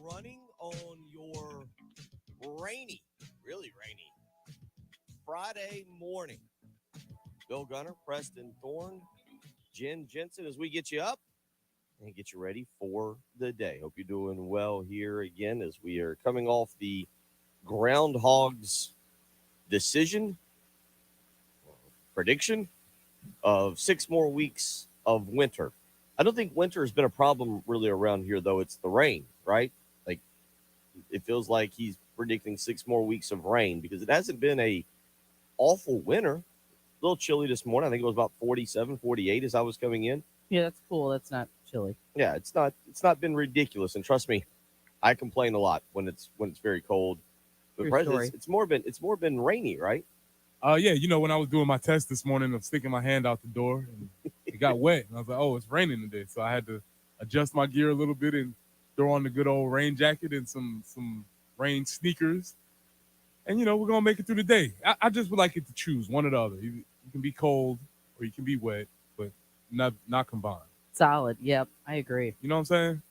running on your rainy, really rainy Friday morning. Bill Gunner, Preston Thorne, Jen Jensen, as we get you up and get you ready for the day. Hope you're doing well here again as we are coming off the Groundhogs decision prediction of 6 more weeks of winter. I don't think winter has been a problem really around here, though. It's the rain, right? Like, it feels like he's predicting 6 more weeks of rain because it hasn't been a awful winter. A little chilly this morning. I think it was about 47, 48 as I was coming in. Yeah, that's cool. That's not chilly. Yeah, it's not been ridiculous. And trust me, I complain a lot when it's very cold. But True story. it's more been rainy, right? Yeah, when I was doing my test this morning of sticking my hand out the door and it got wet, and I was like, "Oh, it's raining today," so I had to adjust my gear a little bit and throw on the good old rain jacket and some rain sneakers, and we're gonna make it through the day. I just would like it to choose one or the other. You can be cold or you can be wet, but not combined. Solid. Yep, I agree. You know what I'm saying?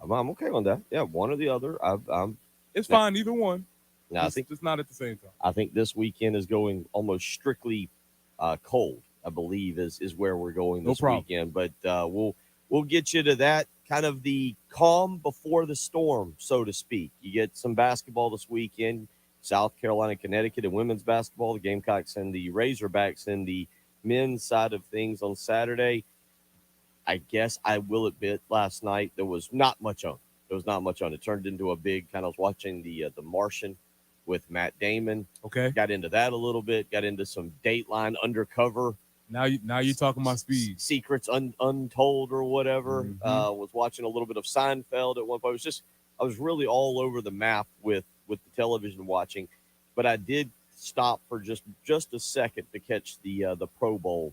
I'm okay on that. Yeah, one or the other. I'm It's now, fine either one. now I think Just not at the same time. I think this weekend is going almost strictly cold. I believe is where we're going No this problem. weekend. But we'll get you to that kind of the calm before the storm, so to speak. You get some basketball this weekend. South Carolina, Connecticut, and women's basketball. The Gamecocks and the Razorbacks in the men's side of things on Saturday. I guess I will admit last night there was not much on. There was not much on. It turned into a big kind of watching the Martian with Matt Damon. Okay. Got into that a little bit. Got into some Dateline undercover Now you talking my speed. secrets untold or whatever. Mhm. Was watching a little bit of Seinfeld at one point. I was really all over the map with the television watching, but I did stop for just a second to catch the Pro Bowl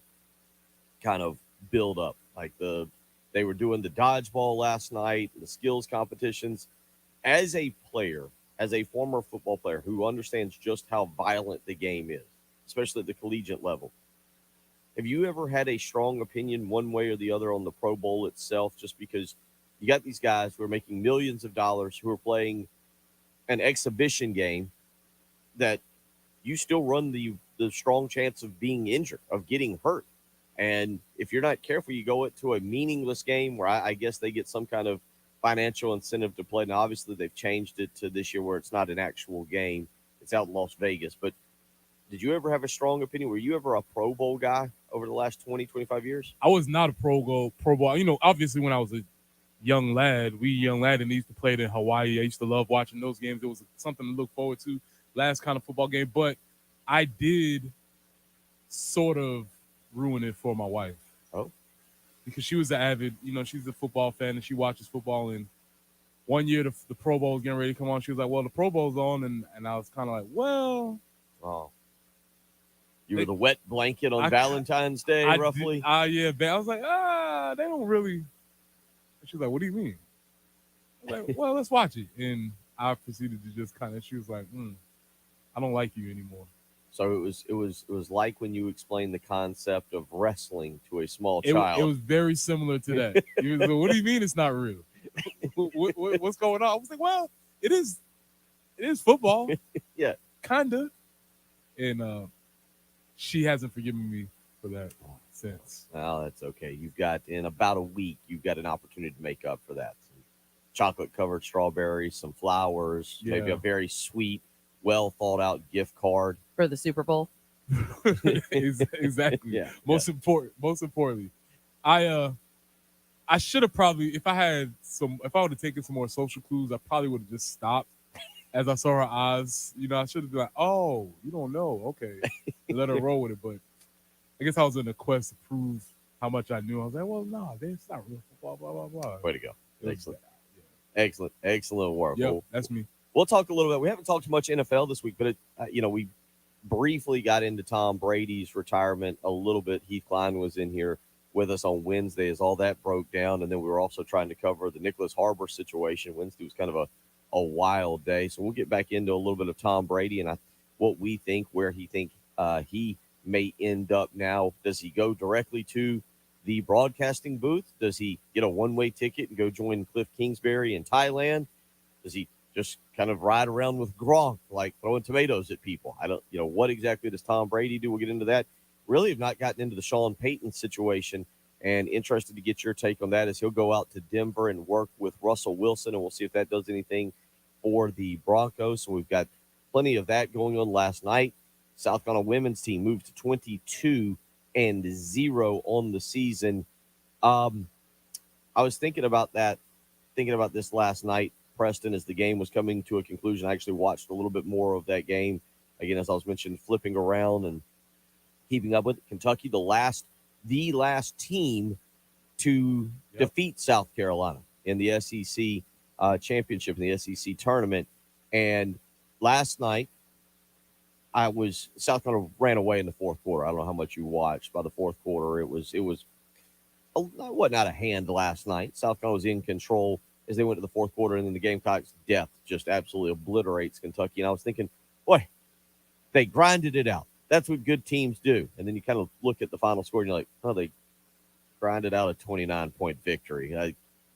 kind of build up. Like they were doing the dodgeball last night, the skills competitions. As a player, as a former football player who understands just how violent the game is, especially at the collegiate level, have you ever had a strong opinion one way or the other on the Pro Bowl itself? Just because you got these guys who are making millions of dollars who are playing an exhibition game that you still run the strong chance of being injured, of getting hurt. And if you're not careful, you go into a meaningless game where I guess they get some kind of financial incentive to play. Now, obviously, they've changed it to this year where it's not an actual game. It's out in Las Vegas. But did you ever have a strong opinion? Were you ever a Pro Bowl guy over the last 20, 25 years? I was not a Pro Bowl. Obviously when I was a young lad and used to play it in Hawaii. I used to love watching those games. It was something to look forward to. Last kind of football game, but I did sort of ruin it for my wife. Oh, Because she was an avid, she's a football fan and she watches football. And one year the Pro Bowl was getting ready to come on. She was like, "Well, the Pro Bowl's on," and I was kind of like, "Well." oh. You were the wet blanket on I- Valentine's Day, I roughly? Yeah, but I was like, they don't really. And she was like, "What do you mean?" I was like, "Well, let's watch it." And I proceeded to just kind of. She was like, "I don't like you anymore." So it was like when you explained the concept of wrestling to a small It child. was very similar to that. He was like, "What do you mean it's not real? What's going on?" I was like, "Well, it is. It is football, Yeah. kinda." And she hasn't forgiven me for that since. Oh, that's okay. You've got in about a week, you've got an opportunity to make up for that. Some chocolate covered strawberries, some flowers, maybe Yeah. a very sweet, well thought out gift card. For the Super Bowl. Exactly. Yeah. Most importantly, I should have probably if I would have taken some more social clues, I probably would have just stopped as I saw her eyes. I should have been like, "Oh, you don't know, okay," and let her roll with it. But I guess I was in a quest to prove how much I knew. I was like, "Well, no, it's not real football." Blah blah blah. Way to go. It was Excellent. bad. Excellent work. Yeah. Yep, Well, that's me. we'll talk a little bit. We haven't talked much NFL this week, but we briefly got into Tom Brady's retirement a little bit. Heath Klein was in here with us on Wednesday as all that broke down, and then we were also trying to cover the Nicholas Harbor situation. Wednesday was kind of a wild day, so we'll get back into a little bit of Tom Brady and what we think, where he may end up now. Does he go directly to the broadcasting booth? Does he get a one-way ticket and go join Cliff Kingsbury in Thailand? Does he just kind of ride around with Gronk, like throwing tomatoes at people? I don't, what exactly does Tom Brady do? We'll get into that. Really have not gotten into the Sean Payton situation, and interested to get your take on that as he'll go out to Denver and work with Russell Wilson, and we'll see if that does anything for the Broncos. So we've got plenty of that going on. Last night, South Carolina women's team moved to 22-0 on the season. I was thinking about this last night, Preston, as the game was coming to a conclusion. I actually watched a little bit more of that game. Again, as I was mentioning, flipping around and keeping up with it. Kentucky, the last team to defeat South Carolina in the SEC championship, in the SEC tournament. And last night, South Carolina ran away in the fourth quarter. I don't know how much you watched. By the fourth quarter, it wasn't out of hand last night. South Carolina was in control as they went to the fourth quarter, and then the Gamecocks' depth just absolutely obliterates Kentucky. And I was thinking, boy, they grinded it out. That's what good teams do. And then you kind of look at the final score, and you're like, oh, they grinded out a 29-point victory.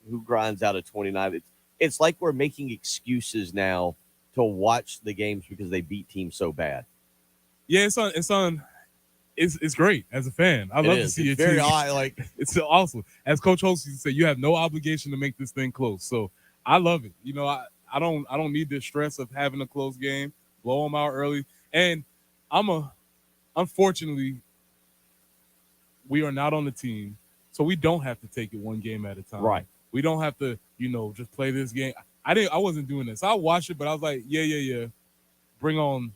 Who grinds out a 29? It's like we're making excuses now to watch the games because they beat teams so bad. Yeah, it's great as a fan. I love to see it. Very odd. It's awesome. As Coach Holtz used to say, you have no obligation to make this thing close. So I love it. I don't need the stress of having a close game. Blow them out early. And unfortunately, we are not on the team, so we don't have to take it one game at a time. Right. We don't have to, just play this game. I wasn't doing this. I watched it, but I was like, yeah. Bring on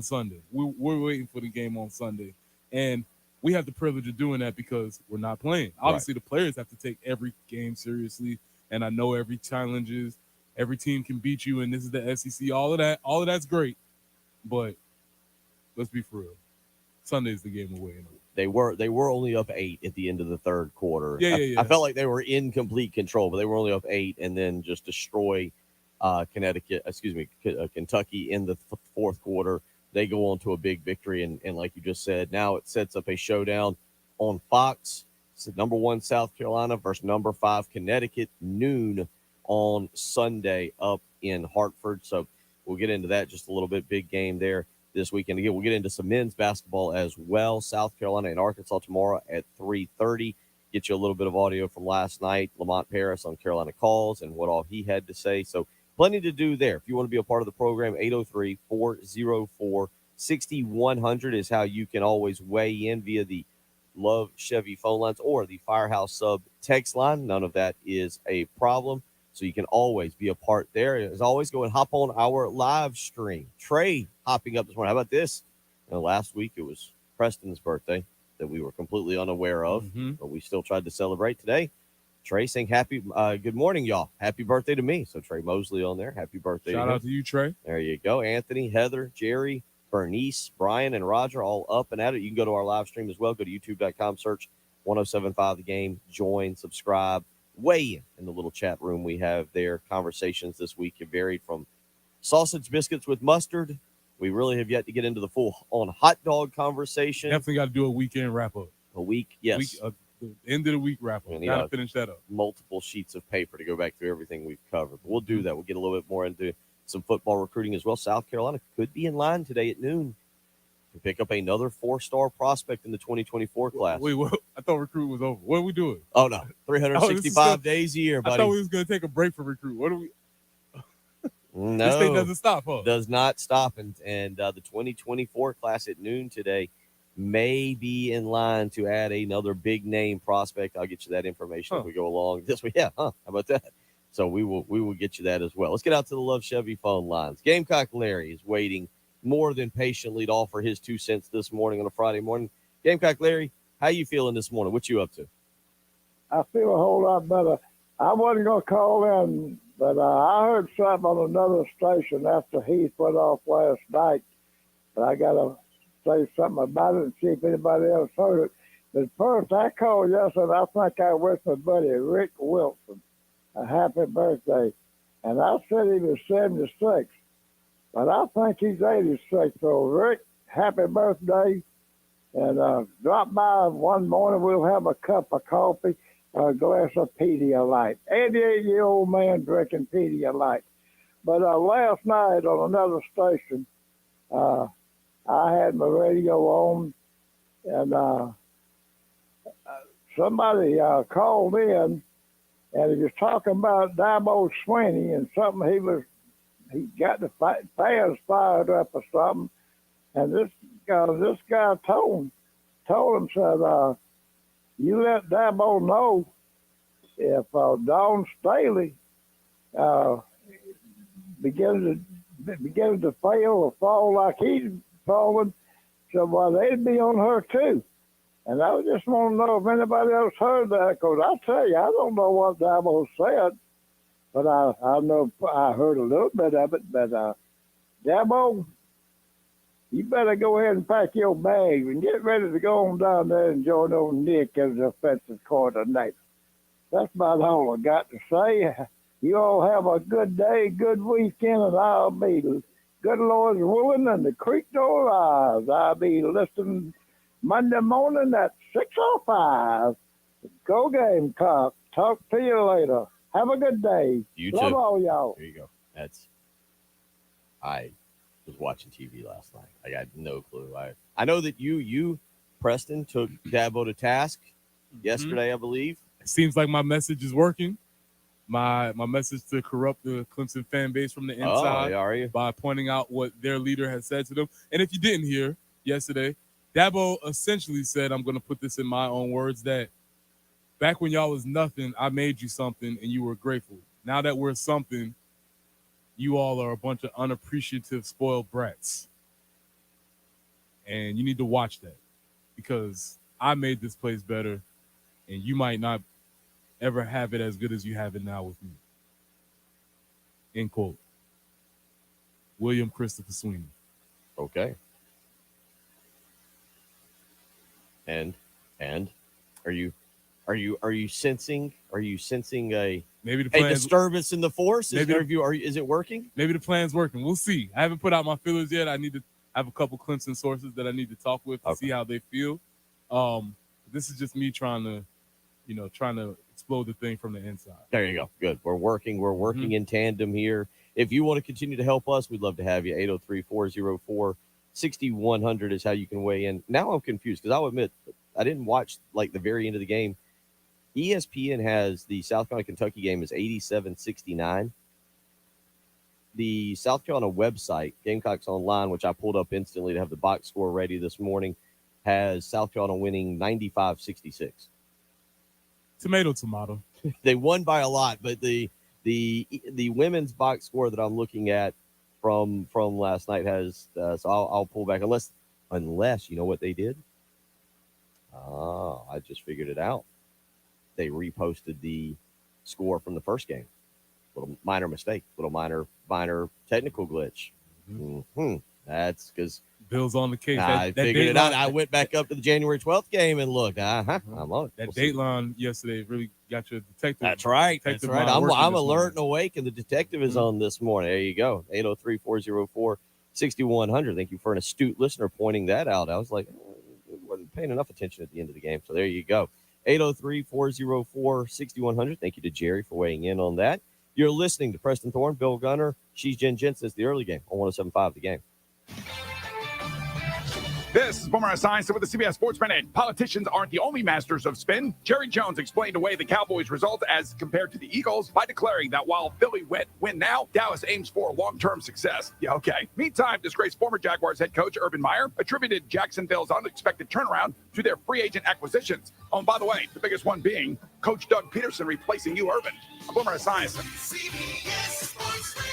Sunday. We're waiting for the game on Sunday. And we have the privilege of doing that because we're not playing. Obviously, the players have to take every game seriously, and I know every challenge is every team can beat you, and this is the SEC. All of that's great, but let's be for real. Sunday's the game away. They were only up 8 at the end of the third quarter. Yeah. I felt like they were in complete control, but they were only up 8, and then just destroy Kentucky in the fourth quarter. They go on to a big victory, and like you just said, now it sets up a showdown on Fox. It's number 1 South Carolina versus number 5 Connecticut, noon on Sunday up in Hartford. So we'll get into that just a little bit. Big game there this weekend. Again, we'll get into some men's basketball as well. South Carolina and Arkansas tomorrow at 3:30. Get you a little bit of audio from last night. Lamont Paris on Carolina Calls and what all he had to say. So plenty to do there. If you want to be a part of the program, 803-404-6100 is how you can always weigh in via the Love Chevy phone lines or the Firehouse Sub text line. None of that is a problem. So you can always be a part there. As always, go and hop on our live stream. Trey hopping up this morning. How about this? Last week it was Preston's birthday that we were completely unaware of, but we still tried to celebrate today. Trey saying good morning, y'all. Happy birthday to me. So Trey Mosley on there. Happy birthday. Shout out to you, Trey. There you go. Anthony, Heather, Jerry, Bernice, Brian, and Roger all up and at it. You can go to our live stream as well. Go to youtube.com, search 1075 The Game, join, subscribe, weigh in the little chat room we have there. Conversations this week have varied from sausage biscuits with mustard. We really have yet to get into the full-on hot dog conversation. Definitely got to do a weekend wrap-up. A week, yes. The end of the week wrap-up. Got to finish that up. Multiple sheets of paper to go back through everything we've covered. But we'll do that. We'll get a little bit more into some football recruiting as well. South Carolina could be in line today at noon to pick up another 4-star prospect in the 2024 class. Wait, what? I thought recruit was over. What are we doing? Oh, no. 365 days a year, buddy. I thought we was going to take a break for recruit. What are we? No. This thing doesn't stop, huh? Does not stop. And the 2024 class at noon today may be in line to add another big name prospect. I'll get you that information as we go along this week. Yeah, how about that? So we will get you that as well. Let's get out to the Love Chevy phone lines. Gamecock Larry is waiting more than patiently to offer his 2 cents this morning on a Friday morning. Gamecock Larry, how you feeling this morning? What you up to? I feel a whole lot better. I wasn't going to call in, but I heard something on another station after Heath went off last night. But I got to say something about it and see if anybody else heard it. But first, I called yesterday. I think I wished my buddy Rick Wilson a happy birthday. And I said he was 76. But I think he's 86. So, Rick, happy birthday. And drop by one morning. We'll have a cup of coffee. a glass of Pedialyte. 88-year-old man drinking Pedialyte. But last night on another station, I had my radio on, and somebody called in, and he was talking about Dabo Swinney and something he got the fans fired up or something, and this guy told him, said, you let Dabo know if Don Staley begins to fail or fall like he's falling, so well, they'd be on her too. And I just want to know if anybody else heard that, because I tell you, I don't know what Dabo said, but I know I heard a little bit of it. But Dabo, you better go ahead and pack your bags and get ready to go on down there and join old Nick as the offensive coordinator. That's about all I got to say. You all have a good day, good weekend, and I'll be, good Lord's willing, and the creek door lies. I'll be listening Monday morning at 6:05. Go Gamecock. Talk to you later. Have a good day. You Love too. all y'all. There you go. I was watching TV last night. I got no clue. I know that you, Preston, took Dabo to task yesterday, I believe. It seems like my message is working. My message to corrupt the Clemson fan base from the inside are you? by pointing out what their leader has said to them. And if you didn't hear yesterday, Dabo essentially said, I'm going to put this in my own words, that back when y'all was nothing, I made you something and you were grateful. Now that we're something, you all are a bunch of unappreciative, spoiled brats. And you need to watch that, because I made this place better and you might not ever have it as good as you have it now with me. End quote. William Christopher Sweeney. Okay. And are you sensing a Maybe the plan's, disturbance in the force? Is Maybe- is it working? maybe the plan's working. We'll see. I haven't put out my feelers yet. I need to have a couple Clemson sources that I need to talk with to see how they feel. This is just me trying to explode the thing from the inside. There you go. Good. We're working in tandem here. If you want to continue to help us, we'd love to have you. 803-404-6100 is how you can weigh in. Now I'm confused, because I'll admit I didn't watch like the very end of the game. ESPN has the South Carolina Kentucky game as 87-69. The South Carolina website, Gamecocks Online, which I pulled up instantly to have the box score ready this morning, has South Carolina winning 95-66. Tomato. They won by a lot, but the women's box score that I'm looking at from last night has so I'll pull back unless you know what they did. I just figured it out. They reposted the score from the first game. Little minor mistake, little minor technical glitch. Mm-hmm. That's because Bill's on the case. I figured it out. I went back up to the January 12th game and looked. I'm on it. That We'll see. Dateline yesterday really got your detective. That's right. detective That's right. mind working I'm this alert and morning. awake, and the detective is on this morning. There you go. 803-404-6100. Thank you for an astute listener pointing that out. I was like, I wasn't paying enough attention at the end of the game. So there you go. 803-404-6100. Thank you to Jerry for weighing in on that. You're listening to Preston Thorne, Bill Gunner. She's Jen Jensen. It's the early game on 107.5 The Game. This is Boomer Esiason with the CBS Sports Minute. Politicians aren't the only masters of spin. Jerry Jones explained away the Cowboys' result as compared to the Eagles by declaring that while Philly win now, Dallas aims for long-term success. Yeah, okay. Meantime, disgraced former Jaguars head coach Urban Meyer attributed Jacksonville's unexpected turnaround to their free agent acquisitions. Oh, and by the way, the biggest one being Coach Doug Peterson replacing you, Urban. I'm Boomer Esiason. CBS Sports Radio.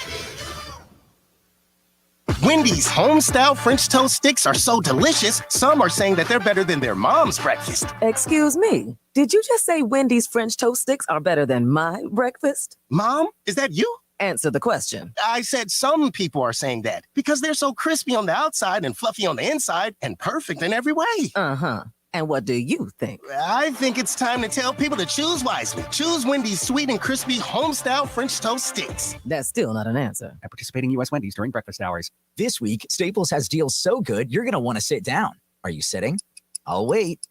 Wendy's home-style French toast sticks are so delicious, some are saying that they're better than their mom's breakfast. Excuse me, did you just say Wendy's French toast sticks are better than my breakfast? Mom, is that you? Answer the question. I said some people are saying that because they're so crispy on the outside and fluffy on the inside and perfect in every way. Uh-huh. And what do you think? I think it's time to tell people to choose wisely. Choose Wendy's sweet and crispy home-style French toast sticks. That's still not an answer. At participating U.S. Wendy's during breakfast hours. This week, Staples has deals so good, you're going to want to sit down. Are you sitting? I'll wait.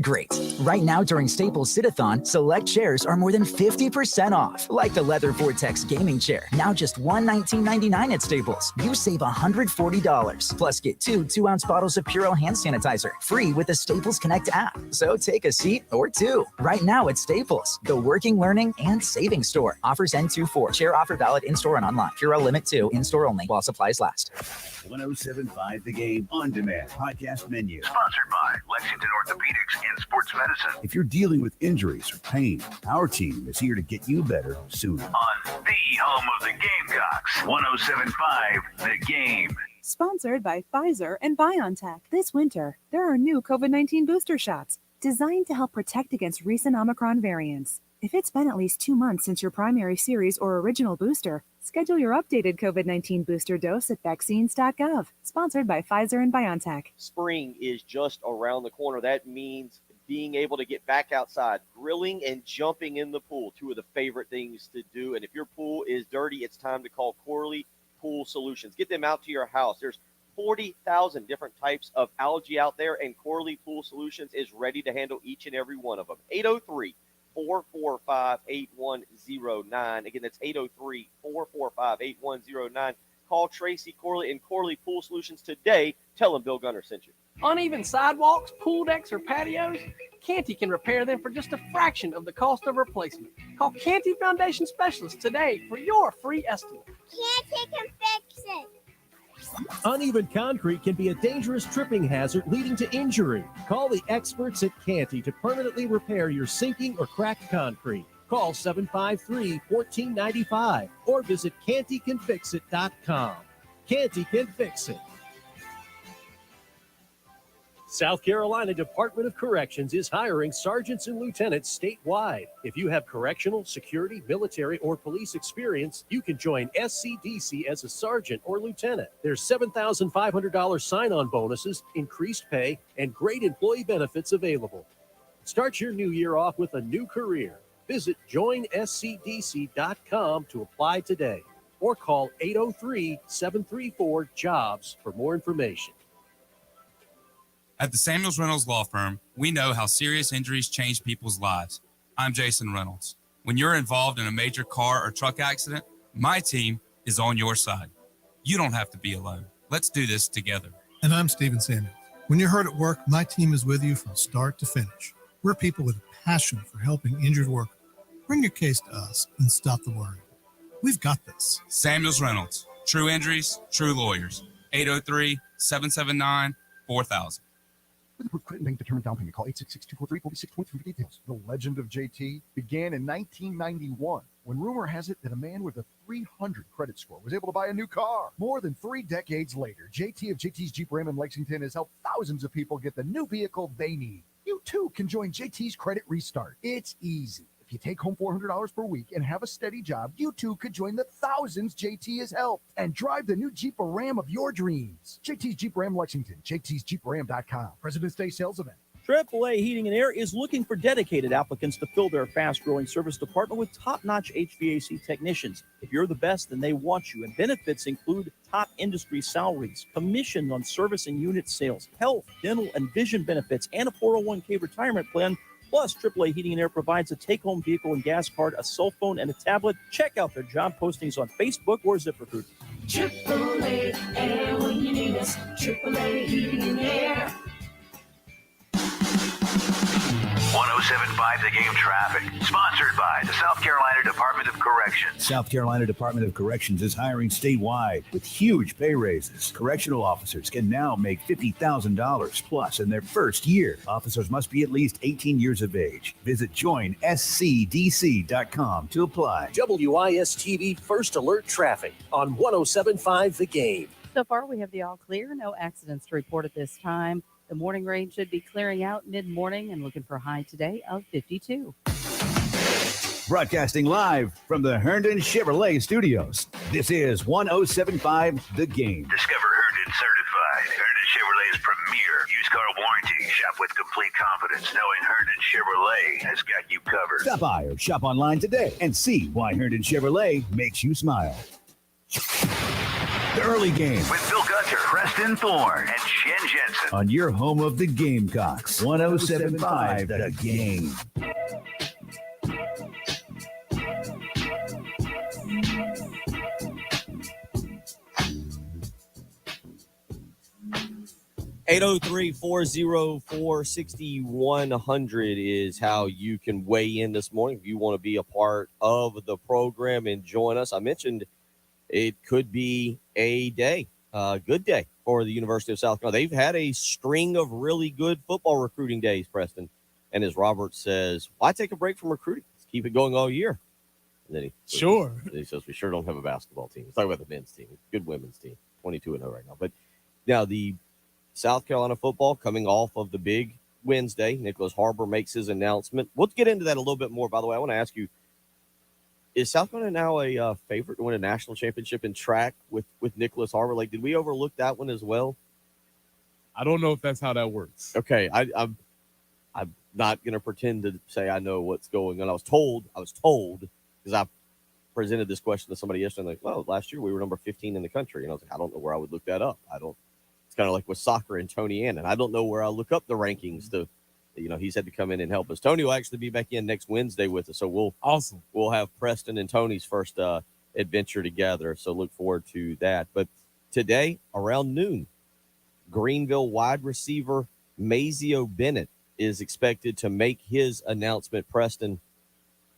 Great. Right now during Staples Sit-a-thon, select chairs are more than 50% off. Like the leather Vortex gaming chair, now just $119.99 at Staples. You save $140. Plus get 2 2-ounce bottles of Purell hand sanitizer, free with the Staples Connect app. So take a seat or two. Right now at Staples, the working, learning, and saving store. Offers end 2/4. Chair offer valid in-store and online. Purell Limit 2, in-store only while supplies last. 107.5 The Game On Demand podcast menu. Sponsored by Lexington Orthopedics and Sports Medicine. If you're dealing with injuries or pain, our team is here to get you better sooner. On the home of the Gamecocks, 107.5 The Game. Sponsored by Pfizer and BioNTech. This winter, there are new COVID-19 booster shots designed to help protect against recent Omicron variants. If it's been at least 2 months since your primary series or original booster, schedule your updated COVID-19 booster dose at vaccines.gov. Sponsored by Pfizer and BioNTech. Spring is just around the corner. That means being able to get back outside, grilling and jumping in the pool, 2 of the favorite things to do. And if your pool is dirty, it's time to call Corley Pool Solutions. Get them out to your house. There's 40,000 different types of algae out there, and Corley Pool Solutions is ready to handle each and every one of them. 803-445-8109. Again, that's 803-445-8109. Call Tracy Corley and Corley Pool Solutions today. Tell them Bill Gunner sent you. Uneven sidewalks, pool decks, or patios? Canty can repair them for just a fraction of the cost of replacement. Call Canty Foundation Specialists today for your free estimate. Canty can fix it. Uneven concrete can be a dangerous tripping hazard leading to injury. Call the experts at Canty to permanently repair your sinking or cracked concrete. Call 753-1495 or visit CantyCanFixIt.com. Canty can fix it. South Carolina Department of Corrections is hiring sergeants and lieutenants statewide. If you have correctional, security, military, or police experience, you can join SCDC as a sergeant or lieutenant. There's $7,500 sign-on bonuses, increased pay, and great employee benefits available. Start your new year off with a new career. Visit joinscdc.com to apply today or call 803-734-JOBS for more information. At the Samuels Reynolds Law Firm, we know how serious injuries change people's lives. I'm Jason Reynolds. When you're involved in a major car or truck accident, my team is on your side. You don't have to be alone. Let's do this together. And I'm Stephen Samuels. When you're hurt at work, my team is with you from start to finish. We're people with a passion for helping injured workers. Bring your case to us and stop the worry. We've got this. Samuels Reynolds. True injuries, true lawyers. 803-779-4000. With approved credit bank determined down payment, call 866-243-4623 for details. The legend of JT began in 1991 when rumor has it that a man with a 300 credit score was able to buy a new car. More than 3 decades later, JT of JT's Jeep Ram in Lexington has helped thousands of people get the new vehicle they need. You too can join JT's Credit Restart. It's easy. If you take home $400 per week and have a steady job, you too could join the thousands JT has helped and drive the new Jeep Ram of your dreams. JT's Jeep Ram Lexington, jtsjeepram.com. President's Day sales event. AAA Heating and Air is looking for dedicated applicants to fill their fast-growing service department with top-notch HVAC technicians. If you're the best, then they want you, and benefits include top industry salaries, commission on service and unit sales, health, dental, and vision benefits, and a 401k retirement plan. Plus, AAA Heating and Air provides a take-home vehicle and gas card, a cell phone, and a tablet. Check out their job postings on Facebook or ZipRecruiter. AAA Air when you need us. AAA Heating and Air. 107.5 The Game traffic. Sponsored by the South Carolina Department of Corrections. South Carolina Department of Corrections is hiring statewide with huge pay raises. Correctional officers can now make $50,000 plus in their first year. Officers must be at least 18 years of age. Visit joinscdc.com to apply. WIS-TV First Alert Traffic on 107.5 The Game. So far, we have the all clear. No accidents to report at this time. The morning rain should be clearing out mid-morning and looking for a high today of 52. Broadcasting live from the Herndon Chevrolet Studios. This is 107.5 The Game. Discover Herndon Certified. Herndon Chevrolet's premier used car warranty. Shop with complete confidence knowing Herndon Chevrolet has got you covered. Stop by or shop online today and see why Herndon Chevrolet makes you smile. The early game with Bill Gunter, Preston Thorne, and Shen Jensen. on your home of the Gamecocks. 107.5 The Game. Eight zero 404-6100 is how you can weigh in this morning if you want to be a part of the program and join us. I mentioned it could be a good day for the University of South Carolina. They've had a string of really good football recruiting days, Preston. And as Robert says, why take a break from recruiting? Let's keep it going all year. And then he says, we sure don't have a basketball team. Let's talk about the men's team. Good women's team, 22-0 right now. But now the South Carolina football coming off of the big Wednesday. Nicholas Harbor makes his announcement. We'll get into that a little bit more. By the way, I want to ask you, is South Carolina now a favorite to win a national championship in track with Nicholas Harbor? Like, did we overlook that one as well? I don't know if that's how that works. Okay, I'm not going to pretend to say I know what's going on. I was told because I presented this question to somebody yesterday. Like, well, last year we were number 15 in the country, and I was like, I don't know where I would look that up. It's kind of like with soccer and Tony Annan. I don't know where I'll look up the rankings to. He's had to come in and help us. Tony will actually be back in next Wednesday with us. So we'll have Preston and Tony's first adventure together. So look forward to that. But today around noon, Greenville wide receiver Mazio Bennett is expected to make his announcement. Preston,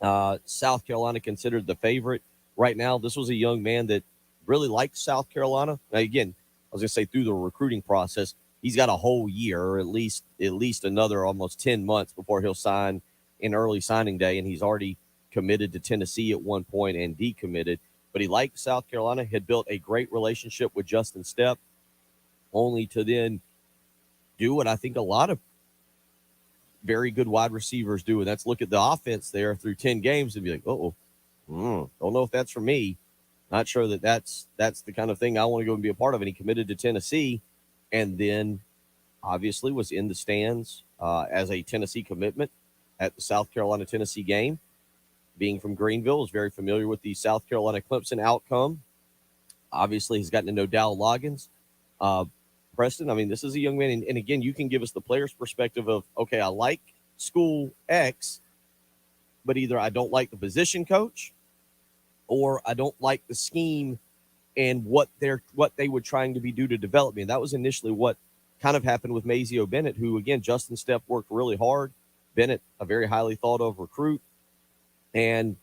South Carolina considered the favorite right now. This was a young man that really liked South Carolina. Now, again, I was going to say through the recruiting process, he's got a whole year or at least another almost 10 months before he'll sign in early signing day. And he's already committed to Tennessee at one point and decommitted. But he liked South Carolina, had built a great relationship with Justin Stepp, only to then do what I think a lot of very good wide receivers do. And that's look at the offense there through 10 games and be like, don't know if that's for me. Not sure that's the kind of thing I want to go and be a part of. And he committed to Tennessee and then obviously was in the stands as a Tennessee commitment at the South Carolina-Tennessee game. Being from Greenville, is very familiar with the South Carolina-Clemson outcome. Obviously, he's gotten to know Dow Loggins. Preston, I mean, this is a young man. And again, you can give us the player's perspective of, okay, I like school X, but either I don't like the position coach or I don't like the scheme and what they were trying to do to develop me. And that was initially what kind of happened with Mazio Bennett, who, again, Justin Stepp worked really hard. Bennett, a very highly thought of recruit. And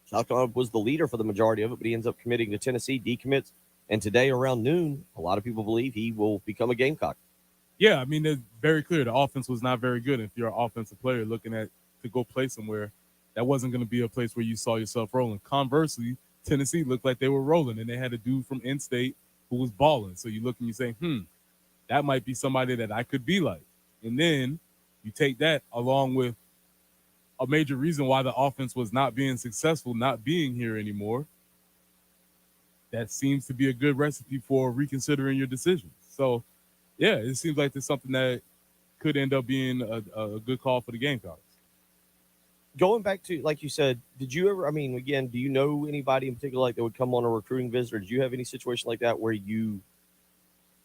South Carolina was the leader for the majority of it, but he ends up committing to Tennessee, decommits. And today around noon, a lot of people believe he will become a Gamecock. Yeah, I mean, it's very clear the offense was not very good. If you're an offensive player looking to go play somewhere, that wasn't going to be a place where you saw yourself rolling. Conversely, Tennessee looked like they were rolling, and they had a dude from in-state who was balling. So you look and you say, that might be somebody that I could be like. And then you take that along with a major reason why the offense was not being successful, not being here anymore. That seems to be a good recipe for reconsidering your decisions. So, yeah, it seems like there's something that could end up being a good call for the Gamecocks. Going back to, like you said, did you ever, I mean, again, do you know anybody in particular like that would come on a recruiting visit, or did you have any situation like that where you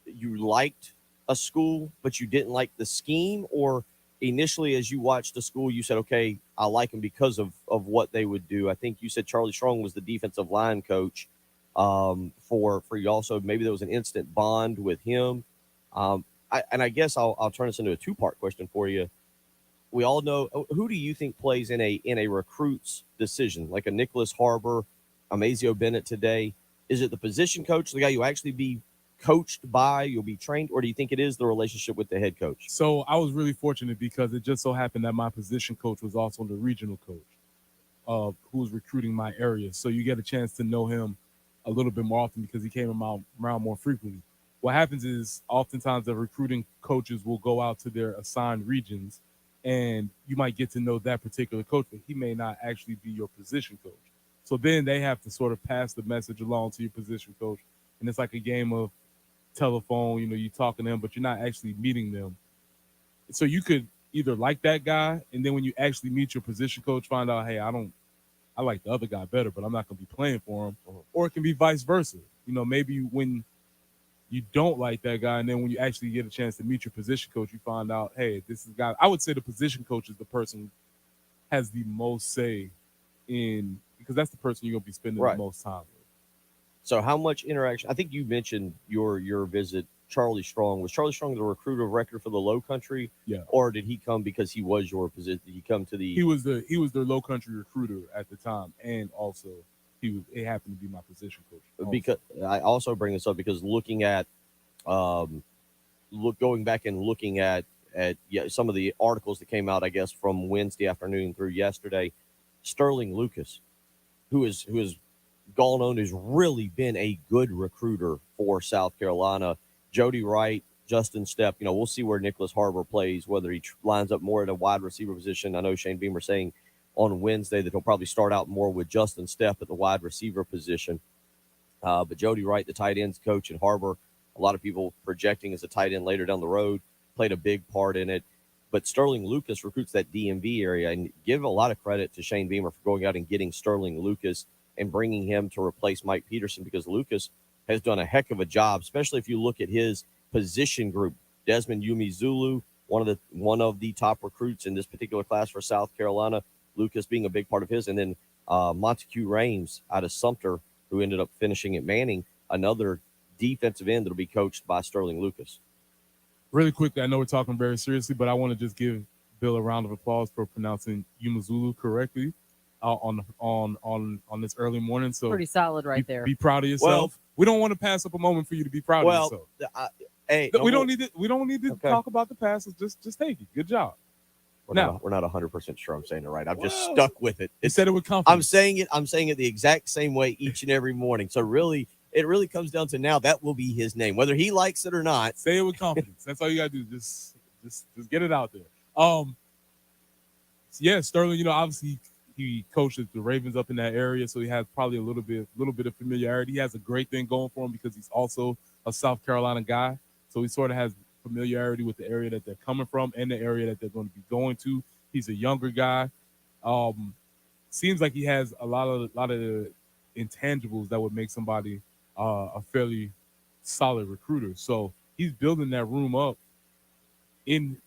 liked a school, but you didn't like the scheme? Or initially as you watched a school, you said, okay, I like them because of what they would do? I think you said Charlie Strong was the defensive line coach for you also. Maybe there was an instant bond with him. I guess I'll turn this into a two-part question for you. We all know, who do you think plays in a recruit's decision, like a Nicholas Harbor, a Mazio Bennett today? Is it the position coach, the guy you actually be coached by, you'll be trained, or do you think it is the relationship with the head coach? So I was really fortunate because it just so happened that my position coach was also the regional coach who was recruiting my area. So you get a chance to know him a little bit more often because he came around more frequently. What happens is oftentimes the recruiting coaches will go out to their assigned regions, and you might get to know that particular coach, but he may not actually be your position coach. So then they have to sort of pass the message along to your position coach. And it's like a game of telephone, you talking to them, but you're not actually meeting them. So you could either like that guy, and then when you actually meet your position coach, find out, hey, I like the other guy better, but I'm not going to be playing for him. Or it can be vice versa. maybe when you don't like that guy, and then when you actually get a chance to meet your position coach, you find out, hey, this is guy. I would say the position coach is the person who has the most say in, because that's the person you're gonna be spending Right. the most time with. So how much interaction? I think you mentioned your visit. Charlie Strong, was Charlie Strong the recruiter of record for the Low Country? Yeah. Or did he come because he was your position? Did he come to the? He was their Low Country recruiter at the time, and also it happened to be my position coach. also. Because I also bring this up because looking at, going back and looking at some of the articles that came out, I guess from Wednesday afternoon through yesterday, Sterling Lucas, who has gone on, has really been a good recruiter for South Carolina. Jody Wright, Justin Stepp, we'll see where Nicholas Harbor plays, whether he lines up more at a wide receiver position. I know Shane Beamer saying on Wednesday that he'll probably start out more with Justin Stepp at the wide receiver position. But Jody Wright, the tight ends coach, and Harbor, a lot of people projecting as a tight end later down the road, played a big part in it. But Sterling Lucas recruits that DMV area, and give a lot of credit to Shane Beamer for going out and getting Sterling Lucas and bringing him to replace Mike Peterson, because Lucas has done a heck of a job, especially if you look at his position group. Desmond Yumi Zulu, one of the top recruits in this particular class for South Carolina, Lucas being a big part of his, and then Montague Rames out of Sumter, who ended up finishing at Manning, another defensive end that'll be coached by Sterling Lucas. Really quickly, I know we're talking very seriously, but I want to just give Bill a round of applause for pronouncing Yumazulu correctly on this early morning. So Pretty solid right there. Be proud of yourself. We don't want to pass up a moment for you to be proud of yourself. We don't need to talk about the passes. Just take it. Good job. We're not 100% sure I'm saying it right. I've just Well, stuck with it. You said it with confidence. I'm saying it the exact same way each and every morning. So really, it really comes down to now that will be his name, whether he likes it or not. Say it with confidence. That's all you gotta do. Just get it out there. Yeah, Sterling. Obviously he coaches the Ravens up in that area, so he has probably a little bit of familiarity. He has a great thing going for him because he's also a South Carolina guy, so he sort of has familiarity with the area that they're coming from and the area that they're going to be going to. He's a younger guy. Seems like he has a lot of intangibles that would make somebody a fairly solid recruiter. So he's building that room up in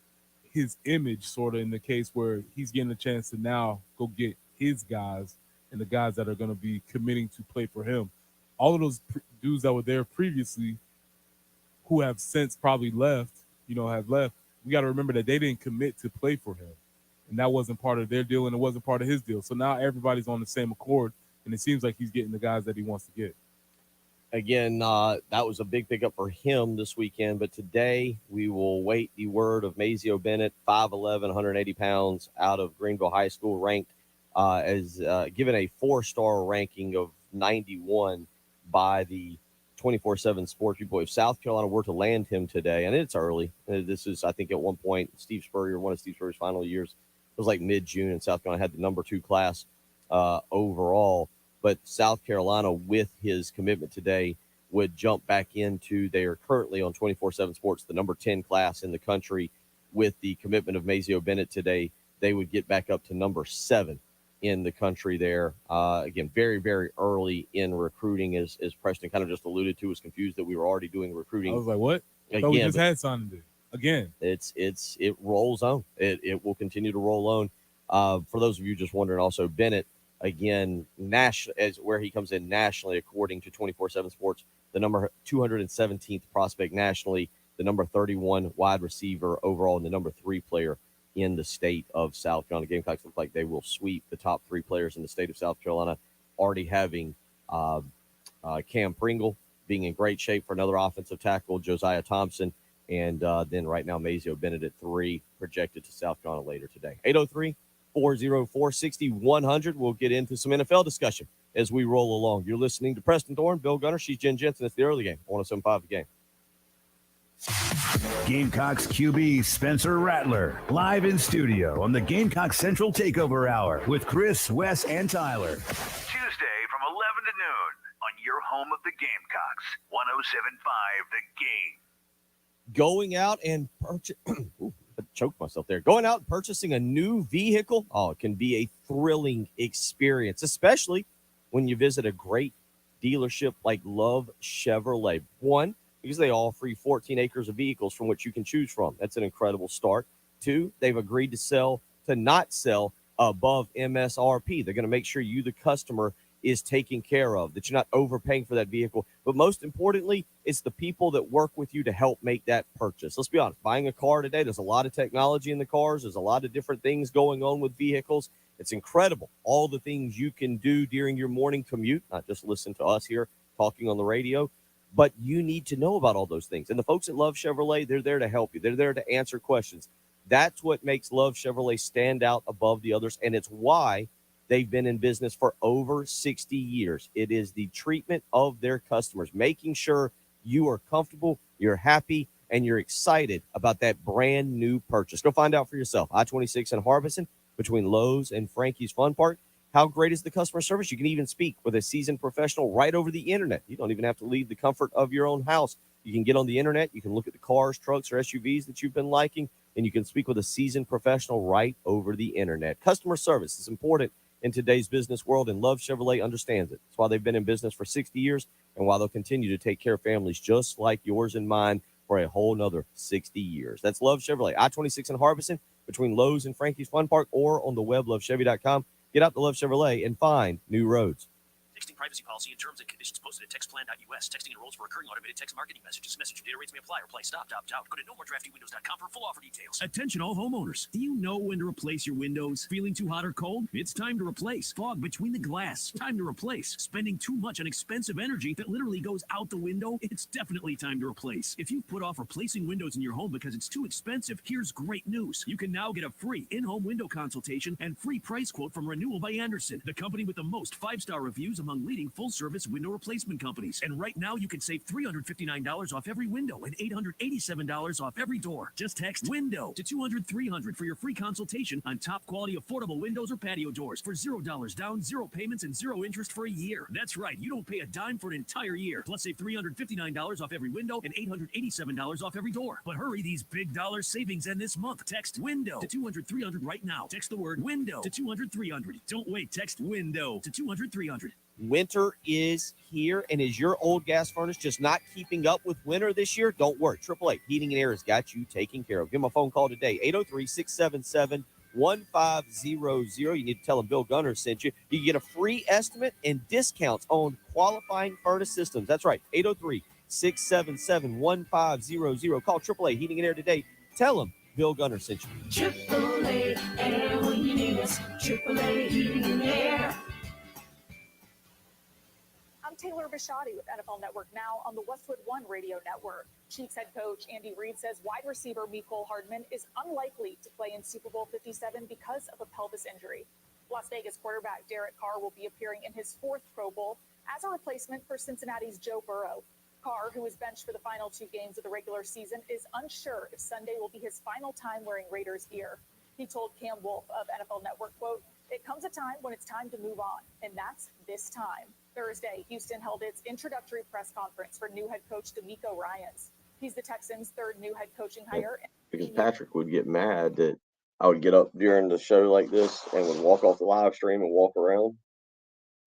his image, sort of in the case where he's getting a chance to now go get his guys and the guys that are going to be committing to play for him. All of those dudes that were there previously who have since probably left, have left. We got to remember that they didn't commit to play for him, and that wasn't part of their deal, and it wasn't part of his deal. So now everybody's on the same accord, and it seems like he's getting the guys that he wants to get. Again, that was a big pickup for him this weekend. But today we will wait the word of Mazio Bennett, 5'11", 180 pounds, out of Greenville High School, ranked as given a 4-star ranking of 91 by the 24/7 Sports Report. If South Carolina were to land him today, and it's early, this is, I think, at one point, one of Steve Spurrier's final years, it was like mid-June, and South Carolina had the number 2 class overall. But South Carolina, with his commitment today, would jump back into, they are currently on 24/7 Sports, the number 10 class in the country. With the commitment of Mazio Bennett today, they would get back up to number 7 in the country there. Again, very, very early in recruiting, as Preston kind of just alluded to, was confused that we were already doing recruiting. I was like, what? I thought we just had something to do. Again. It rolls on. It will continue to roll on. For those of you just wondering, also, Bennett, again, as where he comes in nationally, according to 24/7 Sports, the number 217th prospect nationally, the number 31 wide receiver overall, and the number 3 player in the state of South Carolina. Gamecocks look like they will sweep the top 3 players in the state of South Carolina, already having Cam Pringle being in great shape for another offensive tackle, Josiah Thompson, and then right now Mazio Bennett at 3, projected to South Carolina later today. 803-404-6100. We'll get into some NFL discussion as we roll along. You're listening to Preston Thorne, Bill Gunner. She's Jen Jensen. It's the early game, 107.5 The Game. Gamecocks QB Spencer Rattler, live in studio on the Gamecock Central Takeover Hour with Chris, Wes, and Tyler. Tuesday from 11 to noon on your home of the Gamecocks, 107.5 The Game. Going out and I choked myself there. Going out and purchasing a new vehicle, it can be a thrilling experience, especially when you visit a great dealership like Love Chevrolet. One, because they offer you 14 acres of vehicles from which you can choose from. That's an incredible start. Two, they've agreed to not sell above MSRP. They're going to make sure you, the customer, is taken care of, that you're not overpaying for that vehicle. But most importantly, it's the people that work with you to help make that purchase. Let's be honest, buying a car today, there's a lot of technology in the cars. There's a lot of different things going on with vehicles. It's incredible, all the things you can do during your morning commute, not just listen to us here talking on the radio, but you need to know about all those things. And the folks at Love Chevrolet, they're there to help you. They're there to answer questions. That's what makes Love Chevrolet stand out above the others, and it's why they've been in business for over 60 years. It is the treatment of their customers, making sure you are comfortable, you're happy, and you're excited about that brand new purchase. Go find out for yourself. I-26 in Harbison between Lowe's and Frankie's Fun Park. How great is the customer service? You can even speak with a seasoned professional right over the internet. You don't even have to leave the comfort of your own house. You can get on the internet. You can look at the cars, trucks, or SUVs that you've been liking, and you can speak with a seasoned professional right over the internet. Customer service is important in today's business world, and Love Chevrolet understands it. That's why they've been in business for 60 years and why they'll continue to take care of families just like yours and mine for a whole nother 60 years. That's Love Chevrolet, I-26 in Harbison between Lowe's and Frankie's Fun Park, or on the web, lovechevy.com. Get out to Love Chevrolet and find new roads. Texting privacy policy and terms and conditions posted at textplan.us. Texting enrolls for recurring automated text marketing messages. Message and data rates may apply or apply. Stop, opt out. Go to nomoredraftywindows.com for full offer details. Attention all homeowners. Do you know when to replace your windows? Feeling too hot or cold? It's time to replace. Fog between the glass. Time to replace. Spending too much on expensive energy that literally goes out the window? It's definitely time to replace. If you've put off replacing windows in your home because it's too expensive, here's great news. You can now get a free in-home window consultation and free price quote from Renewal by Andersen, the company with the most 5-star reviews among leading full-service window replacement companies. And right now, you can save $359 off every window and $887 off every door. Just text WINDOW to 200-300 for your free consultation on top quality affordable windows or patio doors for $0 down, 0 payments, and 0 interest for a year. That's right, you don't pay a dime for an entire year. Plus, save $359 off every window and $887 off every door. But hurry, these big dollar savings end this month. Text WINDOW to 200-300 right now. Text the word WINDOW to 200-300. Don't wait, text WINDOW to 200-300. Winter is here, and is your old gas furnace just not keeping up with winter this year? Don't worry. AAA Heating and Air has got you taken care of. Give them a phone call today, 803-677-1500. You need to tell them Bill Gunner sent you. You can get a free estimate and discounts on qualifying furnace systems. That's right, 803-677-1500. Call AAA Heating and Air today. Tell them Bill Gunner sent you. AAA Air, when you need us. AAA Heating and Air. I'm Taylor Bishotti with NFL Network Now on the Westwood One Radio Network. Chiefs head coach Andy Reid says wide receiver Mecole Hardman is unlikely to play in Super Bowl 57 because of a pelvis injury. Las Vegas quarterback Derek Carr will be appearing in his 4th Pro Bowl as a replacement for Cincinnati's Joe Burrow. Carr, who was benched for the final 2 games of the regular season, is unsure if Sunday will be his final time wearing Raiders gear. He told Cam Wolfe of NFL Network, quote, "It comes a time when it's time to move on, and that's this time." Thursday, Houston held its introductory press conference for new head coach DeMeco Ryans. He's the Texans' 3rd new head coaching hire. Because Patrick would get mad that I would get up during the show like this and would walk off the live stream and walk around.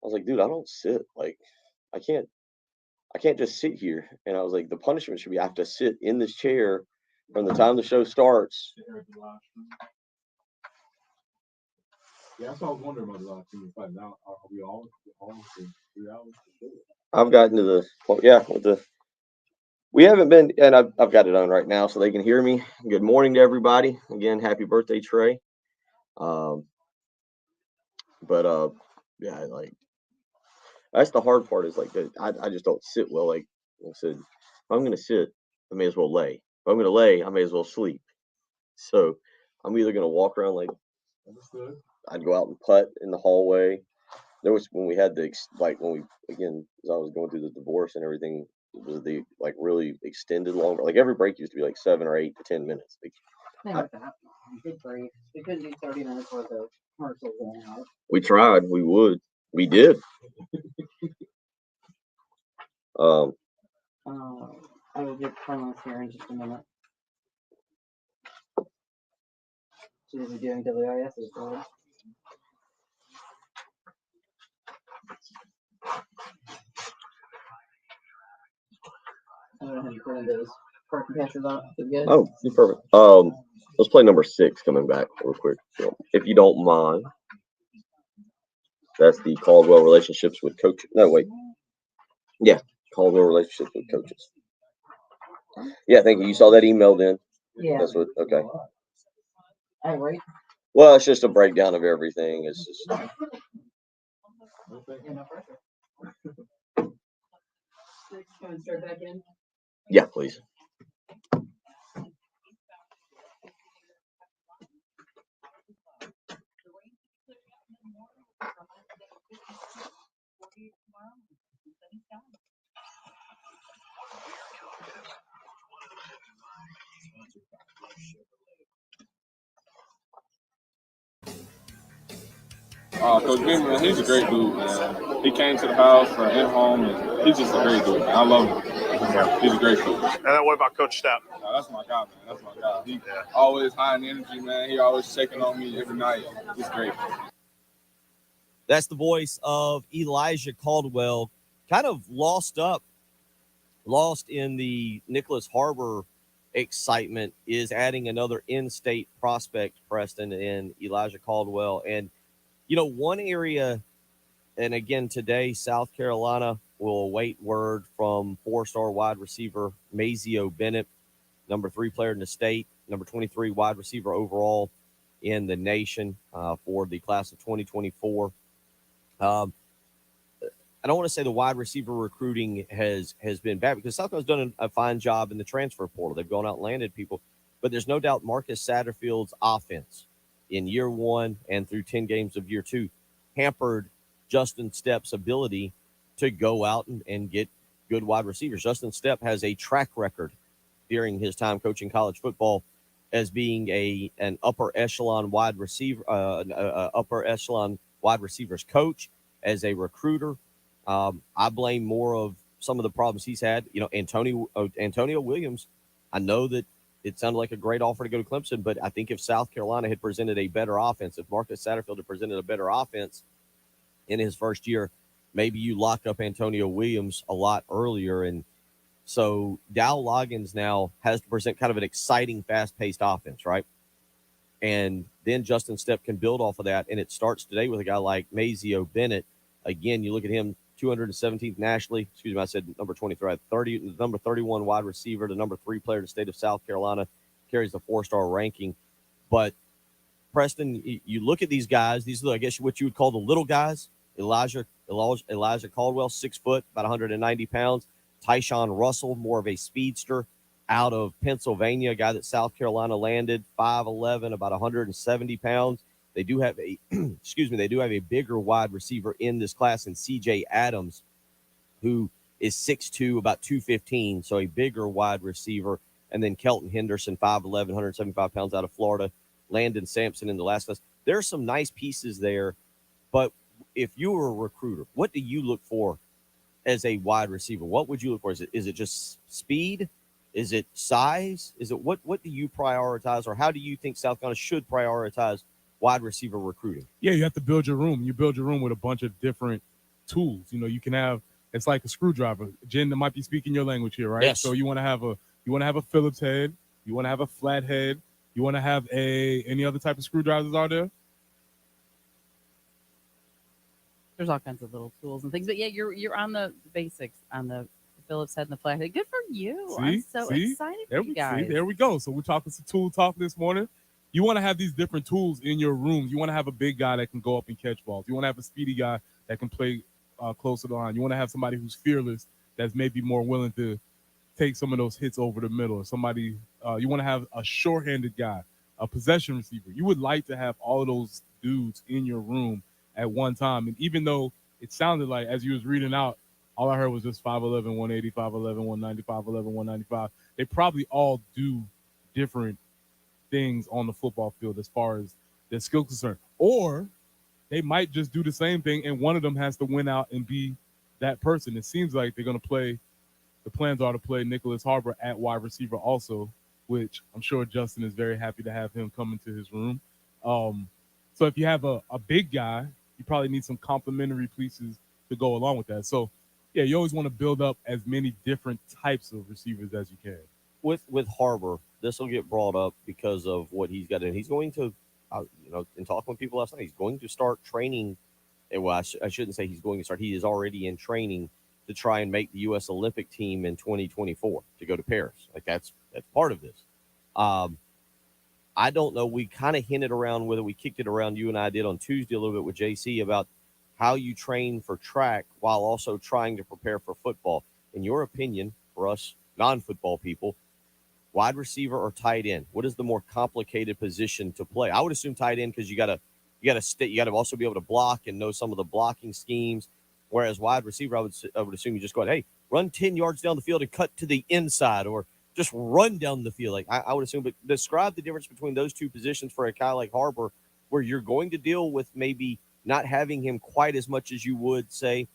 I was like, dude, I don't sit. Like, I can't just sit here. And I was like, the punishment should be I have to sit in this chair from the time the show starts. Yeah, that's what I was wondering about the live stream. It's like, now, are we all for 3 hours? I've gotten to the we haven't been, and I've got it on right now so they can hear me. Good morning to everybody. Again, happy birthday, Trey. Yeah, like that's the hard part is like I just don't sit well. Like I said, if I'm gonna sit, I may as well lay. If I'm gonna lay, I may as well sleep. So I'm either gonna walk around like Understood. I'd go out and putt in the hallway. There was when we had the as I was going through the divorce and everything, it was the like really extended longer. Like every break used to be like 7 or 8 to 10 minutes. Like, Good break. We couldn't do 30 minutes worth of commercials in and out. we tried, we would, we did. I will get Carlos here in just a minute. She'll be doing WIS as well. I don't know how you put those parking patches on. Is it good? Oh, you're perfect. Let's play number 6 coming back real quick, if you don't mind. That's the Caldwell relationships with coach. No, wait. Yeah, Caldwell relationships with coaches. Yeah, thank you. You saw that email then? Yeah. That's what. Okay. I wait. Well, it's just a breakdown of everything. It's just. Yeah, no pressure. Going straight back in. Yeah, please. Coach Beamer, he's a great dude, man. He came to the house and home, and he's just a great dude, man. I love him. He's a great coach. And then what about Coach Stepp? No, that's my guy, man. That's my guy. He always high in energy, man. He always checking on me every night. He's great. That's the voice of Elijah Caldwell, kind of lost in the Nicholas Harbor excitement, is adding another in-state prospect, Preston, and Elijah Caldwell. And, you know, one area, and again, today, South Carolina will await word from 4-star wide receiver Mazio Bennett, number 3 player in the state, number 23 wide receiver overall in the nation for the class of 2024. I don't want to say the wide receiver recruiting has been bad, because South Carolina's done a fine job in the transfer portal. They've gone out and landed people, but there's no doubt Marcus Satterfield's offense in year 1 and through 10 games of year 2 hampered Justin Stepp's ability to go out and get good wide receivers. Justin Stepp has a track record during his time coaching college football as being an upper echelon wide receiver, upper echelon wide receivers coach, as a recruiter. I blame more of some of the problems he's had. You know, Antonio Williams, I know that it sounded like a great offer to go to Clemson, but I think if South Carolina had presented a better offense, if Marcus Satterfield had presented a better offense in his first year, maybe you lock up Antonio Williams a lot earlier. And so Dow Loggins now has to present kind of an exciting, fast-paced offense, right? And then Justin Stepp can build off of that, and it starts today with a guy like Mazio Bennett. Again, you look at him, 217th nationally. Excuse me, I said number 23. The number 31 wide receiver, the number 3 player in the state of South Carolina, carries the 4-star ranking. But Preston, you look at these guys. These are, I guess, what you would call the little guys. Elijah Caldwell, 6 foot, about 190 pounds. Tyshawn Russell, more of a speedster, out of Pennsylvania, a guy that South Carolina landed, 5'11", about 170 pounds. They do have a, they do have a bigger wide receiver in this class in C.J. Adams, who is 6'2", about 215, so a bigger wide receiver. And then Kelton Henderson, 5'11", 175 pounds, out of Florida. Landon Sampson in the last class. There are some nice pieces there, but if you were a recruiter, what do you look for as a wide receiver? What would you look for? Is it just speed? Is it size? Is it what do you prioritize, or how do you think South Carolina should prioritize wide receiver recruiting? Yeah, you have to build your room. You build your room with a bunch of different tools. You know, you can have, it's like a screwdriver. Jen might be speaking your language here, right? Yes. So you want to have a Phillips head, you want to have a flat head, you want to have any other type of screwdrivers are there? There's all kinds of little tools and things, but yeah, you're on the basics, on the Phillips head and the flathead. Good for you. I'm so excited for you guys. There we go. So we're talking some tool talk this morning. You want to have these different tools in your room. You want to have a big guy that can go up and catch balls. You want to have a speedy guy that can play close to the line. You want to have somebody who's fearless, that's maybe more willing to take some of those hits over the middle. Or somebody, you want to have a short-handed guy, a possession receiver. You would like to have all of those dudes in your room at one time. And even though it sounded like, as you was reading out, all I heard was just 5'11", 180, 5'11", 190, 5'11", 195. They probably all do different things on the football field as far as their skill concern. Or they might just do the same thing, and one of them has to win out and be that person. It seems like they're going to play, the plans are to play Nicholas Harbor at wide receiver also, which I'm sure Justin is very happy to have him come into his room. So if you have a big guy, you probably need some complementary pieces to go along with that. So Yeah, you always want to build up as many different types of receivers as you can. With Harbor, this will get brought up because of what he's got in. He's going to, in talking with people last night, he's going to start training. Well, I shouldn't say he's going to start. He is already in training to try and make the U.S. Olympic team in 2024 to go to Paris. Like that's part of this. I don't know. We kind of hinted around whether we kicked it around. You and I did on Tuesday a little bit with JC about how you train for track while also trying to prepare for football. In your opinion, for us non-football people, wide receiver or tight end, what is the more complicated position to play? I would assume tight end because you got to also be able to block and know some of the blocking schemes. Whereas wide receiver, I would assume you just go, hey, run 10 yards down the field and cut to the inside, or just run down the field. Like I would assume, but describe the difference between those two positions for a guy like Harbor, where you're going to deal with maybe not having him quite as much as you would say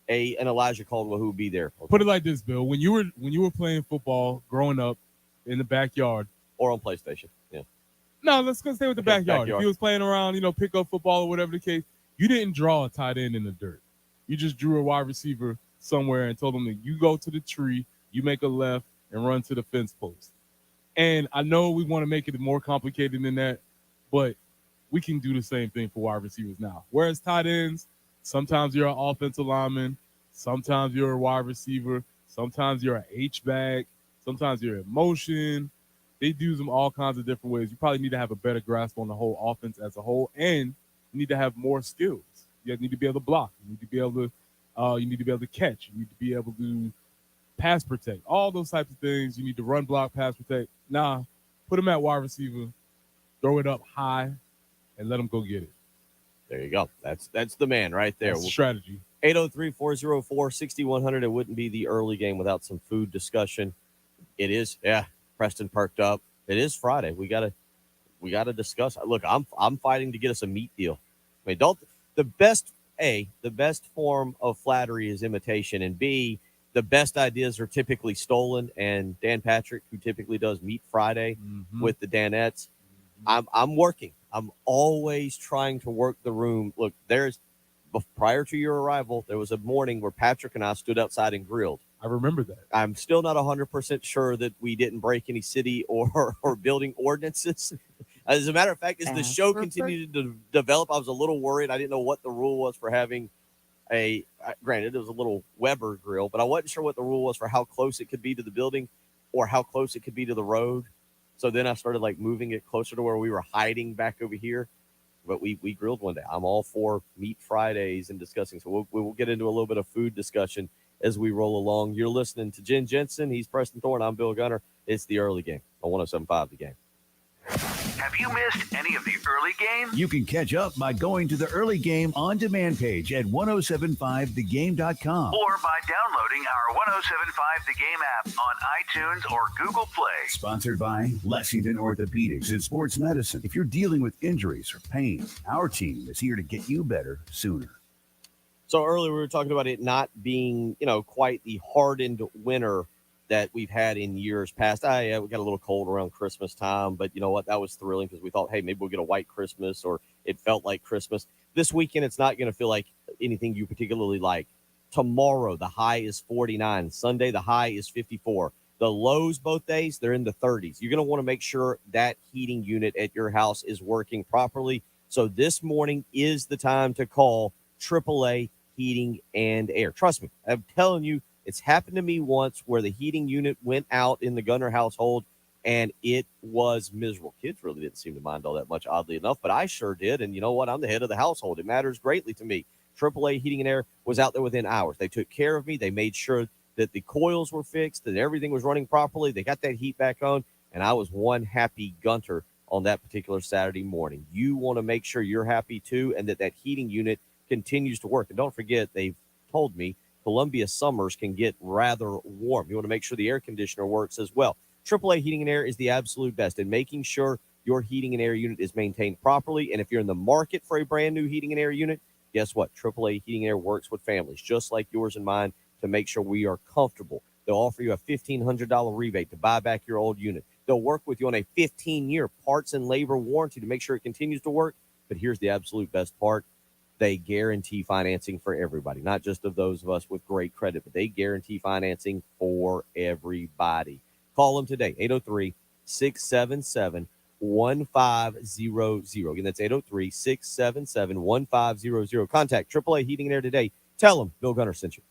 an Elijah Caldwell who would be there. Put it like this, Bill. When you were playing football growing up in the backyard or on PlayStation, yeah. No, let's go stay with the backyard. If he was playing around, pick up football or whatever the case, you didn't draw a tight end in the dirt. You just drew a wide receiver somewhere and told them that you go to the tree, you make a left, and run to the fence post. And I know we want to make it more complicated than that, but we can do the same thing for wide receivers now. Whereas tight ends, sometimes you're an offensive lineman, sometimes you're a wide receiver, sometimes you're an H-back, sometimes you're in motion. They do them all kinds of different ways. You probably need to have a better grasp on the whole offense as a whole, and you need to have more skills. You need to be able to block. You need to be able to catch. You need to be able to pass protect. All those types of things. You need to run, block, pass protect. Nah, put him at wide receiver, throw it up high, and let him go get it. There you go. That's the man right there. That's the strategy. 803-404-6100. It wouldn't be the early game without some food discussion. It is, yeah. Preston perked up. It is Friday. We gotta discuss. Look, I'm fighting to get us a meat deal. I mean, the best form of flattery is imitation, and B, the best ideas are typically stolen. And Dan Patrick, who typically does Meat Friday with the Danettes, I'm working. I'm always trying to work the room. Look, prior to your arrival, there was a morning where Patrick and I stood outside and grilled. I remember that. I'm still not 100% sure that we didn't break any city or building ordinances. As a matter of fact, as the show continued to develop, I was a little worried. I didn't know what the rule was for having granted, it was a little Weber grill, but I wasn't sure what the rule was for how close it could be to the building or how close it could be to the road. So then I started moving it closer to where we were hiding back over here. But we grilled one day. I'm all for Meat Fridays and discussing. So we'll get into a little bit of food discussion as we roll along. You're listening to Jen Jensen. He's Preston Thorne. I'm Bill Gunner. It's the early game on 107.5 The Game. Have you missed any of the early game? You can catch up by going to the early game on demand page at 1075thegame.com. Or by downloading our 1075 The Game app on iTunes or Google Play. Sponsored by Lexington Orthopedics and Sports Medicine. If you're dealing with injuries or pain, our team is here to get you better sooner. So earlier we were talking about it not being, quite the hardened winter that we've had in years past. Yeah, we got a little cold around Christmas time, but you know what? That was thrilling because we thought, hey, maybe we'll get a white Christmas, or it felt like Christmas. This weekend, it's not going to feel like anything you particularly like. Tomorrow, the high is 49. Sunday, the high is 54. The lows both days, they're in the 30s. You're going to want to make sure that heating unit at your house is working properly. So this morning is the time to call AAA Heating and Air. Trust me, I'm telling you, it's happened to me once where the heating unit went out in the Gunner household, and it was miserable. Kids really didn't seem to mind all that much, oddly enough, but I sure did. And you know what? I'm the head of the household. It matters greatly to me. AAA Heating and Air was out there within hours. They took care of me. They made sure that the coils were fixed, that everything was running properly. They got that heat back on, and I was one happy Gunter on that particular Saturday morning. You want to make sure you're happy too, and that heating unit continues to work. And don't forget, they've told me Columbia summers can get rather warm. You want to make sure the air conditioner works as well. AAA Heating and Air is the absolute best in making sure your heating and air unit is maintained properly. And if you're in the market for a brand new heating and air unit, guess what? AAA Heating and Air works with families just like yours and mine to make sure we are comfortable. They'll offer you a $1,500 rebate to buy back your old unit. They'll work with you on a 15-year parts and labor warranty to make sure it continues to work. But here's the absolute best part. they guarantee financing for everybody, not just of those of us with great credit, but they guarantee financing for everybody. Call them today, 803-677-1500. Again, that's 803-677-1500. Contact AAA Heating and Air today. Tell them Bill Gunner sent you.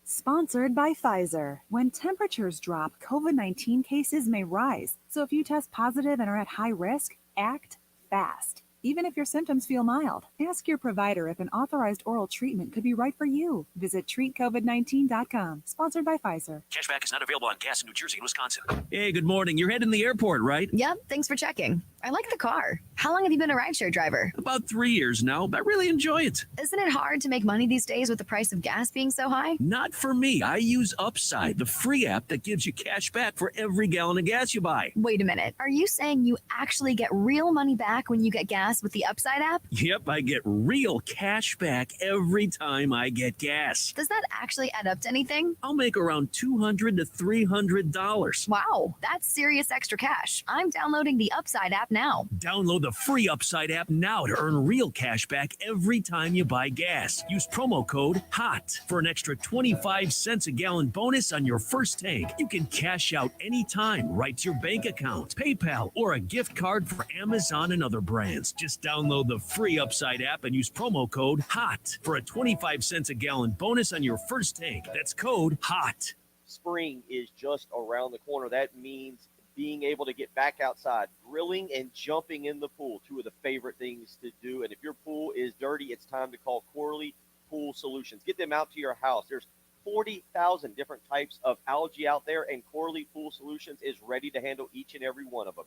Sponsored by Pfizer. When temperatures drop, COVID-19 cases may rise. So if you test positive and are at high risk, act fast. Even if your symptoms feel mild, ask your provider if an authorized oral treatment could be right for you. Visit treatcovid19.com. Sponsored by Pfizer. Cashback is not available on gas in New Jersey and Wisconsin. Hey, good morning. You're heading to the airport, right? Yep, thanks for checking. I like the car. How long have you been a rideshare driver? About 3 years now, but I really enjoy it. Isn't it hard to make money these days with the price of gas being so high? Not for me. I use Upside, the free app that gives you cash back for every gallon of gas you buy. Wait a minute. Are you saying you actually get real money back when you get gas with the Upside app? Yep, I get real cash back every time I get gas. Does that actually add up to anything? I'll make around $200 to $300. Wow, that's serious extra cash. I'm downloading the Upside app now. Download the free Upside app now to earn real cash back every time you buy gas. Use promo code HOT for an extra 25 cents a gallon bonus on your first tank. You can cash out anytime right to your bank account, PayPal, or a gift card for Amazon and other brands. Just download the free Upside app and use promo code HOT for a 25 cents a gallon bonus on your first tank. That's code HOT. Spring is just around the corner. That means being able to get back outside, grilling and jumping in the pool, two of the favorite things to do. And if your pool is dirty, it's time to call Corley Pool Solutions. Get them out to your house. There's 40,000 different types of algae out there, and Corley Pool Solutions is ready to handle each and every one of them.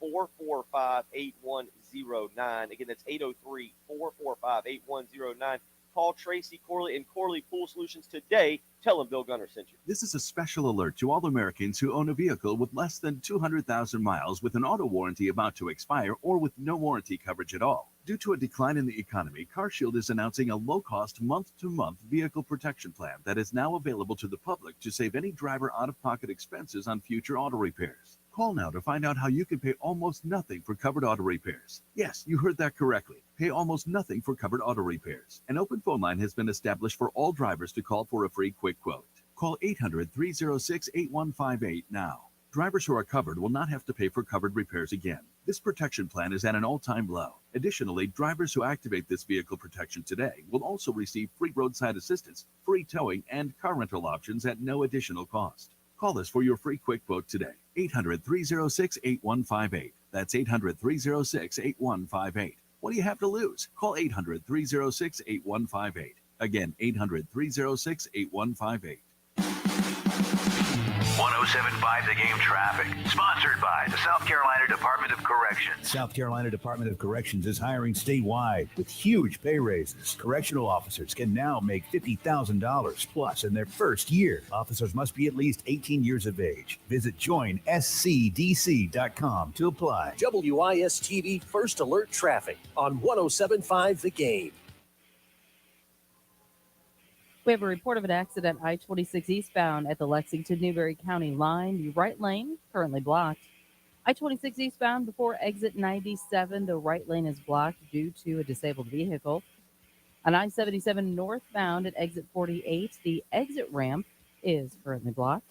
803-445-8109. Again, that's 803-445-8109. Call Tracy Corley and Corley Pool Solutions today. Tell them Bill Gunner sent you. This is a special alert to all Americans who own a vehicle with less than 200,000 miles with an auto warranty about to expire or with no warranty coverage at all. Due to a decline in the economy, CarShield is announcing a low-cost month-to-month vehicle protection plan that is now available to the public to save any driver out-of-pocket expenses on future auto repairs. Call now to find out how you can pay almost nothing for covered auto repairs. Yes, you heard that correctly. Pay almost nothing for covered auto repairs. An open phone line has been established for all drivers to call for a free quick quote. Call 800-306-8158 now. Drivers who are covered will not have to pay for covered repairs again. This protection plan is at an all-time low. Additionally, drivers who activate this vehicle protection today will also receive free roadside assistance, free towing, and car rental options at no additional cost. Call us for your free quick quote today. 800-306-8158. That's 800-306-8158. What do you have to lose? Call 800-306-8158. Again, 800-306-8158. 107.5 The Game traffic. Sponsored by the South Carolina Department of Corrections. South Carolina Department of Corrections is hiring statewide with huge pay raises. Correctional officers can now make $50,000 plus in their first year. Officers must be at least 18 years of age. Visit joinscdc.com to apply. WIS-TV First Alert Traffic on 107.5 The Game. We have a report of an accident I-26 eastbound at the Lexington-Newberry County line. The right lane currently blocked. I-26 eastbound before exit 97, the right lane is blocked due to a disabled vehicle. On I-77 northbound at exit 48, the exit ramp is currently blocked.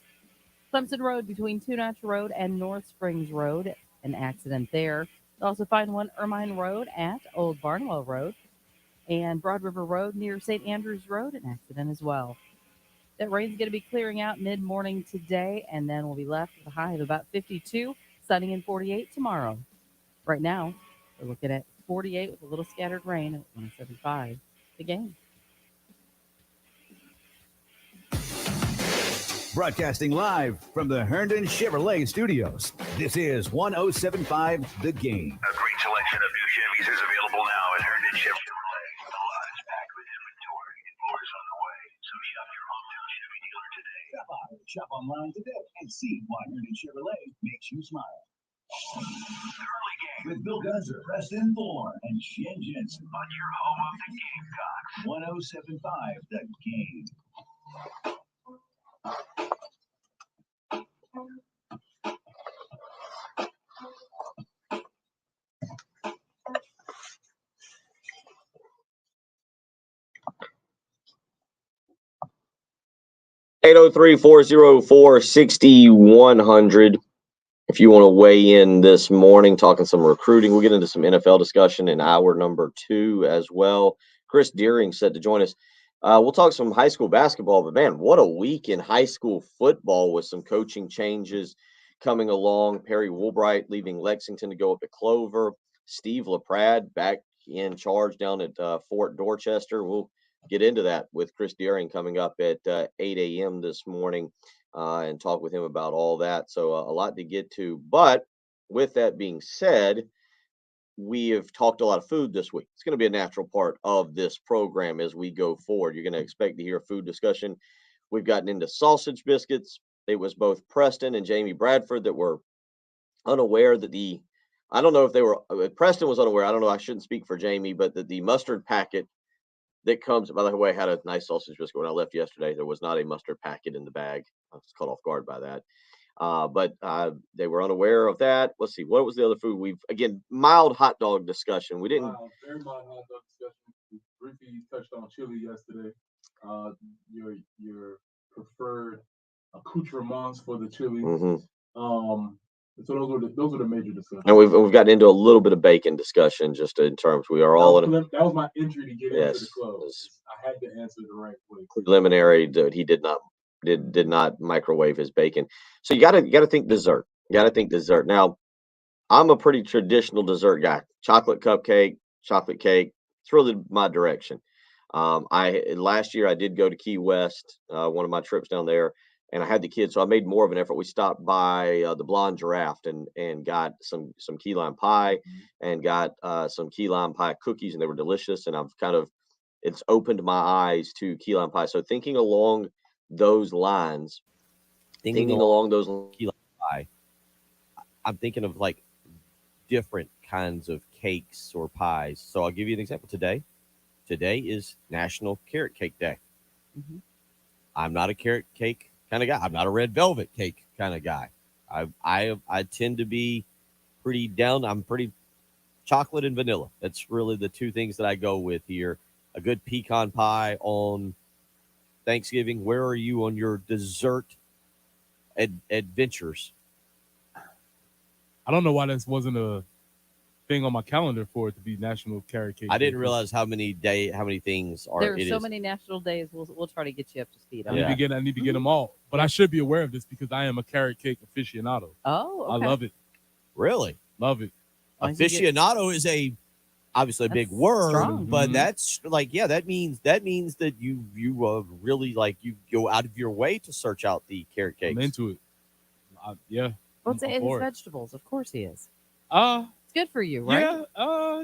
Clemson Road between Two Notch Road and North Springs Road, an accident there. You'll also find one Ermine Road at Old Barnwell Road. And Broad River Road near St. Andrews Road, an accident as well. That rain's going to be clearing out mid-morning today, and then we'll be left with a high of about 52, sunny and 48 tomorrow. Right now, we're looking at 48 with a little scattered rain at 107.5. The Game. Broadcasting live from the Herndon Chevrolet Studios. This is 107.5 The Game. A great selection of new Chevys is available now at Herndon Chevrolet. The lot is packed with inventory and more is on the way. So shop your hometown Chevy dealer today. Stop by, shop online today and see why Herndon Chevrolet makes you smile. Early game With Bill Gunzer, Preston Thorne, and Shen Jensen on your home of the Gamecocks. 107.5 The Game. 803-404-6100. If you want to weigh in this morning, talking some recruiting, we'll get into some NFL discussion in hour number 2 as well. Chris Deering said to join us. We'll talk some high school basketball, but man, what a week in high school football with some coaching changes coming along. Perry Woolbright leaving Lexington to go up to Clover. Steve LaPrade back in charge down at Fort Dorchester. We'll get into that with Chris Deering coming up at 8 a.m. this morning and talk with him about all that. So a lot to get to. But with that being said, we have talked a lot of food this week. It's going to be a natural part of this program as we go forward. You're going to expect to hear a food discussion. We've gotten into sausage biscuits. It was both Preston and Jamie Bradford that were unaware that I don't know if they were, Preston was unaware. I don't know. I shouldn't speak for Jamie, but the mustard packet that comes, by the way, I had a nice sausage biscuit when I left yesterday. There was not a mustard packet in the bag. I was caught off guard by that. But they were unaware of that. Let's see. What was the other food? Mild hot dog discussion. We didn't. Very mild hot dog discussion. We briefly touched on chili yesterday. Your preferred accoutrements for the chili. So those were the major discussions. And we've gotten into a little bit of bacon discussion, just in terms we are all in. That was my entry to get into the club. I had to answer the right way. Preliminary. He did not microwave his bacon. So you got to think dessert. You got to think dessert. Now, I'm a pretty traditional dessert guy. Chocolate cupcake, chocolate cake. It's really my direction. Last year I did go to Key West, one of my trips down there, and I had the kids, so I made more of an effort. We stopped by the Blonde Giraffe and got some key lime pie and got some key lime pie cookies, and they were delicious. And it's opened my eyes to key lime pie. So thinking along those lines, thinking along those key lime pie, I'm thinking of like different kinds of cakes or pies. So I'll give you an example. Today is National Carrot Cake Day. Mm-hmm. I'm not a carrot cake kind of guy. I'm not a red velvet cake kind of guy. I tend to be pretty down. I'm pretty chocolate and vanilla. That's really the two things that I go with here. A good pecan pie on Thanksgiving. Where are you on your dessert adventures? I don't know why this wasn't a thing on my calendar for it to be National Carrot Cake. I didn't realize how many things are. There are so many national days. We'll try to get you up to speed on. I need to get them all, but I should be aware of this because I am a carrot cake aficionado. Oh, okay. I love it. Really love it. Aficionado is obviously a big word, strong. but that's like, that means that you really like, you go out of your way to search out the carrot cakes. I'm into it. Yeah. Well, it's vegetables. Of course he is. It's good for you, right?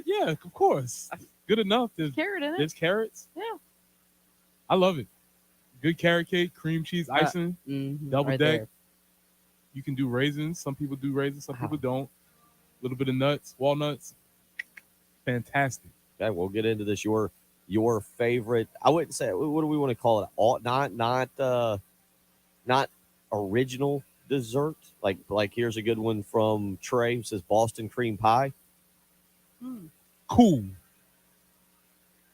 Yeah, of course. Good enough. There's carrot in it. There's carrots. Yeah. I love it. Good carrot cake, cream cheese, icing, double right deck. there. You can do raisins. Some people do raisins. Some people don't. A little bit of nuts, walnuts. Fantastic. Okay, we'll get into this. Your favorite. I wouldn't say. What do we want to call it? All not original dessert. Like here's a good one from Trey. It says Boston cream pie. Cool.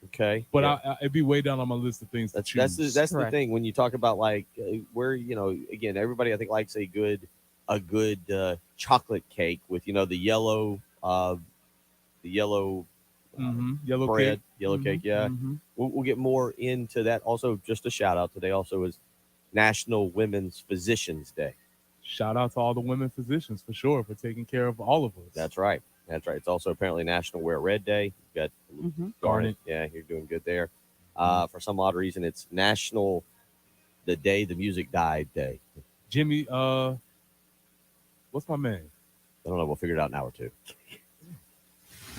Okay, but it'd be way down on my list of things to choose. That's the thing when you talk about like where again, everybody I think likes a good chocolate cake with the yellow yellow bread, cake. yellow cake. Yeah, we'll get more into that. Also, just a shout out today also is National Women's Physicians Day. Shout out to all the women physicians for sure for taking care of all of us. That's right. It's also apparently National Wear Red Day. You've got Garnet. Yeah, you're doing good there. For some odd reason, it's National the Day the Music Died Day. Jimmy, what's my man? I don't know. We'll figure it out in an hour or two.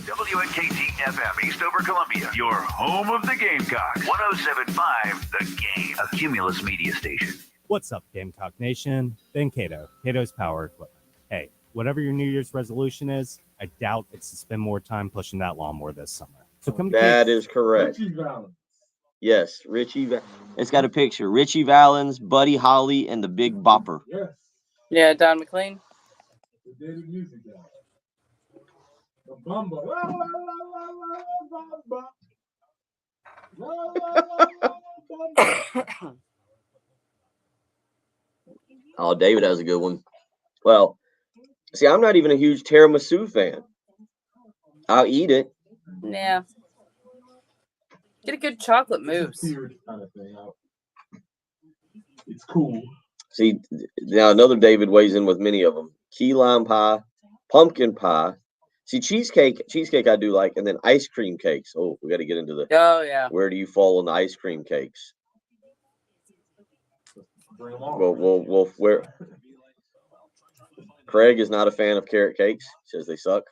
WNKT FM, Eastover, Columbia, your home of the Gamecocks. 107.5 The Game, a Cumulus media station. What's up, Gamecock Nation? Ben Cato, Cato's Power Equipment. Hey, whatever your New Year's resolution is, I doubt it's to spend more time pushing that lawnmower this summer. So come to That is correct. Richie Valens. Yes, it's got a picture. Richie Valens, Buddy Holly, and the Big Bopper. Yes. Yeah, Don McLean. The daily music guy. The Bumba. Oh, David has a good one. Well, see, I'm not even a huge tiramisu fan. I'll eat it. Yeah. Get a good chocolate mousse. It's cool. See, now another David weighs in with many of them. Key lime pie, pumpkin pie. See, cheesecake I do like, and then ice cream cakes. Oh, we got to get into the. Oh yeah. Where do you fall on the ice cream cakes? Well, where? Craig is not a fan of carrot cakes. Says they suck.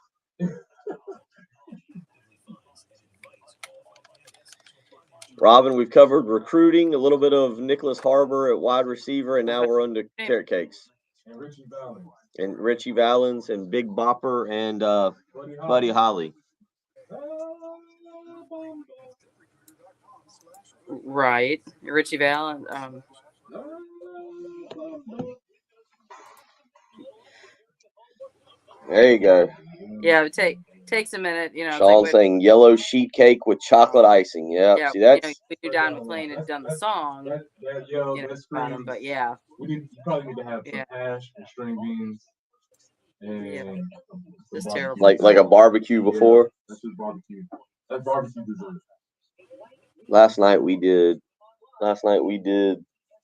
Robin, we've covered recruiting, a little bit of Nicholas Harbor at wide receiver, and now we're on to carrot cakes. And Richie Valens and Big Bopper and Buddy Holly. Right. Richie Valens. There you go. Yeah, it takes a minute. You know, Sean saying yellow sheet cake with chocolate icing. Yeah, see that's. We knew Don McLean had done the song. About him, but yeah. You probably need to have some hash and string beans. And it's terrible. Like a barbecue before. That's just barbecue. That's barbecue dessert. Last night we did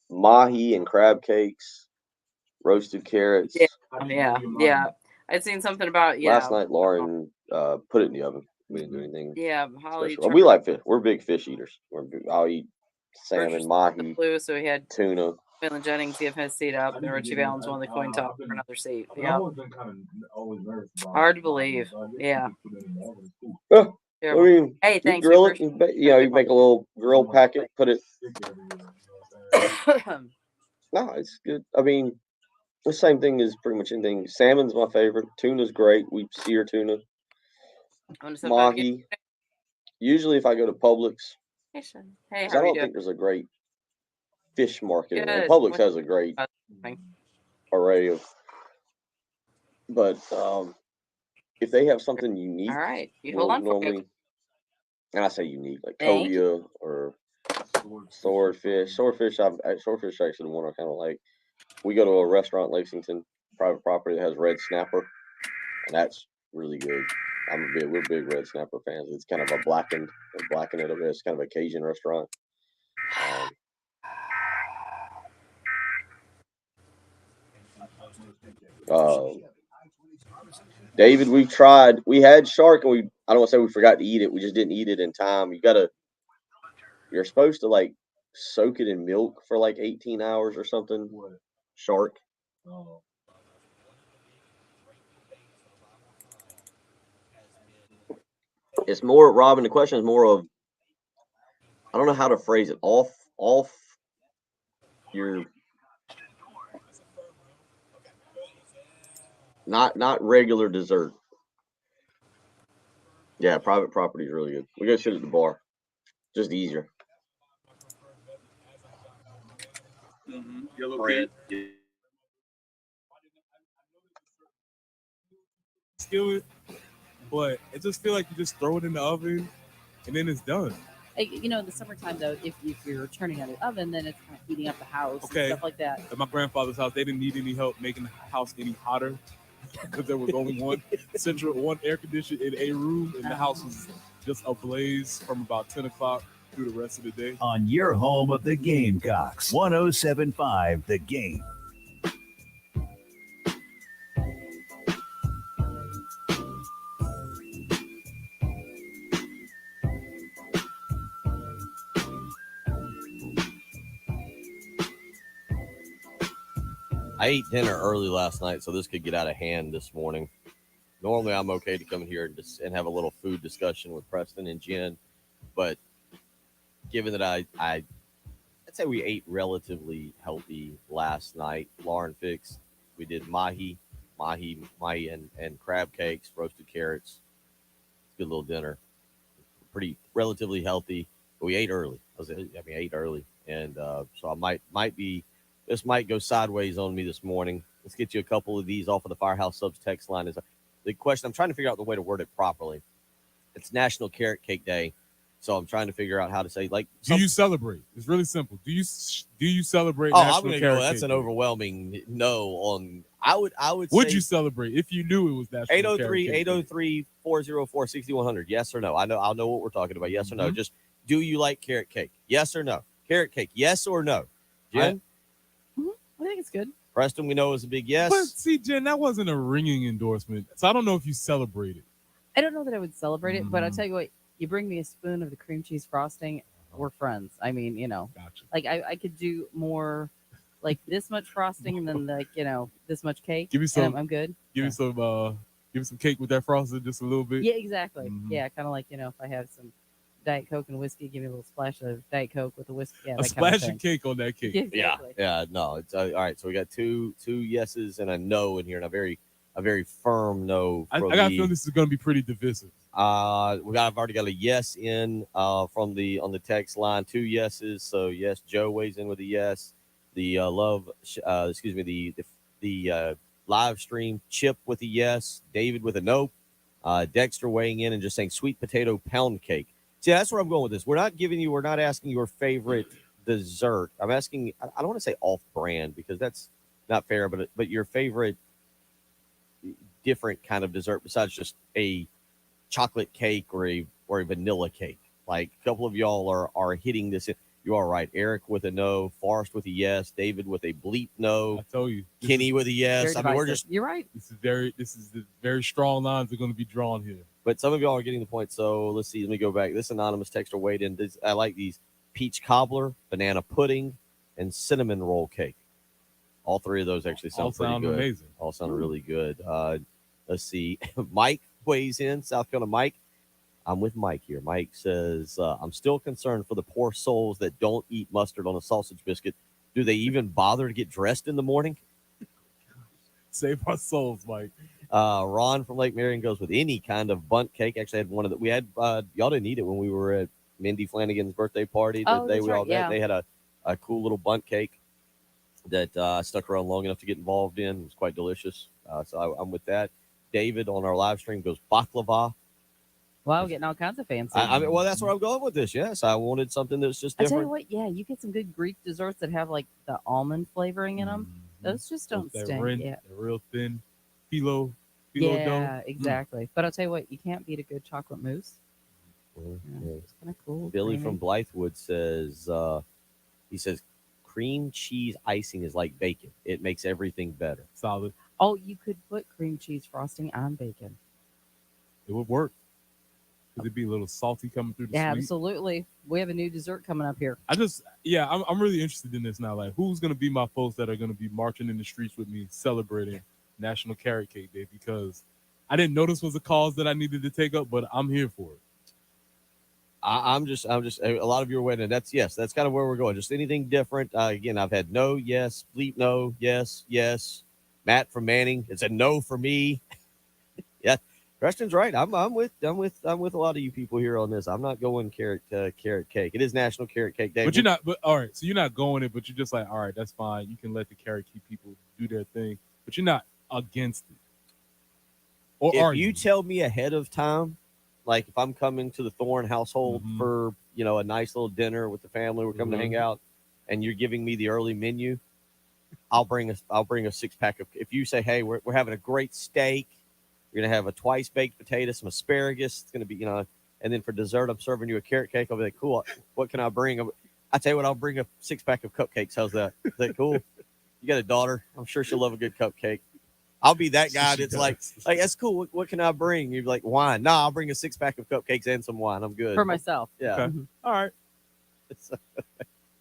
mahi and crab cakes, roasted carrots. Yeah. I'd seen something about Last night Lauren put it in the oven. We didn't do anything. Yeah, Holly. We like fish. We're big fish eaters. I'll eat salmon, mahi, so he had tuna. Waylon Jennings give his seat up, and Richie Valens won the coin toss for another seat. Yeah. Hard to believe. Yeah. I mean, hey, thanks. You grill it. You make a little grill packet. Put it. No, it's good. I mean, the same thing as pretty much anything. Salmon's my favorite. Tuna's great. We sear tuna. Mahi. Usually, if I go to Publix, hey, I don't think there's a great fish market. Publix has a great array of. But if they have something unique, all right, you hold on normally. And I say unique, like cobia or swordfish. Swordfish, swordfish actually the one I kind of like. We go to a restaurant in Lexington, private property that has red snapper, and that's really good. We're big red snapper fans. It's kind of a blackened it a bit. It's kind of a Cajun restaurant. David, we had shark and I don't want to say we forgot to eat it. We just didn't eat it in time. You're supposed to like soak it in milk for like 18 hours or something. Shark. It's more, Robin, the question is more of, I don't know how to phrase it. Off your, not regular dessert. Yeah, private property is really good. We go sit at the bar. Just easier. Yellow bread. Skillet, but it just feel like you just throw it in the oven and then it's done. In the summertime though, if you're turning on the oven, then it's kind of heating up the house and stuff like that. At my grandfather's house, they didn't need any help making the house any hotter because there was only one air conditioner in a room, and the house was just ablaze from about 10 o'clock through the rest of the day. On your home of the Gamecocks, 107.5 The Game. I ate dinner early last night, so this could get out of hand this morning. Normally, I'm okay to come in here and have a little food discussion with Preston and Jen, but given that I'd say we ate relatively healthy last night. Lauren fixed. We did mahi and crab cakes, roasted carrots. Good little dinner. Pretty relatively healthy, but we ate early. I ate early, and so I might be. This might go sideways on me this morning. Let's get you a couple of these off of the Firehouse Subs text line. Is the question. I'm trying to figure out the way to word it properly. It's National Carrot Cake Day. So I'm trying to figure out how to say like. Do you celebrate? It's really simple. Do you celebrate? Oh, National I'm gonna Carrot go. That's Cake an Day? overwhelming no. On I would Would say you celebrate if you knew it was National 803 Carrot Cake Day? 803 404 6100. Yes or no? I'll know what we're talking about. Yes or no? Mhm. Just do you like carrot cake? Yes or no? Carrot cake. Yes or no? Jen, I think it's good. Preston, we know is a big yes. But see, Jen, that wasn't a ringing endorsement, so I don't know if you celebrate it. I don't know that I would celebrate it, but I'll Mhm. tell you what, you bring me a spoon of the cream cheese frosting, we're friends. I mean, Gotcha. like I could do more like this much frosting than like, this much cake. Give me and some. I'm good. Give me some. Give me some cake with that frosting, just a little bit. Yeah, exactly. Mhm. Yeah, kind of like, if I have some Diet Coke and whiskey, give me a little splash of Diet Coke with the whiskey. Yeah, A that splash kind of cake on that cake. Yeah, exactly. Yeah, no. It's all right. So we got two yeses and a no in here, and a very firm no. I from got a the- feeling this is going to be pretty divisive. I've already got a yes in from the on the text line. 2 yeses. So yes, Joe weighs in with a yes. The the live stream, Chip with a yes, David with a no, Dexter weighing in and just saying sweet potato pound cake. See, that's where I'm going with this. We're not asking your favorite dessert. I'm asking. I don't want to say off brand because that's not fair, but your favorite different kind of dessert besides just a chocolate cake or a vanilla cake. Like a couple of y'all are hitting this. You are right. Eric with a no, Forrest with a yes, David with a bleep no. I told you. Kenny with a yes. I mean, we're just. You're right. This is the very strong lines that are going to be drawn here. But some of y'all are getting the point. So let's see. Let me go back. This anonymous texter weighed in. I like these: peach cobbler, banana pudding, and cinnamon roll cake. All 3 of those actually All sound pretty sound good. amazing. All sound really good. Let's see. Mike weighs in. South Carolina. Mike. I'm with Mike here. Mike says, I'm still concerned for the poor souls that don't eat mustard on a sausage biscuit. Do they even bother to get dressed in the morning? Save our souls, Mike. Ron from Lake Marion goes with any kind of bunt cake. Actually, I had one of the. We had y'all didn't eat it when we were at Mindy Flanagan's birthday party. Oh, that's we all right, yeah. They had a cool little bunt cake that I stuck around long enough to get involved in. It was quite delicious. So I'm with that. David on our live stream goes baklava. Wow, getting all kinds of fancy. I mean, well, that's where I'm going with this. Yes, I wanted something that's just I tell different. you what, yeah, you get some good Greek desserts that have like the almond flavoring in them. Those just don't That stink. rin- Yeah, that real thin phyllo dough. yeah, exactly. But I'll tell you what, you can't beat a good chocolate mousse. Yeah. It's kind of cool. Billy creamy. from Blythewood says, he says, cream cheese icing is like bacon. It makes everything better. Solid. Oh, you could put cream cheese frosting on bacon. It would work. Could it be a little salty coming through the Yeah, sweet? absolutely. We have a new dessert coming up here. I'm really interested in this now. Like, who's gonna be my folks that are gonna be marching in the streets with me celebrating National Carrot Cake Day? Because I didn't know this was a cause that I needed to take up, but I'm here for it. I'm just a lot of your wedding. That's kind of where we're going. Just anything different. Again, I've had no, yes, bleep, no, yes, yes. Matt from Manning, it's a no for me. Yeah, Preston's right. I'm with a lot of you people here on this. I'm not going carrot cake. It is National Carrot Cake Day. But you're not. But all right, so you're not going it, but you're just like, all right, that's fine. You can let the carrot cake people do their thing, but you're not against it. Or If are you tell me ahead of time, like if I'm coming to the Thorne household Mhm. for a nice little dinner with the family, we're coming to hang out, and you're giving me the early menu, I'll bring a 6-pack of. If you say, hey, we're having a great steak, you're gonna have a twice baked potato, some asparagus. It's gonna be and then for dessert, I'm serving you a carrot cake. I'll be like, cool. What can I bring? I tell you what, I'll bring a 6-pack of cupcakes. How's that? Is that cool? You got a daughter? I'm sure she'll love a good cupcake. I'll be that guy that's like that's cool. What can I bring? You're like wine. Nah, I'll bring a 6-pack of cupcakes and some wine. I'm good For myself. Yeah. Okay. All right.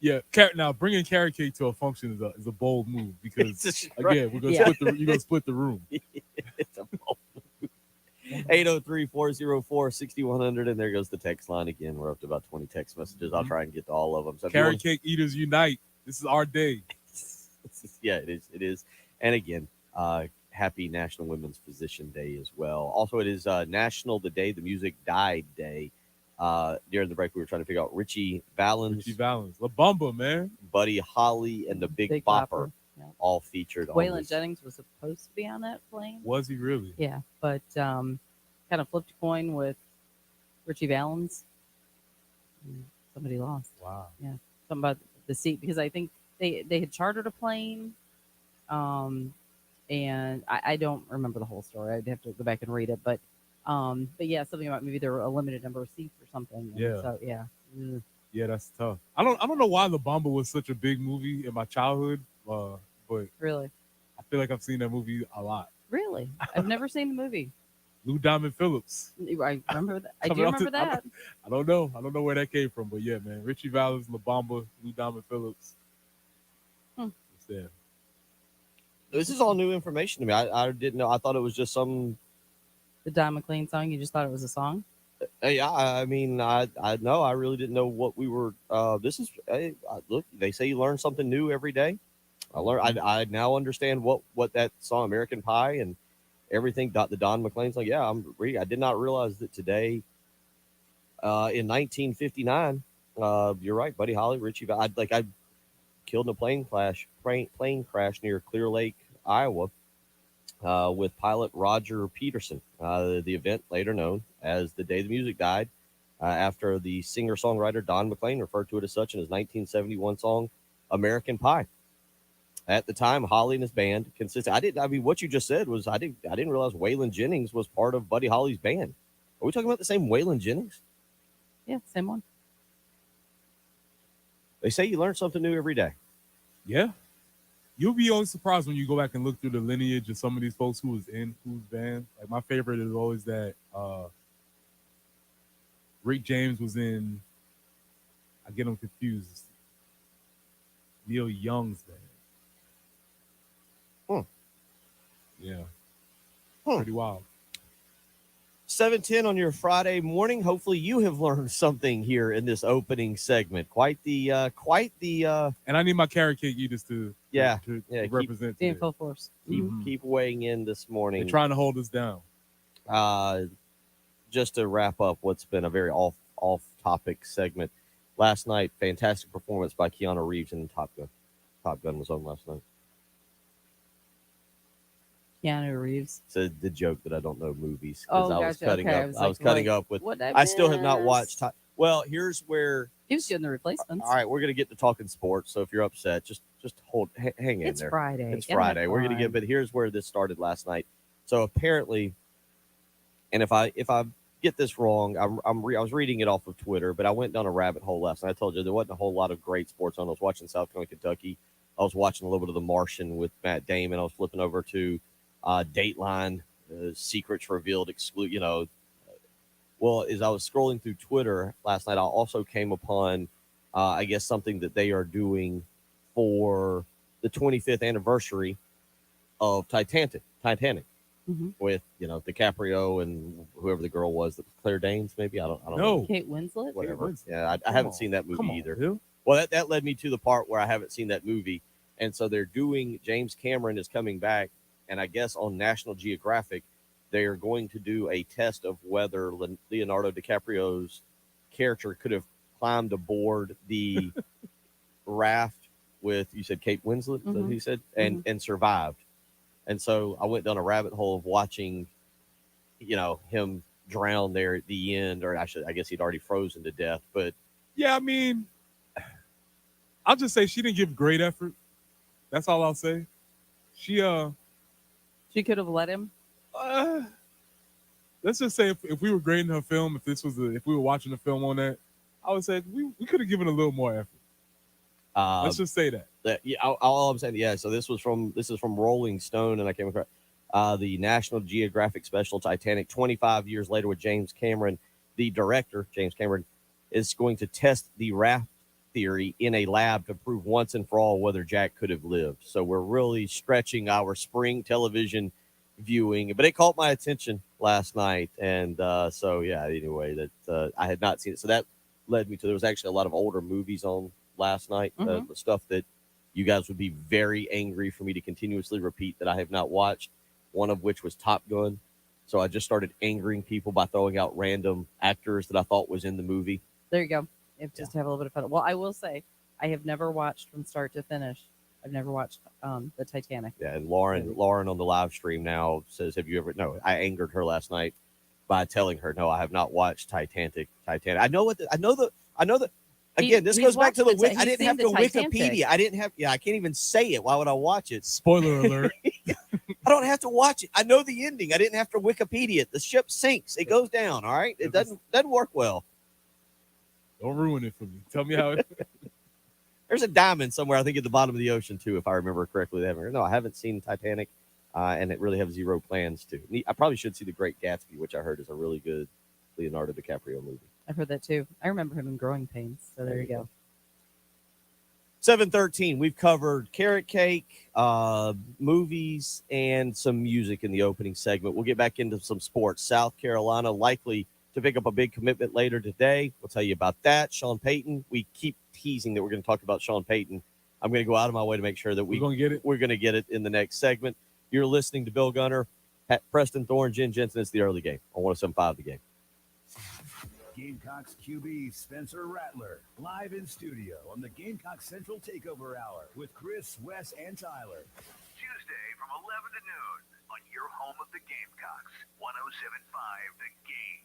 Yeah, now bringing carrot cake to a function is a bold move because again we're gonna you're gonna split the room. It's a bold move. 803-404-6100, and there goes the text line again. We're up to about 20 text messages. I'll try and get to all of them. So if you Carrot want- cake eaters unite. This is our day. yeah, it is. And again, happy National Women's Physician Day as well. Also, it is National the Day the Music Died Day. During the break, we were trying to figure out Richie Valens, La Bamba, man, Buddy Holly, and the Big Bopper, all featured. on Waylon this. Jennings was supposed to be on that plane. Was he really? Yeah, but kind of flipped a coin with Richie Valens. Somebody lost. Wow. Yeah. Something about the seat because I think they had chartered a plane. And I don't remember the whole story. I'd have to go back and read it. But yeah, something about maybe there were a limited number of seats or something. And Yeah. So yeah. Mm. Yeah, that's tough. I don't know why La Bamba was such a big movie in my childhood, but Really. I feel like I've seen that movie a lot. Really? I've never seen the movie. Lou Diamond Phillips. I remember that. I do Coming off remember that. I don't know. I don't know where that came from, but yeah, man. Richie Valens, La Bamba, Lou Diamond Phillips. Hmm. It's there. This is all new information to me. I didn't know. I thought it was just some. The Don McLean song. You just thought it was a song? Yeah, I mean, I know. I really didn't know what we were. This is. Look, they say you learn something new every day. I now understand what that song American Pie and everything. The Don McLean song. Yeah, I'm reading. I did not realize that today, in 1959, you're right, Buddy Holly, Richie. I killed in a plane crash near Clear Lake, Iowa, with pilot Roger Peterson. The event, later known as the day the music died, after the singer-songwriter Don McLean referred to it as such in his 1971 song "American Pie." At the time, Holly and his band consisted. What you just said was I didn't realize Waylon Jennings was part of Buddy Holly's band. Are we talking about the same Waylon Jennings? Yeah, same one. They say you learn something new every day. Yeah. You'll be always surprised when you go back and look through the lineage of some of these folks who was in whose band. Like my favorite is always that Rick James was in. I get them confused. Neil Young's band. Yeah. Pretty wild. 7:10 on your Friday morning. Hopefully you have learned something here in this opening segment. Quite the and I need my carrot cake eaters to represent Being full force. keep weighing in this morning. They're trying to hold us down. Just to wrap up what's been a very off topic segment. Last night, fantastic performance by Keanu Reeves in Top Gun. Top Gun was on last night. Keanu Reeves. So the joke that I don't know movies because I was gotcha. cutting Okay. up. I was like, cutting what- up with. what did I still have not miss? watched. Well, here's where. He was doing the replacements. All right, we're gonna get to talking sports. So if you're upset, just hang in It's there. Friday. It's Get on Friday. the We're gonna line. get. But here's where this started last night. So apparently, and if I get this wrong, I was reading it off of Twitter, but I went down a rabbit hole last night. I told you there wasn't a whole lot of great sports on. I was watching South Carolina, Kentucky. I was watching a little bit of The Martian with Matt Damon. I was flipping over to Dateline, Secrets Revealed, exclude. Well, as I was scrolling through Twitter last night, I also came upon, I guess, something that they are doing for the 25th anniversary of Titanic. Mm-hmm. With DiCaprio and whoever the girl was, Claire Danes, maybe I don't No. know. Kate Winslet. Whatever. Yeah, I Come haven't on. seen that movie Come on, either. Bill. Well, that led me to the part where I haven't seen that movie, and so they're doing. James Cameron is coming back, and I guess on National Geographic, they are going to do a test of whether Leonardo DiCaprio's character could have climbed aboard the raft with, you said Kate Winslet, is that what he said, and survived. And so I went down a rabbit hole of watching, him drown there at the end, or I guess he'd already frozen to death. But Yeah, I mean, I'll just say she didn't give great effort. That's all I'll say. She could have let him. Let's just say if we were grading her film, if we were watching the film on that, I would say we could have given a little more effort. Let's just say that. All I'm saying, yeah. So this is from Rolling Stone, and I came across the National Geographic special Titanic 25 years later with James Cameron. The director, James Cameron, is going to test the raft theory in a lab to prove once and for all whether Jack could have lived. So we're really stretching our spring television viewing, but it caught my attention last night, and so yeah. Anyway, that I had not seen it, so that led me to there was actually a lot of older movies on last night, stuff that you guys would be very angry for me to continuously repeat that I have not watched. One of which was Top Gun. So I just started angering people by throwing out random actors that I thought was in the movie. There you go. Just to have a little bit of fun. Well, I will say, I have never watched from start to finish. I've never watched the Titanic. Yeah, and Lauren on the live stream now says, "Have you ever?" No, I angered her last night by telling her, "No, I have not watched Titanic." I know I know that. Again, this goes back to the watched I he's didn't have seen to the Titanic. Wikipedia. I didn't have. Yeah, I can't even say it. Why would I watch it? Spoiler alert. I don't have to watch it. I know the ending. I didn't have to Wikipedia it. The ship sinks. It goes down. All right. It doesn't work well. Don't ruin it for me. Tell me how it. There's a diamond somewhere, I think, at the bottom of the ocean, too, if I remember correctly. No, I haven't seen Titanic, and it really have zero plans to. I probably should see The Great Gatsby, which I heard is a really good Leonardo DiCaprio movie. I've heard that too. I remember him in Growing Pains. So there you go. 7:13. We've covered carrot cake, movies, and some music in the opening segment. We'll get back into some sports. South Carolina likely to pick up a big commitment later today. We'll tell you about that. Sean Payton. We keep teasing that we're going to talk about Sean Payton. I'm going to go out of my way to make sure that we're going to get it in the next segment. You're listening to Bill Gunner, Preston Thorne, Jen Jensen. It's the early game on 107.5 The Game. Gamecocks QB Spencer Rattler, live in studio on the Gamecock Central Takeover Hour with Chris, Wes, and Tyler. Tuesday from 11 to noon on your home of the Gamecocks, 107.5 The Game.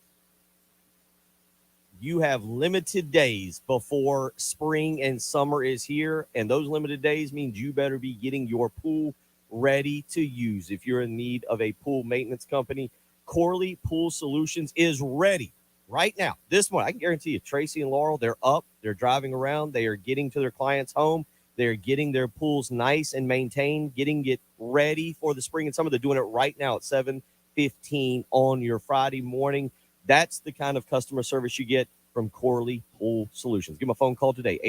You have limited days before spring and summer is here, and those limited days means you better be getting your pool ready to use. If you're in need of a pool maintenance company, Corley Pool Solutions is ready right now. This one, I can guarantee you, Tracy and Laurel, they're up, they're driving around, they are getting to their client's home, they're getting their pools nice and maintained, getting it ready for the spring and summer. They're doing it right now at 7:15 on your Friday morning. That's the kind of customer service you get from Corley Pool Solutions. Give them a phone call today,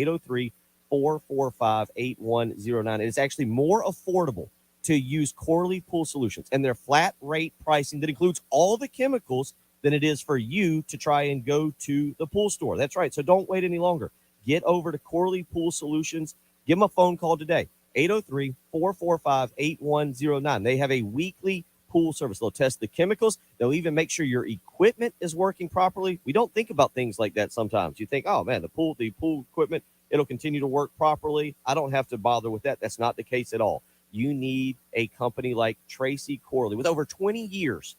803-445-8109. It's actually more affordable to use Corley Pool Solutions and their flat rate pricing that includes all the chemicals than it is for you to try and go to the pool store. That's right. So don't wait any longer. Get over to Corley Pool Solutions. Give them a phone call today, 803-445-8109. They have a weekly pool service. They'll test the chemicals. They'll even make sure your equipment is working properly. We don't think about things like that sometimes. You think, oh man, the pool equipment, it'll continue to work properly. I don't have to bother with that. That's not the case at all. You need a company like Tracy Corley with over 20 years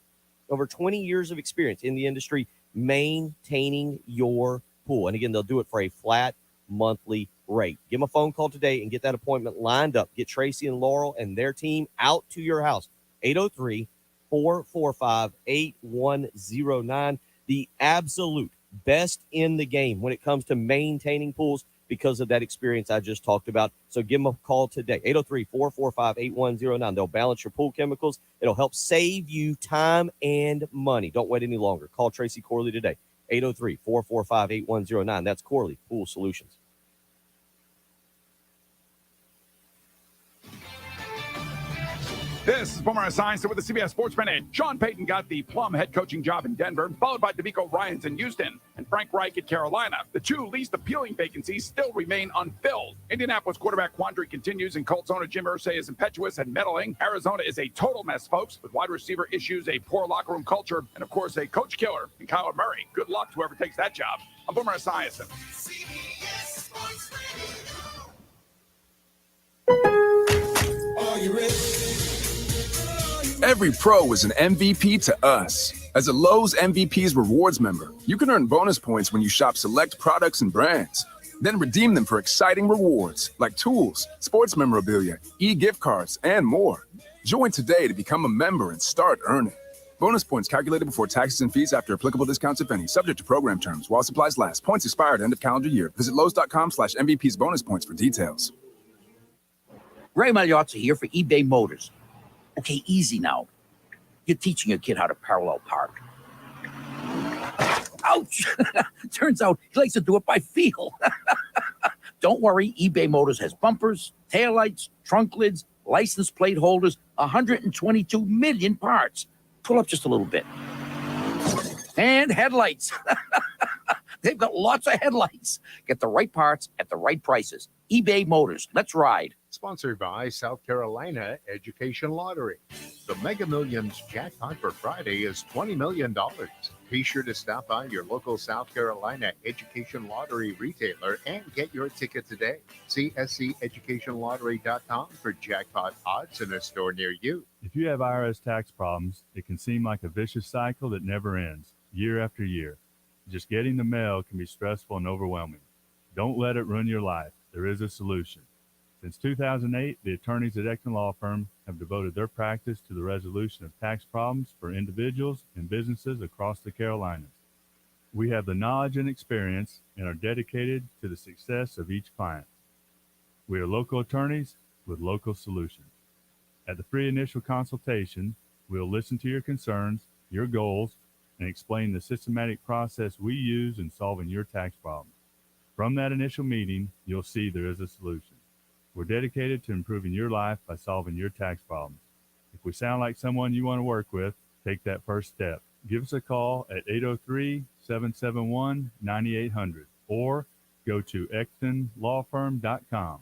of experience in the industry maintaining your pool. And again, they'll do it for a flat monthly rate. Give them a phone call today and get that appointment lined up. Get Tracy and Laurel and their team out to your house. 803-445-8109. The absolute best in the game when it comes to maintaining pools because of that experience I just talked about. So give them a call today, 803-445-8109. They'll balance your pool chemicals. It'll help save you time and money. Don't wait any longer. Call Tracy Corley today, 803-445-8109. That's Corley Pool Solutions. This is Boomer Esiason with the CBS Sports Minute. Sean Payton got the Plum head coaching job in Denver, followed by DeMeco Ryans in Houston and Frank Reich at Carolina. The two least appealing vacancies still remain unfilled. Indianapolis quarterback quandary continues, and Colts owner Jim Irsay is impetuous and meddling. Arizona is a total mess, folks, with wide receiver issues, a poor locker room culture, and, of course, a coach killer in Kyler Murray. Good luck to whoever takes that job. I'm Boomer Esiason. Are you ready? Every pro is an MVP to us. As a Lowe's MVP's Rewards member, you can earn bonus points when you shop select products and brands. Then redeem them for exciting rewards like tools, sports memorabilia, e-gift cards, and more. Join today to become a member and start earning. Bonus points calculated before taxes and fees after applicable discounts, if any, subject to program terms while supplies last. Points expire at end of calendar year. Visit Lowe's.com/MVP's bonus points for details. Ray Magliozzi here for eBay Motors. Okay, easy now. You're teaching a kid how to parallel park. Ouch! Turns out he likes to do it by feel. Don't worry, eBay Motors has bumpers, taillights, trunk lids, license plate holders, 122 million parts. Pull up just a little bit. And headlights. They've got lots of headlights. Get the right parts at the right prices. eBay Motors. Let's ride. Sponsored by South Carolina Education Lottery. The Mega Millions jackpot for Friday is $20 million. Be sure to stop by your local South Carolina Education Lottery retailer and get your ticket today. See SCEducationLottery.com for jackpot odds in a store near you. If you have IRS tax problems, it can seem like a vicious cycle that never ends, year after year. Just getting the mail can be stressful and overwhelming. Don't let it ruin your life. There is a solution. Since 2008, the attorneys at Exton Law Firm have devoted their practice to the resolution of tax problems for individuals and businesses across the Carolinas. We have the knowledge and experience and are dedicated to the success of each client. We are local attorneys with local solutions. At the free initial consultation, we'll listen to your concerns, your goals, and explain the systematic process we use in solving your tax problem. From that initial meeting, you'll see there is a solution. We're dedicated to improving your life by solving your tax problems. If we sound like someone you want to work with, take that first step. Give us a call at 803-771-9800 or go to extonlawfirm.com.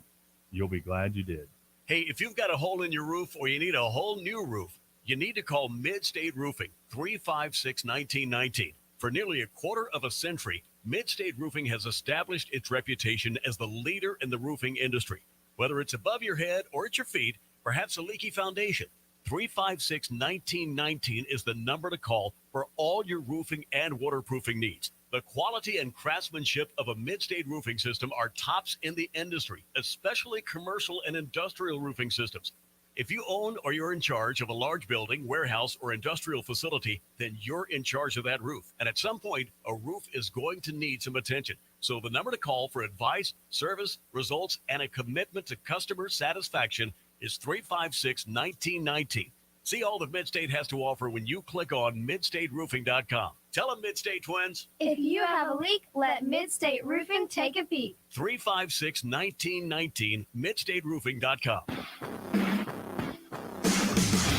You'll be glad you did. Hey, if you've got a hole in your roof or you need a whole new roof, you need to call Mid-State Roofing, 356-1919. For nearly a quarter of a century, Mid-State Roofing has established its reputation as the leader in the roofing industry. Whether it's above your head or at your feet, perhaps a leaky foundation, 356-1919 is the number to call for all your roofing and waterproofing needs. The quality and craftsmanship of a Mid-State roofing system are tops in the industry, especially commercial and industrial roofing systems. If you own or you're in charge of a large building, warehouse, or industrial facility, then you're in charge of that roof. And at some point, a roof is going to need some attention. So the number to call for advice, service, results, and a commitment to customer satisfaction is 356-1919. See all that Midstate has to offer when you click on midstateroofing.com. Tell them, Midstate twins. If you have a leak, let Midstate Roofing take a peek. 356-1919, midstateroofing.com.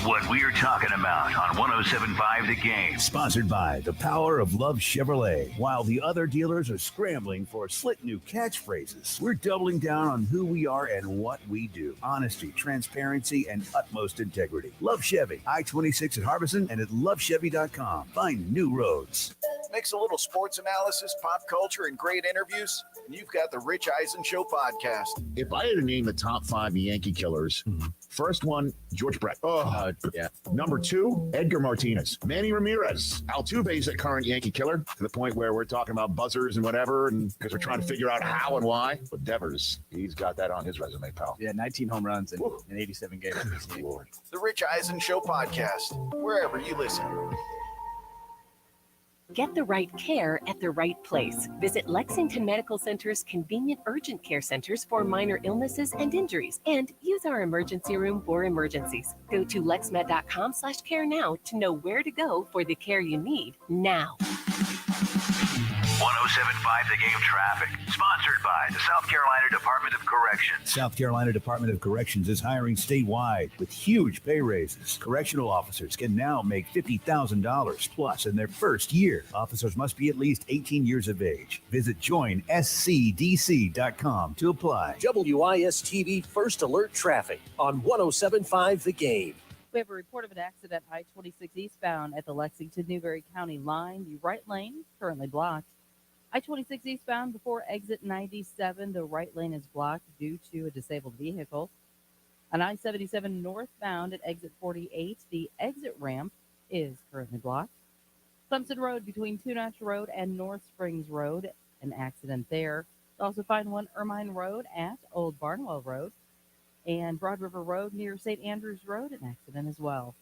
What we're talking about on 107.5 The Game. Sponsored by the power of Love Chevrolet. While the other dealers are scrambling for slick new catchphrases, we're doubling down on who we are and what we do. Honesty, transparency, and utmost integrity. Love Chevy, I-26 at Harbison and at lovechevy.com. Find new roads. Mix a little sports analysis, pop culture, and great interviews, and you've got the Rich Eisen Show podcast. If I had to name the top 5 Yankee killers, first one, George Brett. Yeah. Number 2, Edgar Martinez. Manny Ramirez. Altuve's a current Yankee killer to the point where we're talking about buzzers and whatever, and because we're trying to figure out how and why. But Devers, he's got that on his resume, pal. Yeah, 19 home runs in 87 games. Lord. The Rich Eisen Show podcast, wherever you listen. Get the right care at the right place. Visit Lexington Medical Center's convenient urgent care centers for minor illnesses and injuries, and use our emergency room for emergencies. Go to lexmed.com/care now to know where to go for the care you need now. 107.5 The Game traffic. Sponsored by the South Carolina Department of Corrections. South Carolina Department of Corrections is hiring statewide with huge pay raises. Correctional officers can now make $50,000 plus in their first year. Officers must be at least 18 years of age. Visit joinscdc.com to apply. WIS-TV First Alert Traffic on 107.5 The Game. We have a report of an accident I-26 eastbound at the Lexington-Newberry County line. The right lane currently blocked. I-26 eastbound before exit 97, the right lane is blocked due to a disabled vehicle. On I-77 northbound at exit 48, the exit ramp is currently blocked. Clemson Road between Two Notch Road and North Springs Road, an accident there. You'll also find one Ermine Road at Old Barnwell Road. And Broad River Road near St. Andrews Road, an accident as well.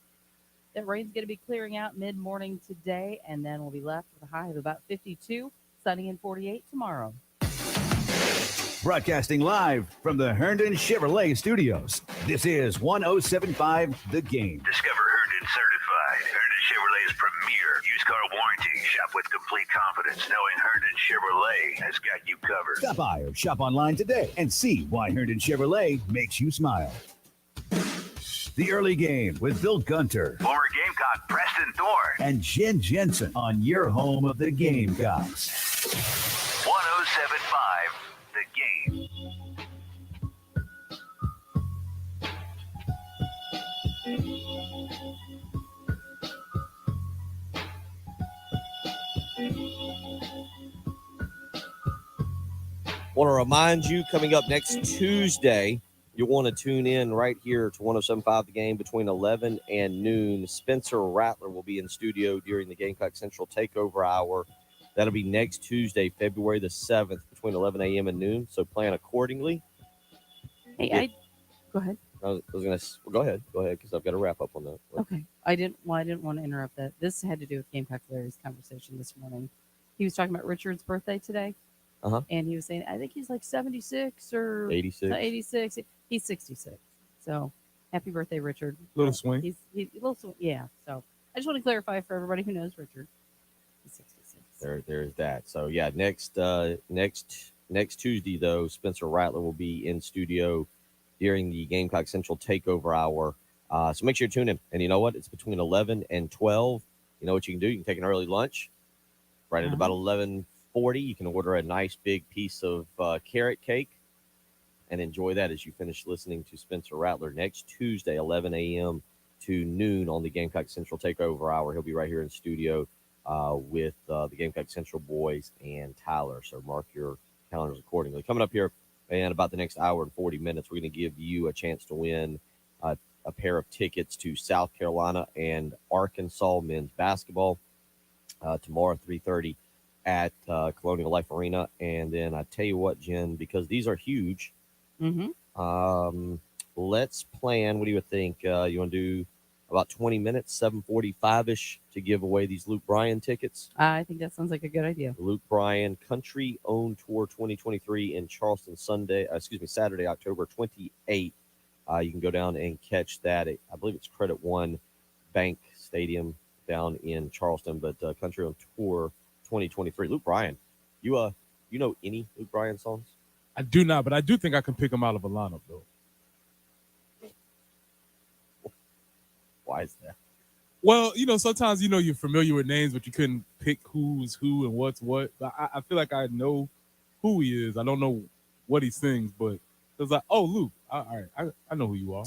That rain's going to be clearing out mid-morning today, and then we'll be left with a high of about 52, sunny and 48 tomorrow. Broadcasting live from the Herndon Chevrolet Studios. This is 107.5 The Game. Discover Herndon Certified. Herndon Chevrolet's premier used car warranty. Shop with complete confidence knowing Herndon Chevrolet has got you covered. Stop by or shop online today and see why Herndon Chevrolet makes you smile. The Early Game with Bill Gunter. Former Gamecock Preston Thorne. And Jen Jensen on your home of the Gamecocks. 107.5 The Game. Want to remind you, coming up next Tuesday, you'll want to tune in right here to 107.5 The Game between 11 and noon. Spencer Rattler will be in studio during the Gamecock Central Takeover Hour. That'll be next Tuesday, February the 7th, between 11 a.m. and noon. So plan accordingly. Hey, go ahead. I was going to go ahead, because I've got to wrap up on that. Okay. I didn't want to interrupt that. This had to do with Gamecock Larry's conversation this morning. He was talking about Richard's birthday today. And he was saying, I think he's like 76 or 86. He's 66. So happy birthday, Richard. Little swing. He's little swing. Yeah. So I just want to clarify for everybody who knows Richard. He's 66. There's that. So yeah, next Tuesday though, Spencer Rattler will be in studio during the Gamecock Central Takeover Hour. So make sure you tune in. And you know what? It's between 11 and 12. You know what you can do? You can take an early lunch. Right at about 11:40, you can order a nice big piece of carrot cake and enjoy that as you finish listening to Spencer Rattler next Tuesday, 11 a.m. to noon on the Gamecock Central Takeover Hour. He'll be right here in studio with the Gamecock Central boys and Tyler. So mark your calendars accordingly. Coming up here in about the next hour and 40 minutes, we're going to give you a chance to win a pair of tickets to South Carolina and Arkansas men's basketball tomorrow, 3:30 at Colonial Life Arena. And then I tell you what, Jen, because these are huge, let's plan. What do you think? You want to do about 20 minutes, 7:45-ish, to give away these Luke Bryan tickets? I think that sounds like a good idea. Luke Bryan Country Owned Tour 2023 in Charleston, Saturday, October 28th. You can go down and catch that. I believe it's Credit One Bank Stadium down in Charleston, but Country on Tour 2023. Luke Bryan, you know any Luke Bryan songs? I do not, but I do think I can pick them out of a lineup, though. Why is that? Well, sometimes, you're familiar with names, but you couldn't pick who's who and what's what. But I feel like I know who he is. I don't know what he sings, but it's like, oh, Luke. All right, I know who you are.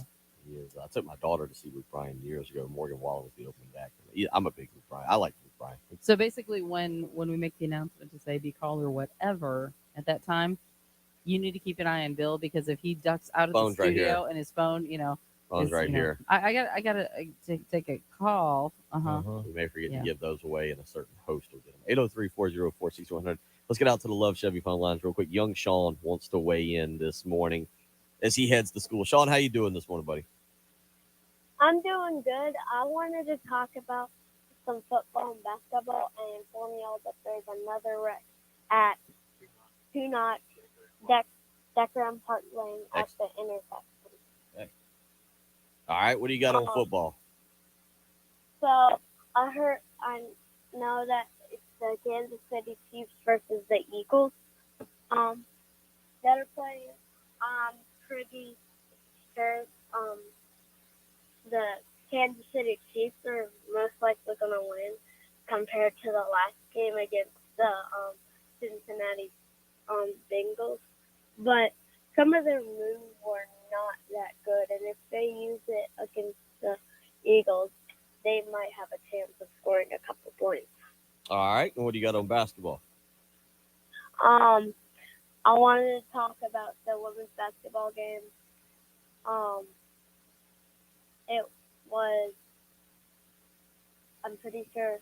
He is. I took my daughter to see Luke Bryan years ago. Morgan Wallen was the opening act. I'm a big Luke Bryan. I like Luke Bryan. So basically, when we make the announcement to say be call or whatever at that time, you need to keep an eye on Bill, because if he ducks out of Phone's the right studio here. and his phone, Phone's right here. I gotta take a call. We may forget to give those away, and a certain host will get them. 803-404-6100. Let's get out to the Love Chevy phone lines real quick. Young Sean wants to weigh in this morning as he heads to school. Sean, how you doing this morning, buddy? I'm doing good. I wanted to talk about some football and basketball and inform y'all that there's another wreck at 2-Notch Deckram Park Lane at the intersection. All right, what do you got on football? So I know that it's the Kansas City Chiefs versus the Eagles that are playing. I'm pretty sure the Kansas City Chiefs are most likely going to win compared to the last game against the Cincinnati Bengals. But some of their moves were not that good, and if they use it against the Eagles, they might have a chance of scoring a couple points. All right, and what do you got on basketball? I wanted to talk about the women's basketball game. It was, I'm pretty sure,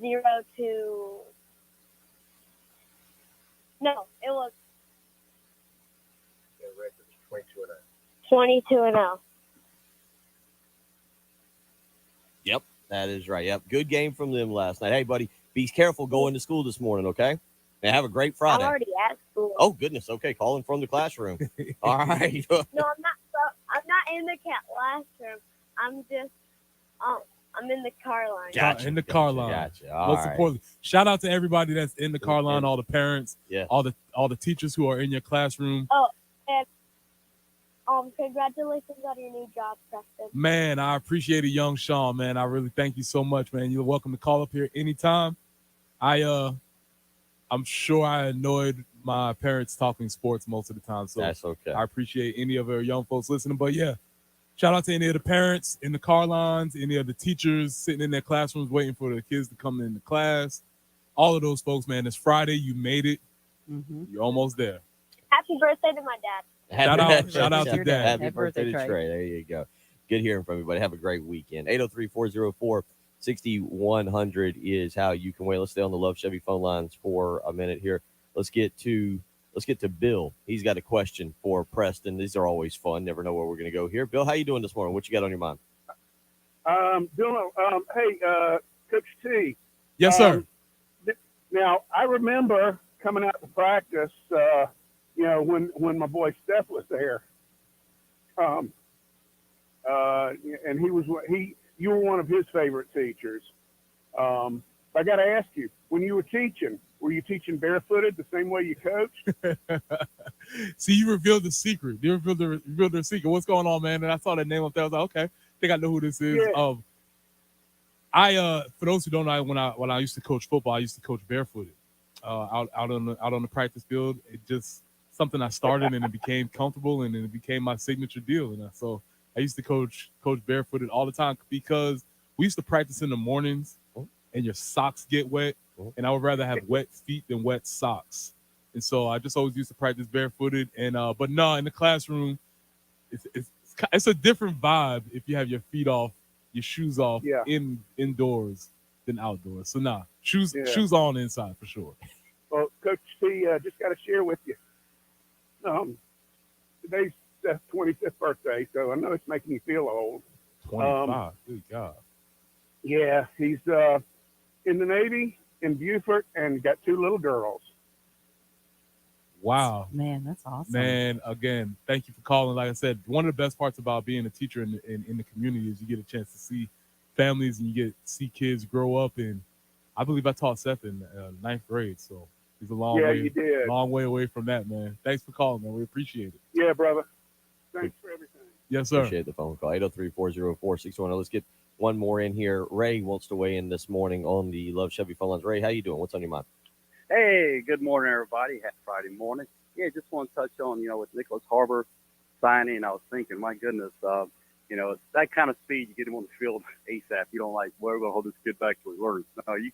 0-2. No, it was 22-0. Yep, that is right. Yep, good game from them last night. Hey, buddy, be careful going to school this morning, okay? And have a great Friday. I'm already at school. Oh, goodness. Okay, calling from the classroom. All right. No, I'm not. I'm not in the classroom. I'm just, I'm in the car line. In the car line. Gotcha. All Most right. importantly, shout out to everybody that's in the car line, all the parents, all the teachers who are in your classroom. Oh, and congratulations on your new job, Preston. Man, I appreciate it, young Sean, man. I really thank you so much, man. You're welcome to call up here anytime. I'm sure I annoyed my parents talking sports most of the time, so that's okay. I appreciate any of our young folks listening. But yeah, shout out to any of the parents in the car lines, any of the teachers sitting in their classrooms waiting for the kids to come into class. All of those folks, man. It's Friday. You made it. You're almost there. Happy birthday to my dad. Shout out to Dad. Happy birthday to Trey. There you go. Good hearing from you, buddy. Have a great weekend. 6100 is how you can wait. Let's stay on the Love Chevy phone lines for a minute here. Let's get to Bill. He's got a question for Preston. These are always fun. Never know where we're going to go here. Bill, how you doing this morning? What you got on your mind? Hey, Coach T. Yes, sir. Now, I remember coming out to practice, when my boy Steph was there. And you were one of his favorite teachers. I got to ask you, when you were teaching, were you teaching barefooted the same way you coached? See, you revealed the secret. You revealed their secret. What's going on, man? And I saw that name up there. I was like, okay, I think I know who this is. Yeah. For those who don't know, when I used to coach football, I used to coach barefooted out on the practice field. It just something I started and it became comfortable and it became my signature deal. And so I used to coach barefooted all the time because we used to practice in the mornings and your socks get wet. And I would rather have wet feet than wet socks. And so I just always used to practice barefooted. And but no, in the classroom, it's a different vibe if you have your feet off, your shoes off indoors than outdoors. So shoes on inside for sure. Well, Coach T, just got to share with you. Today's Steph's 25th birthday, so I know it's making you feel old. 25, good God. Yeah, he's in the Navy in Beaufort and got 2 little girls. Wow. Man, that's awesome. Man, again, thank you for calling. Like I said, one of the best parts about being a teacher in the community is you get a chance to see families and you get to see kids grow up. And I believe I taught Seth in 9th grade, so he's a long way away from that, man. Thanks for calling, man. We appreciate it. Yeah, brother. Thanks for everything. Yes, sir. Appreciate the phone call. 803-404-610. Let's get one more in here. Ray wants to weigh in this morning on the Love Chevy phone lines. Ray, how you doing? What's on your mind? Hey, good morning, everybody. Happy Friday morning. Yeah, just want to touch on, with Nicholas Harbor signing. I was thinking, my goodness, it's that kind of speed, you get him on the field ASAP. You don't like, well, we're going to hold this kid back till he learns. No, you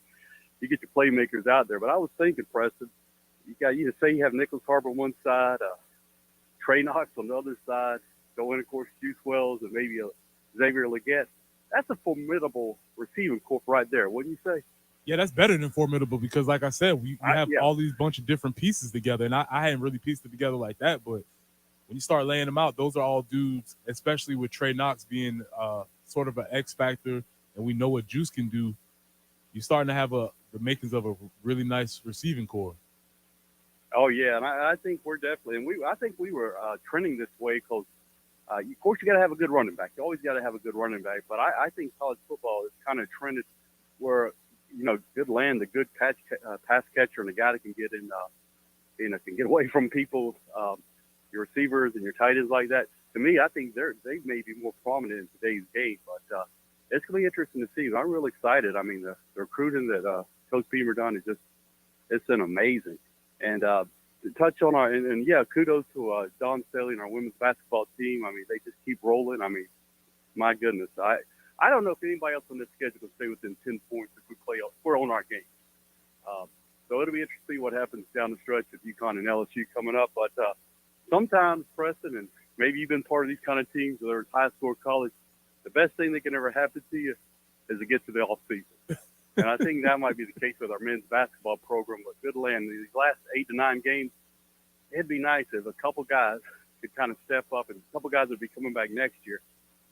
get your playmakers out there. But I was thinking, Preston, you say you have Nicholas Harbor on one side, Trey Knox on the other side, go in, of course, Juice Wells and maybe a Xavier Legette. That's a formidable receiving corps right there, wouldn't you say? Yeah, that's better than formidable because, like I said, we have all these bunch of different pieces together, and I hadn't really pieced it together like that. But when you start laying them out, those are all dudes, especially with Trey Knox being sort of an X factor, and we know what Juice can do. You're starting to have the makings of a really nice receiving corps. Oh yeah, and I think we're definitely, and I think we were trending this way because, of course, you got to have a good running back. You always got to have a good running back, but I think college football is kind of trended where. Good land, a good pass catcher, and a guy that can get in, can get away from people, your receivers and your tight ends like that. To me, I think they may be more prominent in today's game, but it's going to be interesting to see. I'm really excited. I mean, the recruiting that Coach Beamer done is it's been amazing. And to touch on kudos to Don Staley and our women's basketball team. I mean, they just keep rolling. I mean, my goodness, I don't know if anybody else on this schedule can stay within 10 points if we're on our game. So it'll be interesting to see what happens down the stretch with UConn and LSU coming up. But sometimes, Preston, and maybe you've been part of these kind of teams, whether it's high school or college, the best thing that can ever happen to you is to get to the off season. And I think that might be the case with our men's basketball program. But good land, these last 8 to 9 games, it'd be nice if a couple guys could kind of step up, and a couple guys that would be coming back next year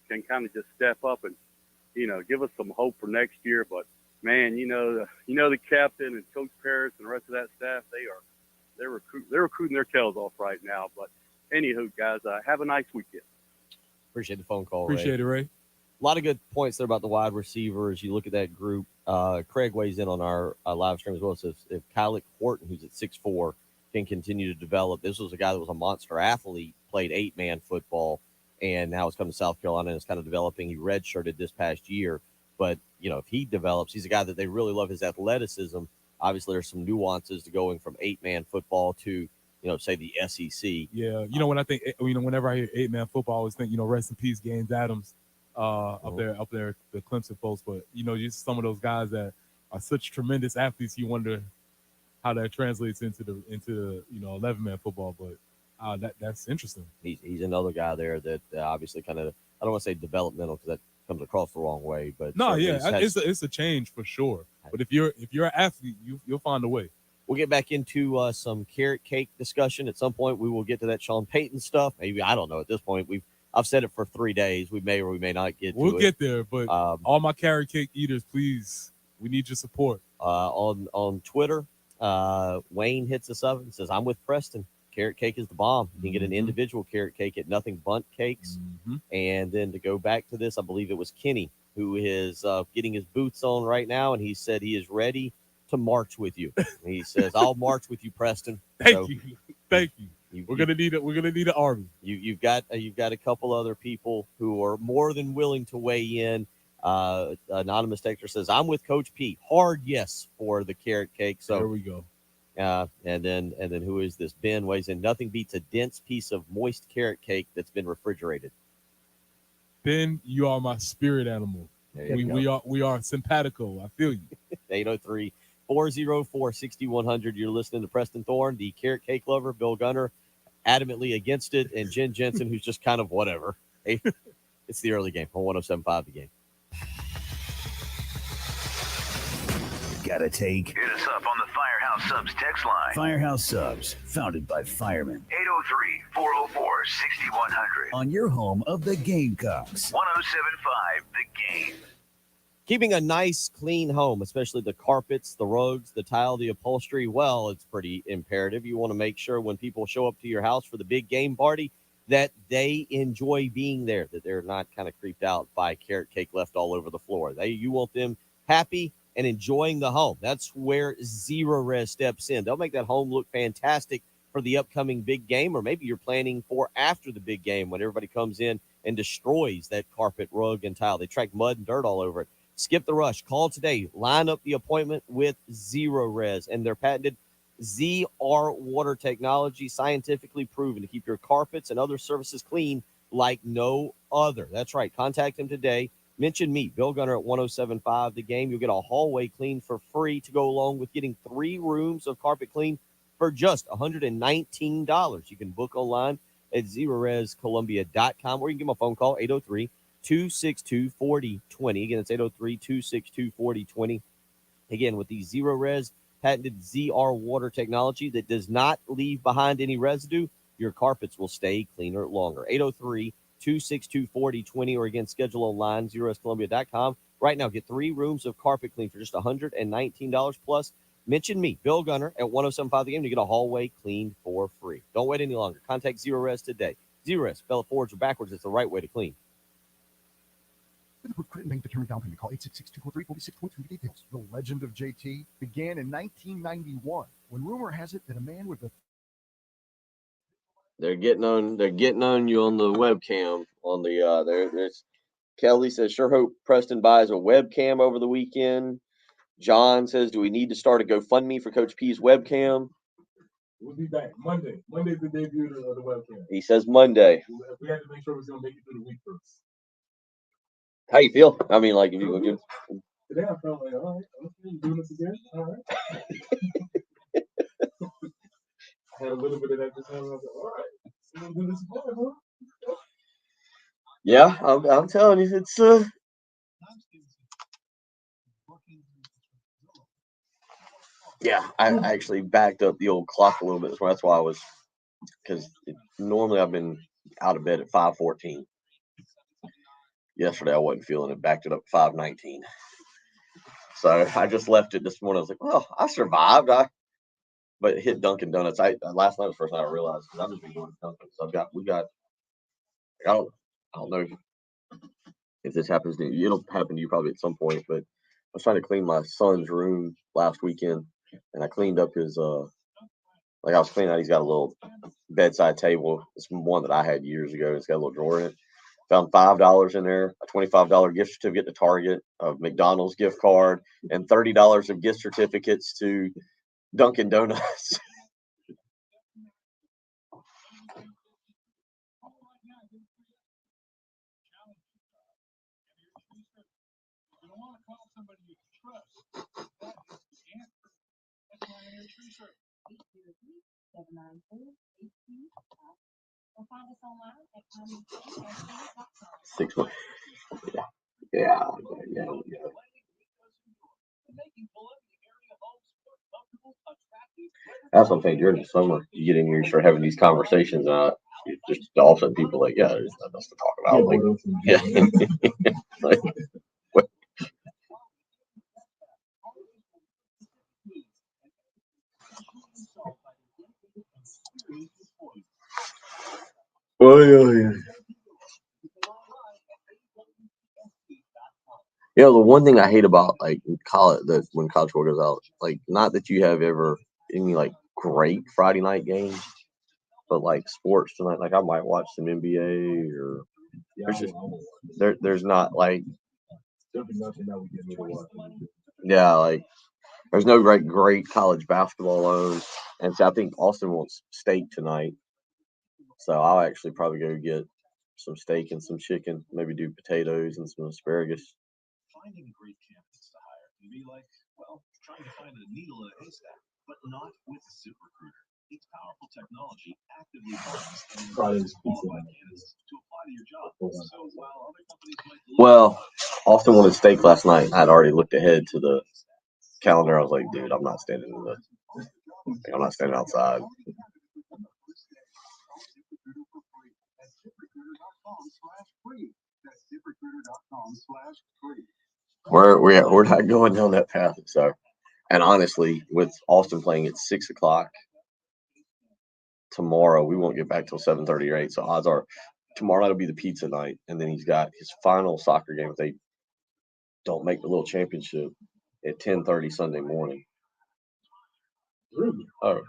can kind of just step up and give us some hope for next year. But man, the captain and Coach Paris and the rest of that staff, they're recruiting their tails off right now. But anywho, guys, have a nice weekend. Appreciate the phone call. Appreciate it, Ray. A lot of good points there about the wide receivers. You look at that group. Craig weighs in on our live stream as well. Says if Kylik Horton, who's at 6'4", can continue to develop. This was a guy that was a monster athlete, played 8-man football, and now he's come to South Carolina and is kind of developing. He redshirted this past year. But, if he develops, he's a guy that they really love his athleticism. Obviously, there's some nuances to going from 8-man football to, say the SEC. Yeah, when I think, whenever I hear 8-man football, I always think, rest in peace, Gaines Adams up there, the Clemson folks. But, just some of those guys that are such tremendous athletes, you wonder how that translates into the 11-man football. But that's interesting. He's another guy there that obviously kind of, I don't want to say developmental because that comes across the wrong way. But No, certainly yeah, it's a change for sure. But if you're an athlete, you'll find a way. We'll get back into some carrot cake discussion at some point. We will get to that Sean Payton stuff. Maybe, I don't know at this point. I've said it for 3 days. We may or we may not get to it. We'll get there, but all my carrot cake eaters, please, we need your support. On Twitter, Wayne hits us up and says, I'm with Preston. Carrot cake is the bomb. You can get an individual carrot cake at Nothing Bundt Cakes. And then to go back to this, I believe it was Kenny who is getting his boots on right now, and he said he is ready to march with you. He says, "I'll march with you, Preston." Thank you. We're gonna need an army. You've got a couple other people who are more than willing to weigh in. Anonymous texter says, "I'm with Coach P. Hard yes for the carrot cake." So there we go. And then who is this? Ben weighs in. Nothing beats a dense piece of moist carrot cake that's been refrigerated. Ben, you are my spirit animal. We are simpatico. I feel you. 803-404-6100. You're listening to Preston Thorne, the carrot cake lover, Bill Gunner, adamantly against it, and Jen Jensen, who's just kind of whatever. Hey, it's the early game on 107.5 The Game. Got a take? Hit us up on the Firehouse Subs text line. Firehouse Subs, founded by firemen. 803-404-6100. On your home of the Gamecocks. 107.5 The Game. Keeping a nice, clean home, especially the carpets, the rugs, the tile, the upholstery, well, it's pretty imperative. You want to make sure when people show up to your house for the big game party that they enjoy being there, that they're not kind of creeped out by carrot cake left all over the floor. You want them happy and enjoying the home. That's where Zero Res steps in. They'll make that home look fantastic for the upcoming big game, or maybe you're planning for after the big game when everybody comes in and destroys that carpet, rug, and tile. They track mud and dirt all over it. Skip the rush. Call today. Line up the appointment with Zero Res and their patented ZR water technology, scientifically proven to keep your carpets and other surfaces clean like no other. That's right. Contact them today. Mention me, Bill Gunner at 107.5 The Game. You'll get a hallway clean for free to go along with getting 3 rooms of carpet clean for just $119. You can book online at ZeroResColumbia.com, or you can give them a phone call, 803-262-4020. Again, it's 803-262-4020. Again, with the Zero Res patented ZR water technology that does not leave behind any residue, your carpets will stay cleaner longer. 803-262-4020, or again, schedule online, ZeroResColumbia.com. Right now, get 3 rooms of carpet clean for just $119 plus. Mention me, Bill Gunner, at 107.5 The Game to get a hallway cleaned for free. Don't wait any longer. Contact Zero Res today. Zero Res, spell it forwards or backwards. It's the right way to clean. Credit Bank determined down payment. Call 866-243-4623 details. The legend of JT began in 1991 when rumor has it that a man with a They're getting on you on the webcam on the there's Kelly says, sure hope Preston buys a webcam over the weekend. John says, do we need to start a GoFundMe for Coach P's webcam? We'll be back Monday. Monday's the debut of the webcam. He says Monday. We had to make sure it was gonna make it through the week first. How you feel? I mean, like, if you go give Today I felt like, all right, okay, doing this again. All right. I had a little bit of that this time. I was like, all right, so we'll do this again, huh? Yeah, I'm telling you, it's yeah, I actually backed up the old clock a little bit. So that's why I was, because normally I've been out of bed at 5:14. Yesterday I wasn't feeling it, backed it up 5:19. So I just left it this morning. I was like, well, I survived. But it hit Dunkin' Donuts. Last night was the first time I realized, because I've just been going to Dunkin'. So I don't know if this happens to you. It'll happen to you probably at some point, but I was trying to clean my son's room last weekend, and I cleaned up his like I was cleaning out. He's got a little bedside table. It's one that I had years ago. It's got a little drawer in it. Found $5 in there, a $25 gift certificate to Target, a McDonald's gift card, and $30 of gift certificates to Dunkin' Donuts. Yeah. That's what I'm saying. During the summer, you get in here, you start having these conversations. Just all of a sudden, people are like, yeah, there's nothing else to talk about. Like, yeah. Like, what? Oh, yeah. You know, the one thing I hate about like college, that when college football goes out, like not that you have ever any like great Friday night games, but like sports tonight, like I might watch some NBA or there's just there's not like yeah, like there's no great college basketball on, and so I think Austin wants steak tonight, so I'll actually probably go get some steak and some chicken, maybe do potatoes and some asparagus. Finding great candidates to hire can be like, well, trying to find a needle in a haystack, but not with ZipRecruiter. Its powerful technology actively finds and Friday's qualified candidates to apply to your job. So while other companies might Well, Austin wanted steak last night. I'd already looked ahead to the calendar. I was like, dude, I'm not standing outside. We're not going down that path. So, and honestly, with Austin playing at 6:00 tomorrow, we won't get back till 7:30 or 8. So odds are tomorrow night will be the pizza night, and then he's got his final soccer game if they don't make the little championship at 10:30 Sunday morning. Oh,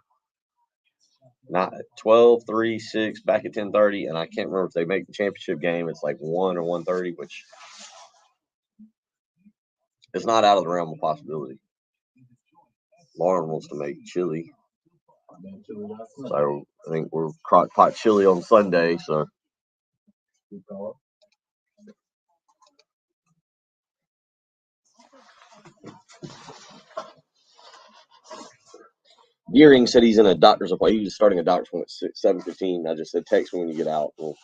not 12, 3, 6, back at 10:30, and I can't remember if they make the championship game. It's like 1 or 1:30, which is not out of the realm of possibility. Lauren wants to make chili, so I think we're crock pot chili on Sunday. So. Gearing said he's in a doctor's appointment. He was starting a doctor's appointment at 7:15. I just said, text me when you get out. We'll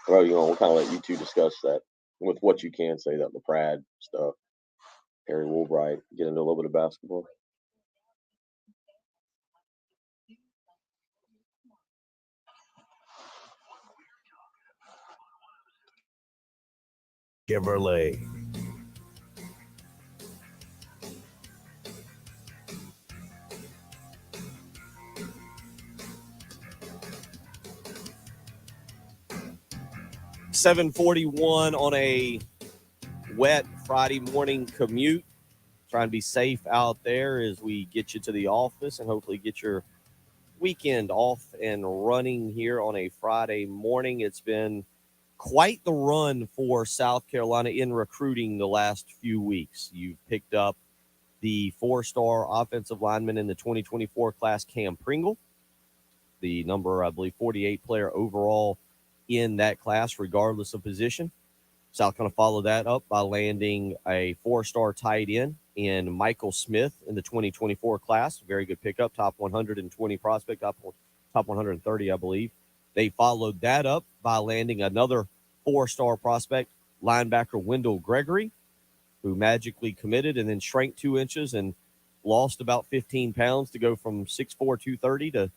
throw you on. We'll kind of let you two discuss that with what you can say, that LaPrade stuff. Harry Woolbright, get into a little bit of basketball. Chevrolet. $7:41 on a wet Friday morning commute. Trying to be safe out there as we get you to the office and hopefully get your weekend off and running here on a Friday morning. It's been quite the run for South Carolina in recruiting the last few weeks. You've picked up the 4-star offensive lineman in the 2024 class, Cam Pringle, the number, I believe, 48 player overall in that class, regardless of position. South Carolina followed that up by landing a 4-star tight end in Michael Smith in the 2024 class. Very good pickup, top 120 prospect, top 130, I believe. They followed that up by landing another 4-star prospect, linebacker Wendell Gregory, who magically committed and then shrank 2 inches and lost about 15 pounds to go from 6'4", 230 to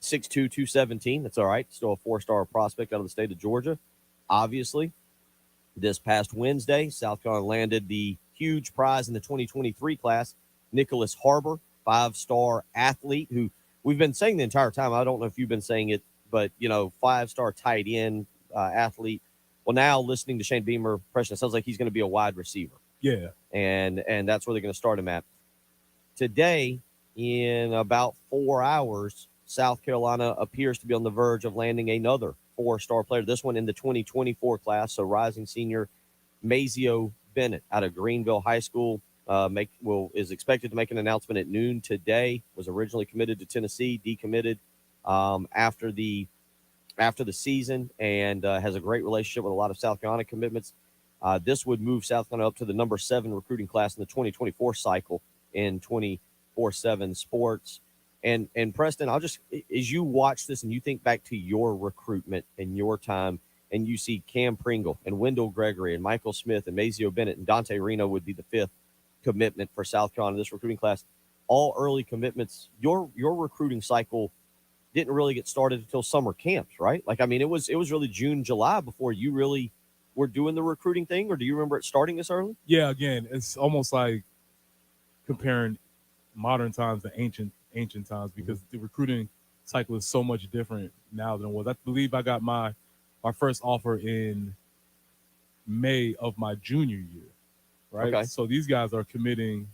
6'2", 217. That's all right. Still a 4-star prospect out of the state of Georgia. Obviously, this past Wednesday, South Carolina landed the huge prize in the 2023 class, Nicholas Harbor, 5-star athlete who we've been saying the entire time. I don't know if you've been saying it, but, 5-star tight end athlete. Well, now listening to Shane Beamer impression, it sounds like he's going to be a wide receiver. Yeah. And that's where they're going to start him at. Today, in about 4 hours, South Carolina appears to be on the verge of landing another 4-star player, this one in the 2024 class. So rising senior Mazio Bennett out of Greenville High School is expected to make an announcement at noon today. Was originally committed to Tennessee, decommitted after the season, and has a great relationship with a lot of South Carolina commitments. This would move South Carolina up to the number 7 recruiting class in the 2024 cycle in 24/7 Sports. And Preston, as you watch this and you think back to your recruitment and your time and you see Cam Pringle and Wendell Gregory and Michael Smith and Mazio Bennett and Dante Reno would be the 5th commitment for South Carolina in this recruiting class. All early commitments. Your recruiting cycle didn't really get started until summer camps, right? Like, I mean, it was really June, July before you really were doing the recruiting thing, or do you remember it starting this early? Yeah, again, it's almost like comparing modern times to ancient times, because the recruiting cycle is so much different now than it was. I believe I got my first offer in May of my junior year, right? Okay. So these guys are committing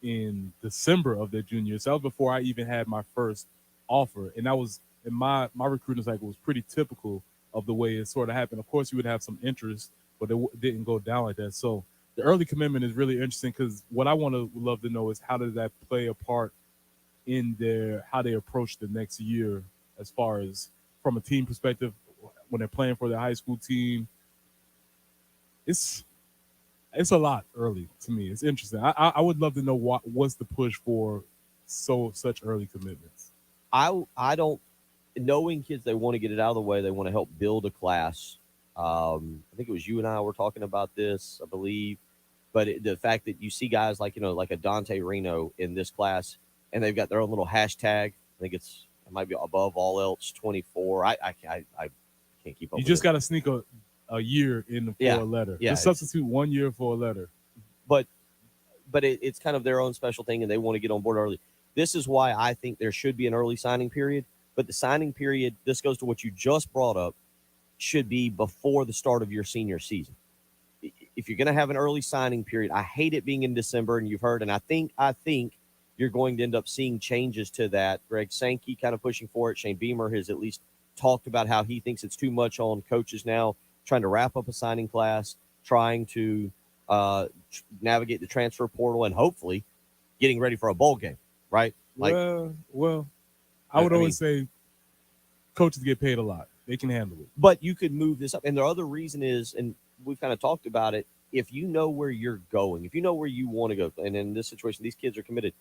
in December of their junior year. So that was before I even had my first offer. And that was, in my recruiting cycle was pretty typical of the way it sort of happened. Of course, you would have some interest, but it didn't go down like that. So the early commitment is really interesting, because what I love to know is how does that play a part in how they approach the next year, as far as from a team perspective, when they're playing for their high school team. It's a lot early to me. It's interesting. I would love to know what's the push for such early commitments. I don't, knowing kids, they want to get it out of the way. They want to help build a class. I think it was you and I were talking about this, I believe. But the fact that you see guys like a Dante Reno in this class, and they've got their own little hashtag. I think it might be above all else 24. I can't keep up. You just got to sneak a year in for a letter. Yeah, just substitute 1 year for a letter. But it's kind of their own special thing, and they want to get on board early. This is why I think there should be an early signing period. But the signing period, this goes to what you just brought up, should be before the start of your senior season. If you're going to have an early signing period, I hate it being in December, and you've heard, and I think you're going to end up seeing changes to that. Greg Sankey kind of pushing for it. Shane Beamer has at least talked about how he thinks it's too much on coaches now, trying to wrap up a signing class, trying to navigate the transfer portal, and hopefully getting ready for a bowl game, right? Like, well, I would always say coaches get paid a lot. They can handle it. But you could move this up. And the other reason is, and we've kind of talked about it, if you know where you're going, if you know where you want to go, and in this situation, these kids are committed,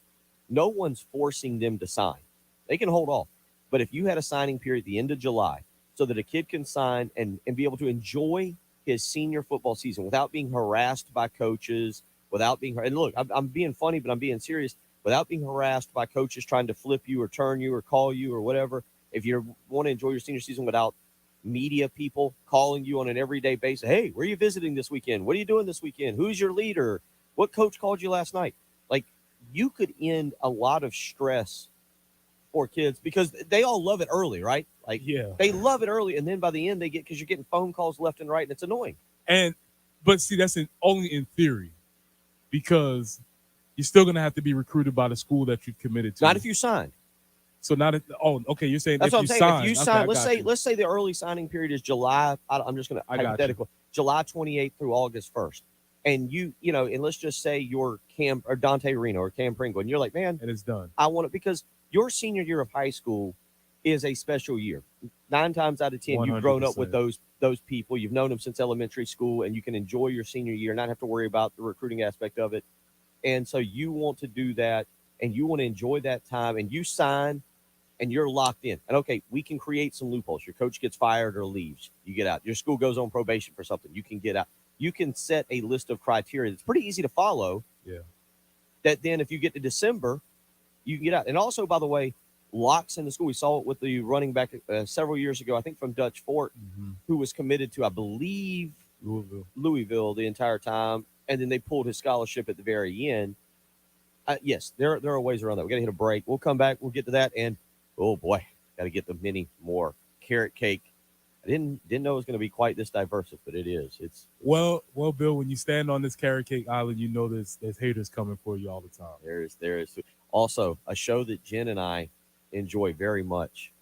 no one's forcing them to sign. They can hold off. But if you had a signing period at the end of July so that a kid can sign and be able to enjoy his senior football season without being harassed by coaches, without being, and look, I'm being funny, but I'm being serious, without being harassed by coaches trying to flip you or turn you or call you or whatever. If you want to enjoy your senior season without media people calling you on an everyday basis, hey, where are you visiting this weekend? What are you doing this weekend? Who's your leader? What coach called you last night? Like, you could end a lot of stress for kids because they all love it early, right? Like, they love it early, and then by the end they get, because you're getting phone calls left and right, and it's annoying. But see, that's only in theory, because you're still going to have to be recruited by the school that you've committed to. Not if you signed. So not if, okay, you're saying that's if what I'm you saying. sign. If you Okay, sign, let's say the early signing period is July. I'm just going to hypothetical, July 28th through August 1st, and and let's just say you're Cam or Dante Reno or Cam Pringle, and you're like, man, and it's done. I want it, because your senior year of high school is a special year. 9 times out of 10, you've grown up with those people. You've known them since elementary school, and you can enjoy your senior year, not have to worry about the recruiting aspect of it. And so you want to do that, and you want to enjoy that time, and you sign, and you're locked in. And okay, we can create some loopholes. Your coach gets fired or leaves, you get out. Your school goes on probation for something, you can get out. You can set a list of criteria that's pretty easy to follow. Yeah. That then if you get to December, you can get out. And also, by the way, locks in the school. We saw it with the running back several years ago, I think from Dutch Fort, who was committed to, I believe, Louisville the entire time. And then they pulled his scholarship at the very end. Yes, there are ways around that. We got to hit a break. We'll come back. We'll get to that. And, oh, boy, got to get the many more. Carrot cake. I didn't know it was going to be quite this diverse, but it is. It's well, Bill, when you stand on this carrot cake island, you know there's haters coming for you all the time. There is. Also, a show that Jen and I enjoy very much.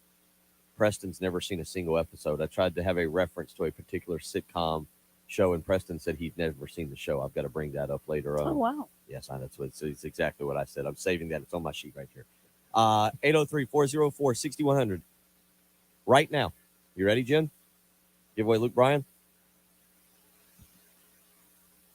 Preston's never seen a single episode. I tried to have a reference to a particular sitcom show, and Preston said he'd never seen the show. I've got to bring that up later on. Oh, wow. Yes, I know. It's exactly what I said. I'm saving that. It's on my sheet right here. 803-404-6100. Right now. You ready, Jen? Give away Luke Bryan?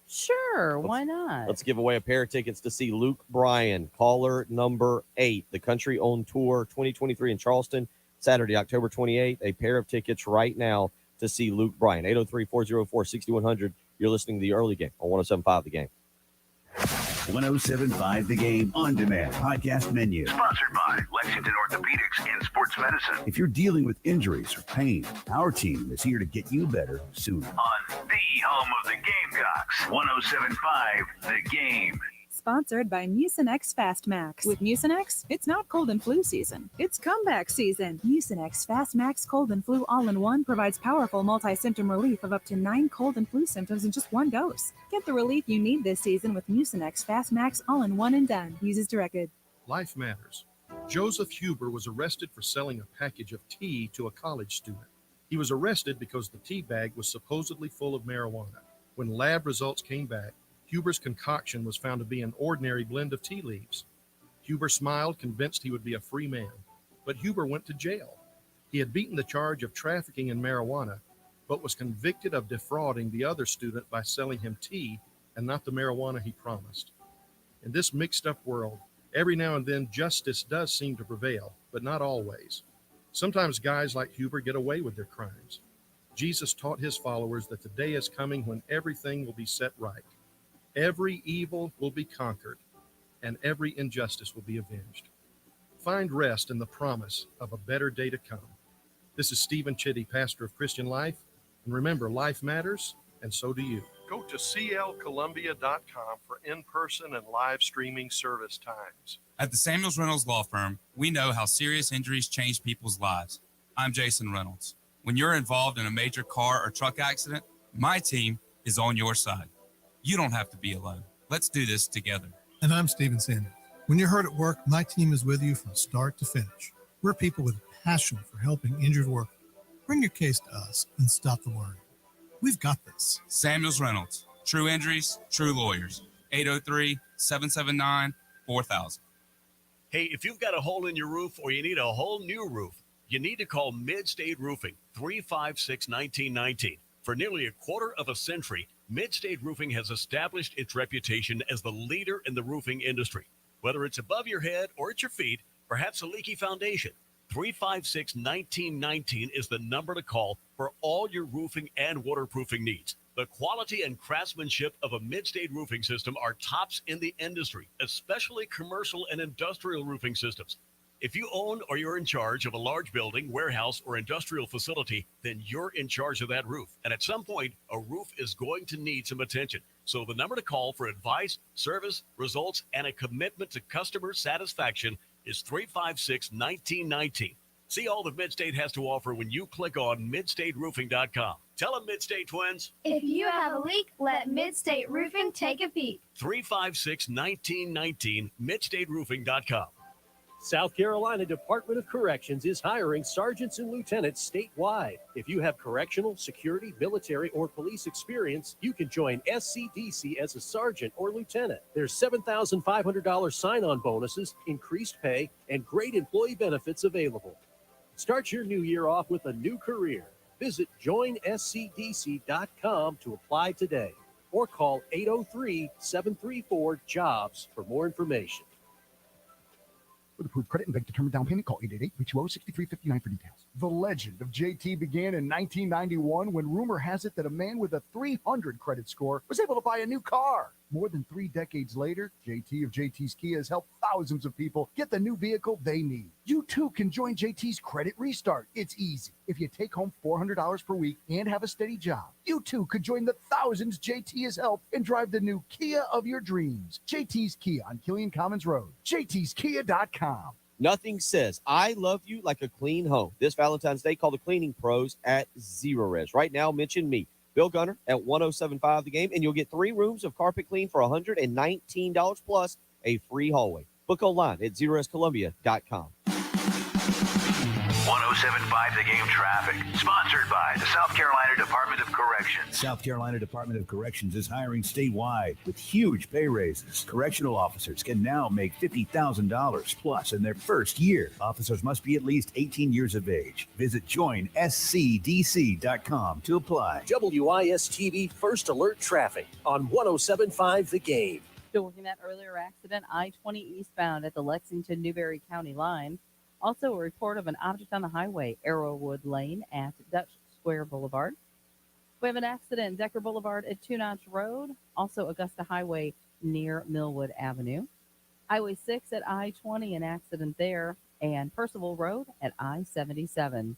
Sure, why not? Let's give away a pair of tickets to see Luke Bryan, caller number 8, the Country on Tour 2023 in Charleston, Saturday, October 28th. A pair of tickets right now to to see Luke Bryan. 803-404-6100. You're listening to the early game on 107.5 The Game. 107.5 The Game on demand podcast menu. Sponsored by Lexington Orthopedics and Sports Medicine. If you're dealing with injuries or pain, our team is here to get you better sooner. On the home of the Gamecocks, 107.5 The Game. Sponsored by Mucinex Fast Max. With Mucinex, it's not cold and flu season. It's comeback season. Mucinex Fast Max Cold and Flu All-in-One provides powerful multi-symptom relief of up to 9 cold and flu symptoms in just one dose. Get the relief you need this season with Mucinex Fast Max All-in-One and Done. Use as directed. Life matters. Joseph Huber was arrested for selling a package of tea to a college student. He was arrested because the tea bag was supposedly full of marijuana. When lab results came back, Huber's concoction was found to be an ordinary blend of tea leaves. Huber smiled, convinced he would be a free man. But Huber went to jail. He had beaten the charge of trafficking in marijuana, but was convicted of defrauding the other student by selling him tea and not the marijuana he promised. In this mixed-up world, every now and then justice does seem to prevail, but not always. Sometimes guys like Huber get away with their crimes. Jesus taught his followers that the day is coming when everything will be set right. Every evil will be conquered, and every injustice will be avenged. Find rest in the promise of a better day to come. This is Stephen Chitty, pastor of Christian Life, and remember, life matters, and so do you. Go to clcolumbia.com for in-person and live streaming service times. At the Samuels Reynolds Law Firm, we know how serious injuries change people's lives. I'm Jason Reynolds. When you're involved in a major car or truck accident, my team is on your side. You don't have to be alone. Let's do this together. And I'm Steven Sanders. When you're hurt at work, my team is with you from start to finish. We're people with a passion for helping injured workers. Bring your case to us and stop the worry. We've got this. Samuels Reynolds. True injuries, true lawyers. 803-779-4000. Hey, if you've got a hole in your roof or you need a whole new roof, you need to call Mid-State Roofing, 356-1919. For nearly a quarter of a century, Mid-State Roofing has established its reputation as the leader in the roofing industry. Whether it's above your head or at your feet, perhaps a leaky foundation, 356-1919 is the number to call for all your roofing and waterproofing needs. The quality and craftsmanship of a Mid-State roofing system are tops in the industry, especially commercial and industrial roofing systems. If you own or you're in charge of a large building, warehouse, or industrial facility, then you're in charge of that roof. And at some point, a roof is going to need some attention. So the number to call for advice, service, results, and a commitment to customer satisfaction is 356-1919. See all that Mid-State has to offer when you click on midstateroofing.com. Tell them, Mid-State twins. If you have a leak, let Mid-State Roofing take a peek. 356-1919, midstateroofing.com. South Carolina Department of Corrections is hiring sergeants and lieutenants statewide. If you have correctional, security, military, or police experience, you can join SCDC as a sergeant or lieutenant. There's $7,500 sign-on bonuses, increased pay, and great employee benefits available. Start your new year off with a new career. Visit joinscdc.com to apply today or call 803-734-JOBS for more information. With approved credit and bank determined down payment, call 888-320-6359 for details. The legend of JT began in 1991 when rumor has it that a man with a 300 credit score was able to buy a new car. More than 3 decades later, JT of JT's Kia has helped thousands of people get the new vehicle they need. You too can join JT's Credit Restart. It's easy. If you take home $400 per week and have a steady job, you too could join the thousands JT has helped and drive the new Kia of your dreams. JT's Kia on Killian Commons Road. JT'sKia.com. Nothing says I love you like a clean home. This Valentine's Day, call the cleaning pros at Zerorez. Right now, mention me, Bill Gunner, at 107.5 The Game, and you'll get 3 rooms of carpet clean for $119 plus a free hallway. Book online at ZerorezColumbia.com. 107.5 The Game traffic, sponsored by the South Carolina Department of Corrections. South Carolina Department of Corrections is hiring statewide with huge pay raises. Correctional officers can now make $50,000 plus in their first year. Officers must be at least 18 years of age. Visit joinscdc.com to apply. WIS-TV First Alert Traffic on 107.5 The Game. Still working that earlier accident, I-20 eastbound at the Lexington-Newberry County line. Also, a report of an object on the highway, Arrowwood Lane at Dutch Square Boulevard. We have an accident, Decker Boulevard at Two Notch Road, also Augusta Highway near Millwood Avenue. Highway 6 at I-20, an accident there, and Percival Road at I-77.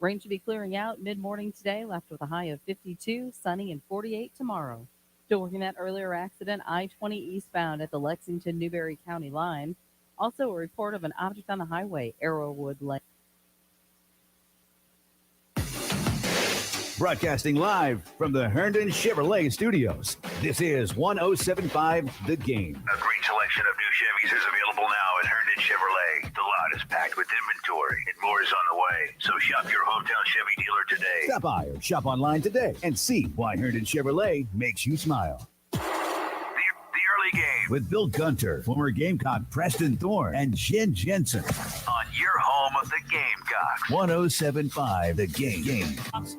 Rain should be clearing out mid-morning today, left with a high of 52, sunny and 48 tomorrow. Still working that earlier accident, I-20 eastbound at the Lexington-Newberry County line. Also a report of an object on the highway, Arrowwood Lane. Broadcasting live from the Herndon Chevrolet Studios. This is 107.5 The Game. A great selection of new Chevys is available now at Herndon Chevrolet. The lot is packed with inventory and more is on the way. So shop your hometown Chevy dealer today. Stop by or shop online today and see why Herndon Chevrolet makes you smile. The early game With Bill Gunter, former Gamecock Preston Thorne, and Jen Jensen. on your home of the Gamecocks. 107.5 The Game.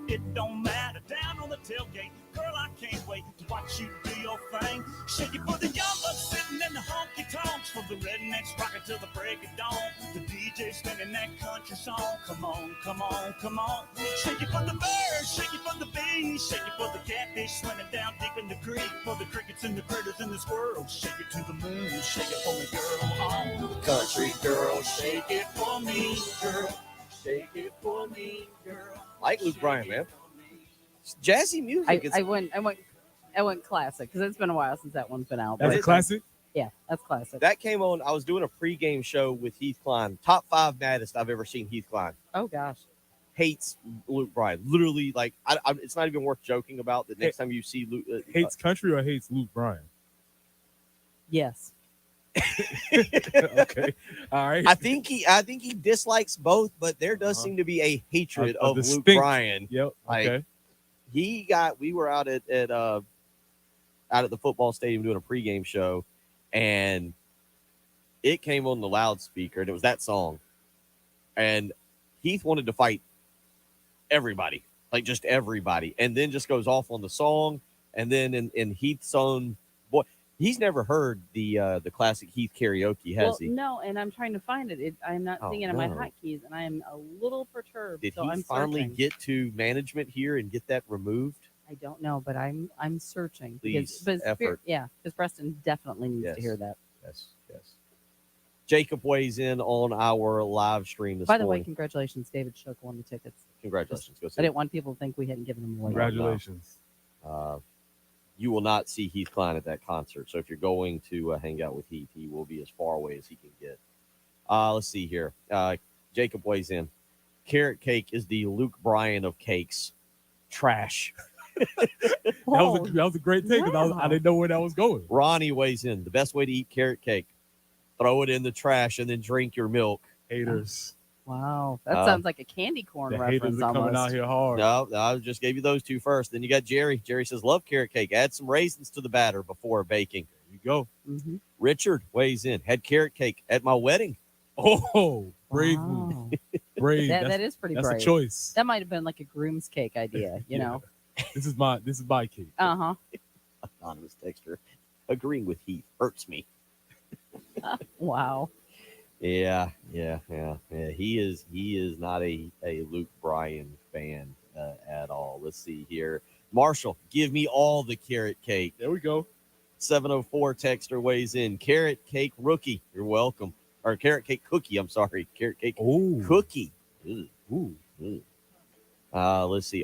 It don't matter, down on the tailgate. Girl, I can't wait to watch you do your thing. Shake it for the young bucks sitting in the honky tonks. From the rednecks rocking till the break of dawn. The DJ spinning that country song. Come on, come on, come on. Shake it for the birds, shake it for the bees. Shake it for the catfish swimming down deep in the creek. For the crickets and the critters and the squirrels. Shake it to the moon, shake it for me, girl. Oh, country girl, shake it for me, girl. Shake it for me, girl. Like Luke Bryan, man. It's jazzy music. I went classic because it's been a while since that one's been out. That's but a classic? Yeah, that's classic. That came on. I was doing a pregame show with Heath Klein. Top 5 maddest I've ever seen Heath Klein. Oh, gosh. Hates Luke Bryan. Literally, like, it's not even worth joking about. The next time you see Luke. Hates country or hates Luke Bryan? Yes. Okay. All right. I think he dislikes both, but there does seem to be a hatred of Luke distinct- Bryan. Yep. Like, Okay. we were out at the football stadium doing a pregame show, and it came on the loudspeaker, and it was that song. And Heath wanted to fight everybody, like just everybody, and then just goes off on the song. And then in Heath's own boy, he's never heard the classic Heath karaoke, has he? No, and I'm trying to find it. I'm not seeing it in my no. hotkeys, and I am a little perturbed. Did so he I'm finally searching. get to management here and get that removed? I don't know, but I'm searching. Please, because effort. because Preston definitely needs to hear that. Yes. Jacob weighs in on our live stream this By the way, morning. congratulations, David Shook won the tickets. Congratulations. Go see I him. didn't want people to think we hadn't given them away. Congratulations. You will not see Heath Klein at that concert. So if you're going to hang out with Heath, he will be as far away as he can get. Let's see here. Jacob weighs in. Carrot cake is the Luke Bryan of cakes. Trash. That was a great take. 'Cause I didn't know where that was going. Ronnie weighs in. The best way to eat carrot cake: throw it in the trash and then drink your milk. Haters. Wow, that sounds like a candy corn The reference haters are coming almost. out here hard. No, I just gave you those two first. Then you got Jerry. Jerry says, love carrot cake. Add some raisins to the batter before baking. There you go. Mm-hmm. Richard weighs in. Had carrot cake at my wedding. Oh, brave move. Brave. That is pretty That's brave. a choice. That might have been like a groom's cake idea, you know? This is my cake. Uh-huh. Anonymous texter. Agreeing with Heath hurts me. Wow. Yeah. He is not a Luke Bryan fan at all. Let's see here. Marshall, give me all the carrot cake. There we go. 704 texter weighs in. Carrot cake rookie. You're welcome. Or carrot cake cookie. I'm sorry. Carrot cake cookie. Ooh. Let's see.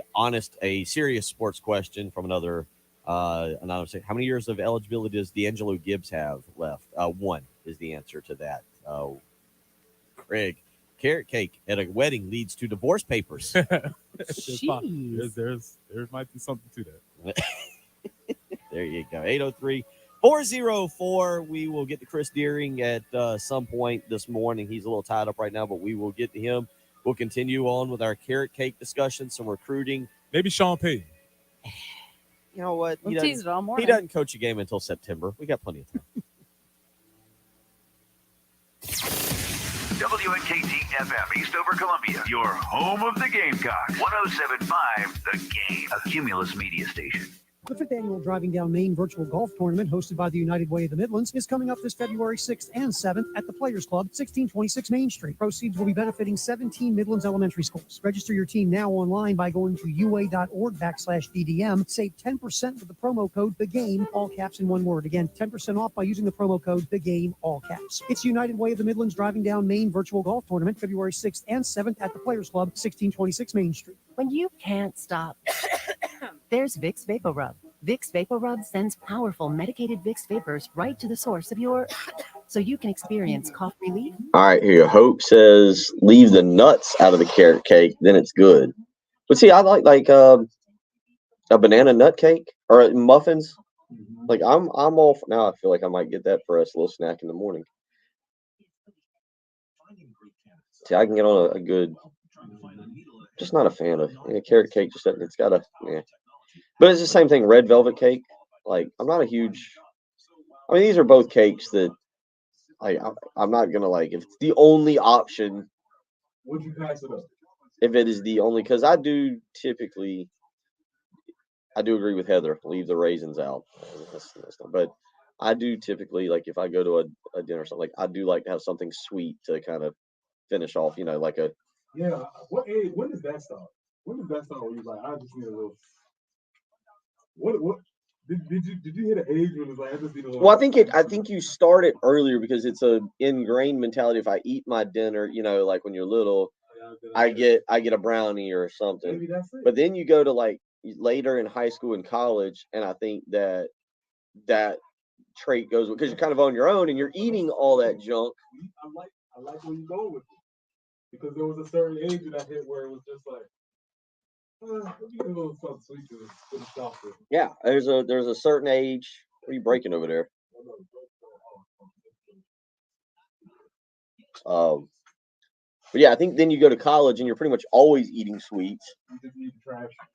A serious sports question from another anonymous. How many years of eligibility does D'Angelo Gibbs have left? 1 is the answer to that. Craig, carrot cake at a wedding leads to divorce papers. There might be something to that. There you go. 803-404. We will get to Chris Deering at some point this morning. He's a little tied up right now, but we will get to him. We'll continue on with our carrot cake discussion, some recruiting. Maybe Sean Payton. You know what? We'll tease it all He morning. doesn't coach a game until September. We got plenty of time. WNKT FM, Eastover, Columbia, your home of the Gamecocks. 107.5 The Game, a Cumulus media station. The 5th annual Driving Down Maine virtual golf tournament, hosted by the United Way of the Midlands, is coming up this February 6th and 7th at the Players Club, 1626 Main Street. Proceeds will be benefiting 17 Midlands elementary schools. Register your team now online by going to ua.org/DDM. Save 10% with the promo code THEGAME, all caps in one word. Again, 10% off by using the promo code THEGAME, all caps. It's United Way of the Midlands Driving Down Maine virtual golf tournament, February 6th and 7th at the Players Club, 1626 Main Street. When you can't stop, there's Vicks Vapor Rub. Vicks Vapor Rub sends powerful medicated Vicks vapors right to the source of your, so you can experience cough relief. All right, here. Hope says leave the nuts out of the carrot cake, then it's good. But see, I like a banana nut cake or muffins. Like I'm all now. I feel like I might get that for us, a little snack in the morning. See, I can get on a good. Just not a fan of carrot cake. Just it's got a yeah. But it's the same thing. Red velvet cake. Like I'm not a huge. I mean, these are both cakes that. Like I'm not gonna like if it's the only option. Would you pass it up? If it is the only, because I do typically. I do agree with Heather. Leave the raisins out. But I do typically like if I go to a dinner or something. Like I do like to have something sweet to kind of finish off. You know, like a. Yeah. What age? When does that start? When does that start? Where you're like, I just need a little. What? Did you hit an age when it's like I just need a little? Well, I think you start it earlier because it's a ingrained mentality. If I eat my dinner, you know, like when you're little, I get a brownie or something. Maybe that's it. But then you go to like later in high school and college, and I think that trait goes because you're kind of on your own and you're eating all that junk. I like where you go with it because there was a certain age that I hit where it was just like. A little something sweet to the chocolate. Yeah, there's a certain age. What are you breaking over there? But yeah, I think then you go to college and you're pretty much always eating sweets.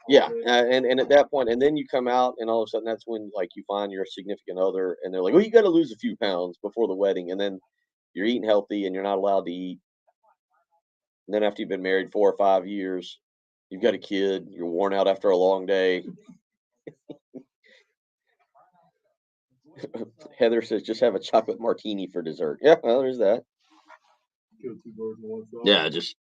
Yeah, and at that point, and then you come out and all of a sudden that's when like you find your significant other and they're like, well, you got to lose a few pounds before the wedding, and then you're eating healthy and you're not allowed to eat. And then after you've been married 4 or 5 years. You've got a kid. You're worn out after a long day. Heather says, just have a chocolate martini for dessert. Yeah, well, there's that. Kill 2 birds with 1 stone. Yeah, just.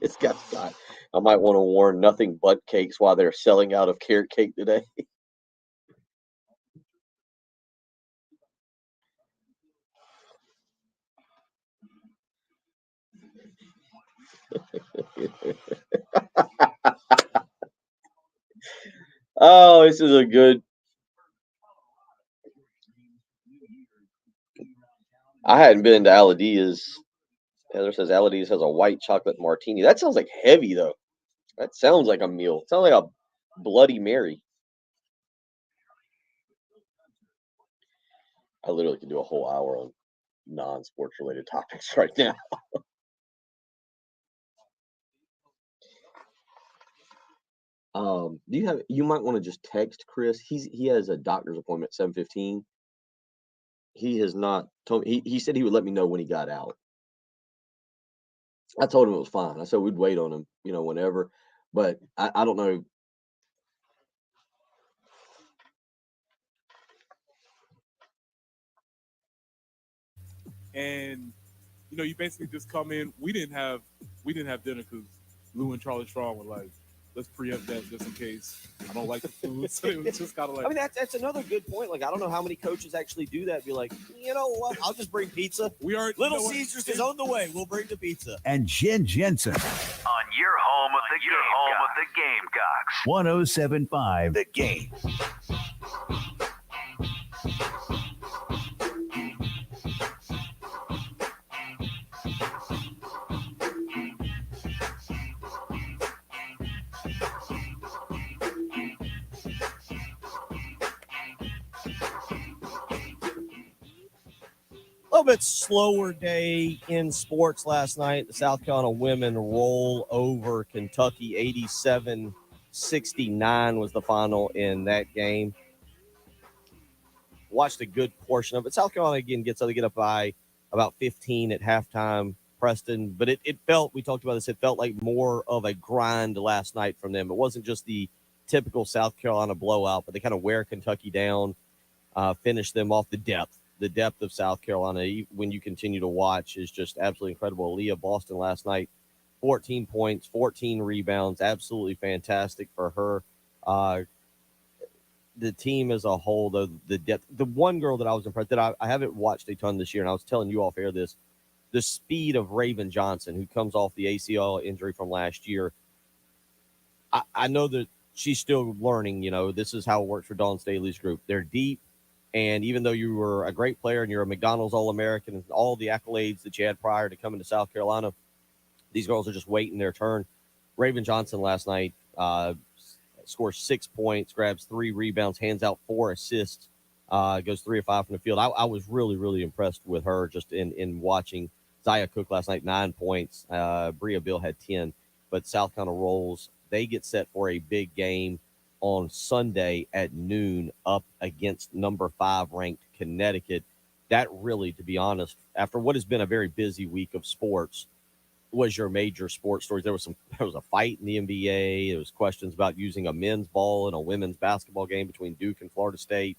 It's got. I might want to warn nothing but cakes while they're selling out of carrot cake today. Oh, this is a good. I hadn't been to Aladia's. Heather says Aladia's has a white chocolate martini. That sounds like heavy though. That sounds like a meal. It sounds like a Bloody Mary. I literally could do a whole hour on non-sports related topics right now. You might want to just text Chris. He has a doctor's appointment at 7:15. He has not told me. He said he would let me know when he got out. I told him it was fine. I said we'd wait on him, whenever. But I don't know. And you basically just come in. We didn't have dinner because Lou and Charlie Strong were like, let's preempt that just in case I don't like the food. So it was just kind of like. I mean, that's another good point. Like, I don't know how many coaches actually do that. Be like, you know what? I'll just bring pizza. Little Caesars is on the way. We'll bring the pizza. And Jen Jensen On your home of the Gamecocks. 107.5 The Game. A little bit slower day in sports last night. The South Carolina women roll over Kentucky. 87-69 was the final in that game. watched a good portion of it. South Carolina again gets to get up by about 15 at halftime. Preston, but it felt, we talked about this, it felt like more of a grind last night from them. It wasn't just the typical South Carolina blowout, but they kind of wear Kentucky down, finish them off. The depth of South Carolina, when you continue to watch, is just absolutely incredible. Leah Boston last night, 14 points, 14 rebounds, absolutely fantastic for her. The team as a whole, though, the depth. The one girl that I was impressed, that I haven't watched a ton this year, and I was telling you off air this, the speed of Raven Johnson, who comes off the ACL injury from last year. I know that she's still learning. This is how it works for Dawn Staley's group. They're deep, and even though you were a great player and you're a McDonald's All-American and all the accolades that you had prior to coming to South Carolina, these girls are just waiting their turn. Raven Johnson last night scores 6 points, grabs 3 rebounds, hands out 4 assists, goes 3 of 5 from the field. I was really, really impressed with her just in watching. Zaya Cook last night, 9 points. Bria Bill had 10. But South Carolina rolls. They get set for a big game on Sunday at noon up against number 5 ranked Connecticut. That really, to be honest, after what has been a very busy week of sports, was your major sports stories. There was a fight in the NBA. There was questions about using a men's ball in a women's basketball game between Duke and Florida State.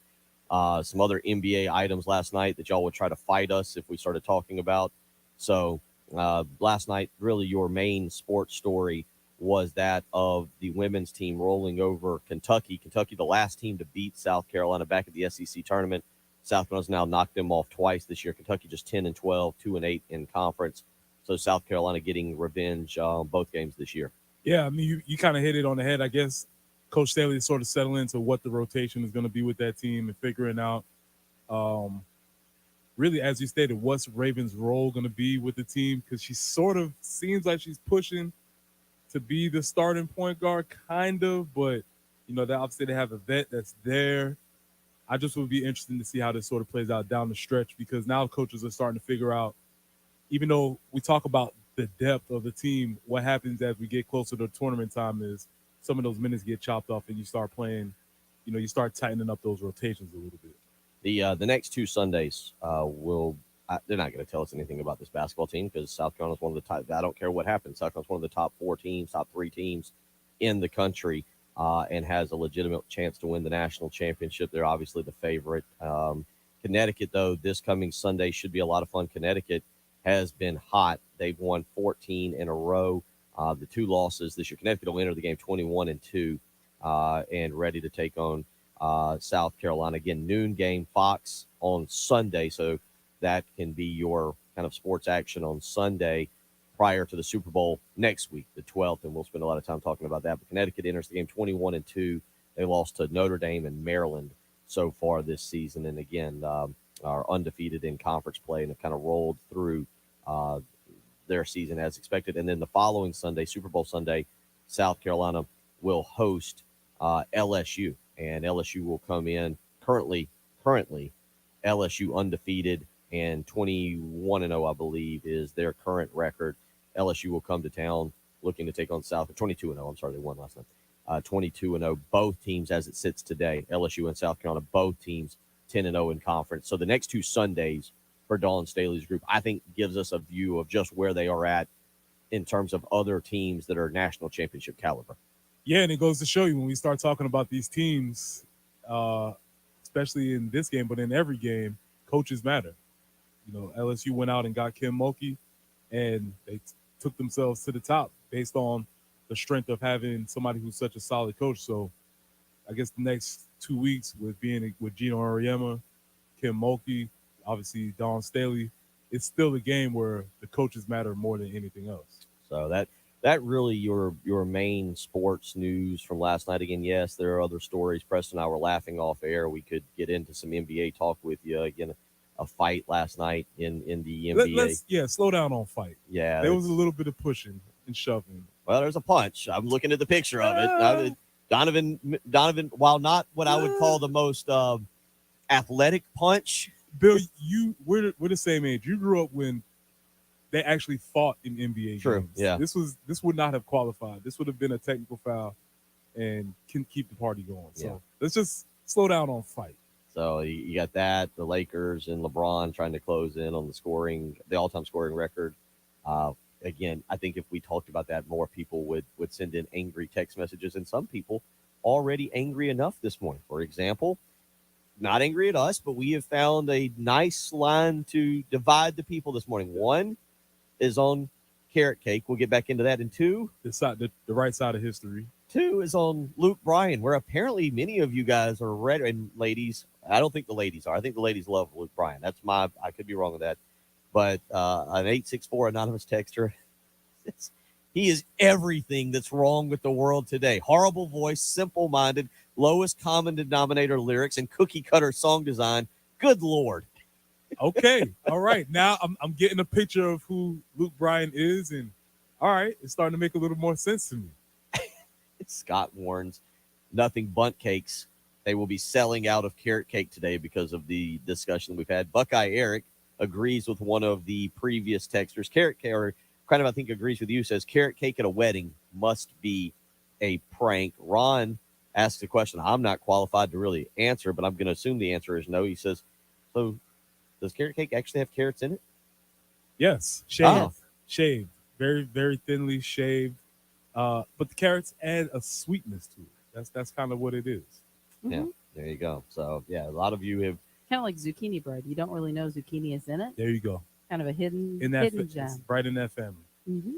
Some other NBA items last night that y'all would try to fight us if we started talking about. So last night, really your main sports story was that of the women's team rolling over Kentucky. Kentucky, the last team to beat South Carolina back at the SEC tournament. South Carolina's now knocked them off twice this year. Kentucky just 10-12, 2-8 in conference. So South Carolina getting revenge on both games this year. Yeah, I mean, you kind of hit it on the head. I guess Coach Staley is sort of settling into what the rotation is going to be with that team and figuring out really, as you stated, what's Raven's role going to be with the team, because she sort of seems like she's pushing to be the starting point guard, kind of, but, that obviously they have a vet that's there. I just would be interested to see how this sort of plays out down the stretch, because now coaches are starting to figure out, even though we talk about the depth of the team, what happens as we get closer to tournament time is some of those minutes get chopped off and you start playing, you start tightening up those rotations a little bit. The next 2 Sundays they're not going to tell us anything about this basketball team, because South Carolina's one of the top. I don't care what happens. South Carolina's one of the top 4 teams, top 3 teams in the country, and has a legitimate chance to win the national championship. They're obviously the favorite. Connecticut, though, this coming Sunday should be a lot of fun. Connecticut has been hot. They've won 14 in a row. The 2 losses this year. Connecticut will enter the game 21-2 and ready to take on South Carolina. Again, noon game, Fox on Sunday. So that can be your kind of sports action on Sunday prior to the Super Bowl next week, the 12th. And we'll spend a lot of time talking about that. But Connecticut enters the game 21-2. They lost to Notre Dame and Maryland so far this season. And again, are undefeated in conference play and have kind of rolled through their season as expected. And then the following Sunday, Super Bowl Sunday, South Carolina will host LSU, and LSU will come in currently LSU undefeated and 21-0, I believe, is their current record. LSU will come to town looking to take on 22-0. I'm sorry, they won last night. 22-0, both teams as it sits today, LSU and South Carolina, both teams 10-0 in conference. So the next 2 Sundays for Dawn Staley's group, I think, gives us a view of just where they are at in terms of other teams that are national championship caliber. Yeah, and it goes to show you when we start talking about these teams, especially in this game, but in every game, coaches matter. LSU went out and got Kim Mulkey, and they took themselves to the top based on the strength of having somebody who's such a solid coach. So I guess the next 2 weeks with Gino Auriemma, Kim Mulkey, obviously Dawn Staley, it's still a game where the coaches matter more than anything else. So that really your main sports news from last night. Again, yes, there are other stories. Preston and I were laughing off air. We could get into some NBA talk with you. Again, a fight last night in the NBA. Slow down on fight. Yeah. There was a little bit of pushing and shoving. Well, there's a punch. I'm looking at the picture of it. Donovan, while not what I would call the most athletic punch. Bill, we're the same age. You grew up when they actually fought in NBA True, games. yeah. This would not have qualified. This would have been a technical foul and can keep the party going. So let's just slow down on fight. So you got that, the Lakers and LeBron trying to close in on the all-time scoring record. Again, I think if we talked about that, more people would send in angry text messages, and some people already angry enough this morning. For example, not angry at us, but we have found a nice line to divide the people this morning. One is on carrot cake. We'll get back into that. And two, the right side of history. Two is on Luke Bryan, where apparently many of you guys are ready. And ladies, I don't think the ladies are. I think the ladies love Luke Bryan. I could be wrong with that. But an 864 anonymous texter, he is everything that's wrong with the world today. Horrible voice, simple-minded, lowest common denominator lyrics, and cookie-cutter song design. Good Lord. Okay. All right. Now I'm getting a picture of who Luke Bryan is, and all right, it's starting to make a little more sense to me. Scott warns nothing bundt cakes. They will be selling out of carrot cake today because of the discussion we've had. Buckeye Eric agrees with one of the previous texters. Carrot cake, or kind of I think agrees with you, says carrot cake at a wedding must be a prank. Ron asks a question I'm not qualified to really answer, but I'm going to assume the answer is no. He says, so does carrot cake actually have carrots in it? Yes. Shaved. Very, very thinly shaved. But the carrots add a sweetness to it. That's kind of what it is. Yeah, there you go. So, yeah, a lot of you have. Kind of like zucchini bread. You don't really know zucchini is in it. There you go. Kind of a hidden gem. Right in that family. Mm-hmm.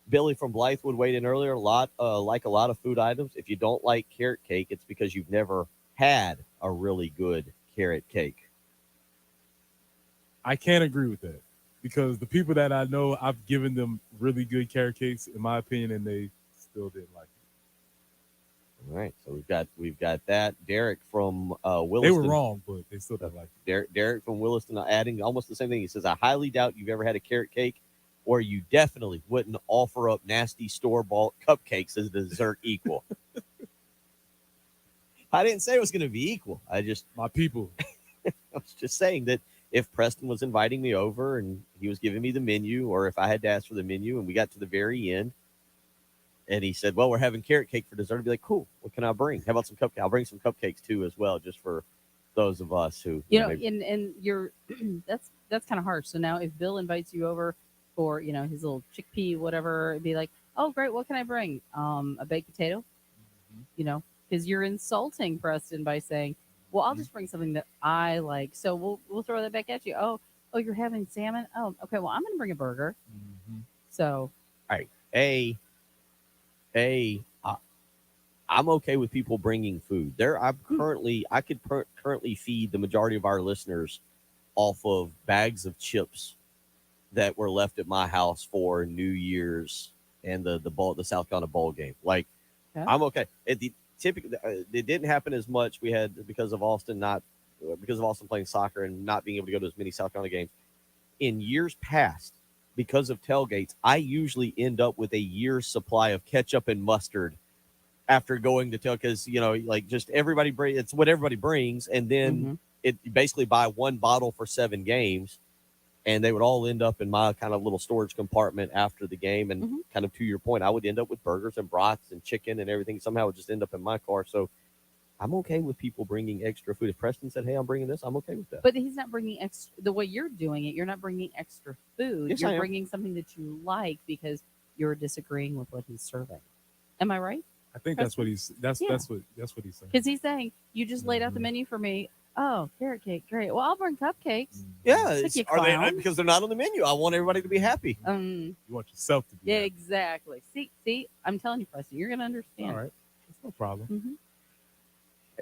Billy from Blythewood weighed in earlier. Like a lot of food items. If you don't like carrot cake, it's because you've never had a really good carrot cake. I can't agree with that because the people that I know, I've given them really good carrot cakes, in my opinion, and they still didn't like it. All right, so we've got that. Derek from Williston. They were wrong, but they still didn't like it. Derek from Williston adding almost the same thing. He says, I highly doubt you've ever had a carrot cake, or you definitely wouldn't offer up nasty store-bought cupcakes as a dessert equal. I didn't say it was going to be equal. My people. I was just saying that if Preston was inviting me over and he was giving me the menu, or if I had to ask for the menu and we got to the very end and he said, well, we're having carrot cake for dessert, I'd be like, cool, what can I bring? How about some cupcakes? I'll bring some cupcakes too as well, just for those of us who maybe... and you're that's kind of harsh. So now if Bill invites you over for his little chickpea whatever, it'd be like, oh great, what can I bring? A baked potato, because you're insulting Preston by saying, well, I'll just bring something that I like. So we'll throw that back at you. Oh, you're having salmon? Oh, okay. Well, I'm going to bring a burger. Mm-hmm. So, all right. I'm okay with people bringing food. I could currently feed the majority of our listeners off of bags of chips that were left at my house for New Year's and the South Carolina bowl game. Like, yeah. I'm okay. Typically, it didn't happen as much. We had because of Austin playing soccer and not being able to go to as many South Carolina games. In years past, because of tailgates, I usually end up with a year's supply of ketchup and mustard after going to tailgate, because like just everybody it's what everybody brings, and then it basically buy one bottle for 7 games, and they would all end up in my kind of little storage compartment after the game. And kind of to your point, I would end up with burgers and brats and chicken and everything. Somehow it would just end up in my car. So I'm okay with people bringing extra food. If Preston said, hey, I'm bringing this, I'm okay with that. But he's not bringing extra. The way you're doing it, you're not bringing extra food. Yes, you're bringing something that you like because you're disagreeing with what he's serving. Am I right? I think that's what he's saying. Because he's saying, you just laid out the menu for me. Oh, carrot cake, great. Well, I'll bring cupcakes. Yeah, are they? Because they're not on the menu. I want everybody to be happy. You want yourself to be Yeah, happy. exactly. See, I'm telling you, Preston, you're gonna understand. All right, that's no problem.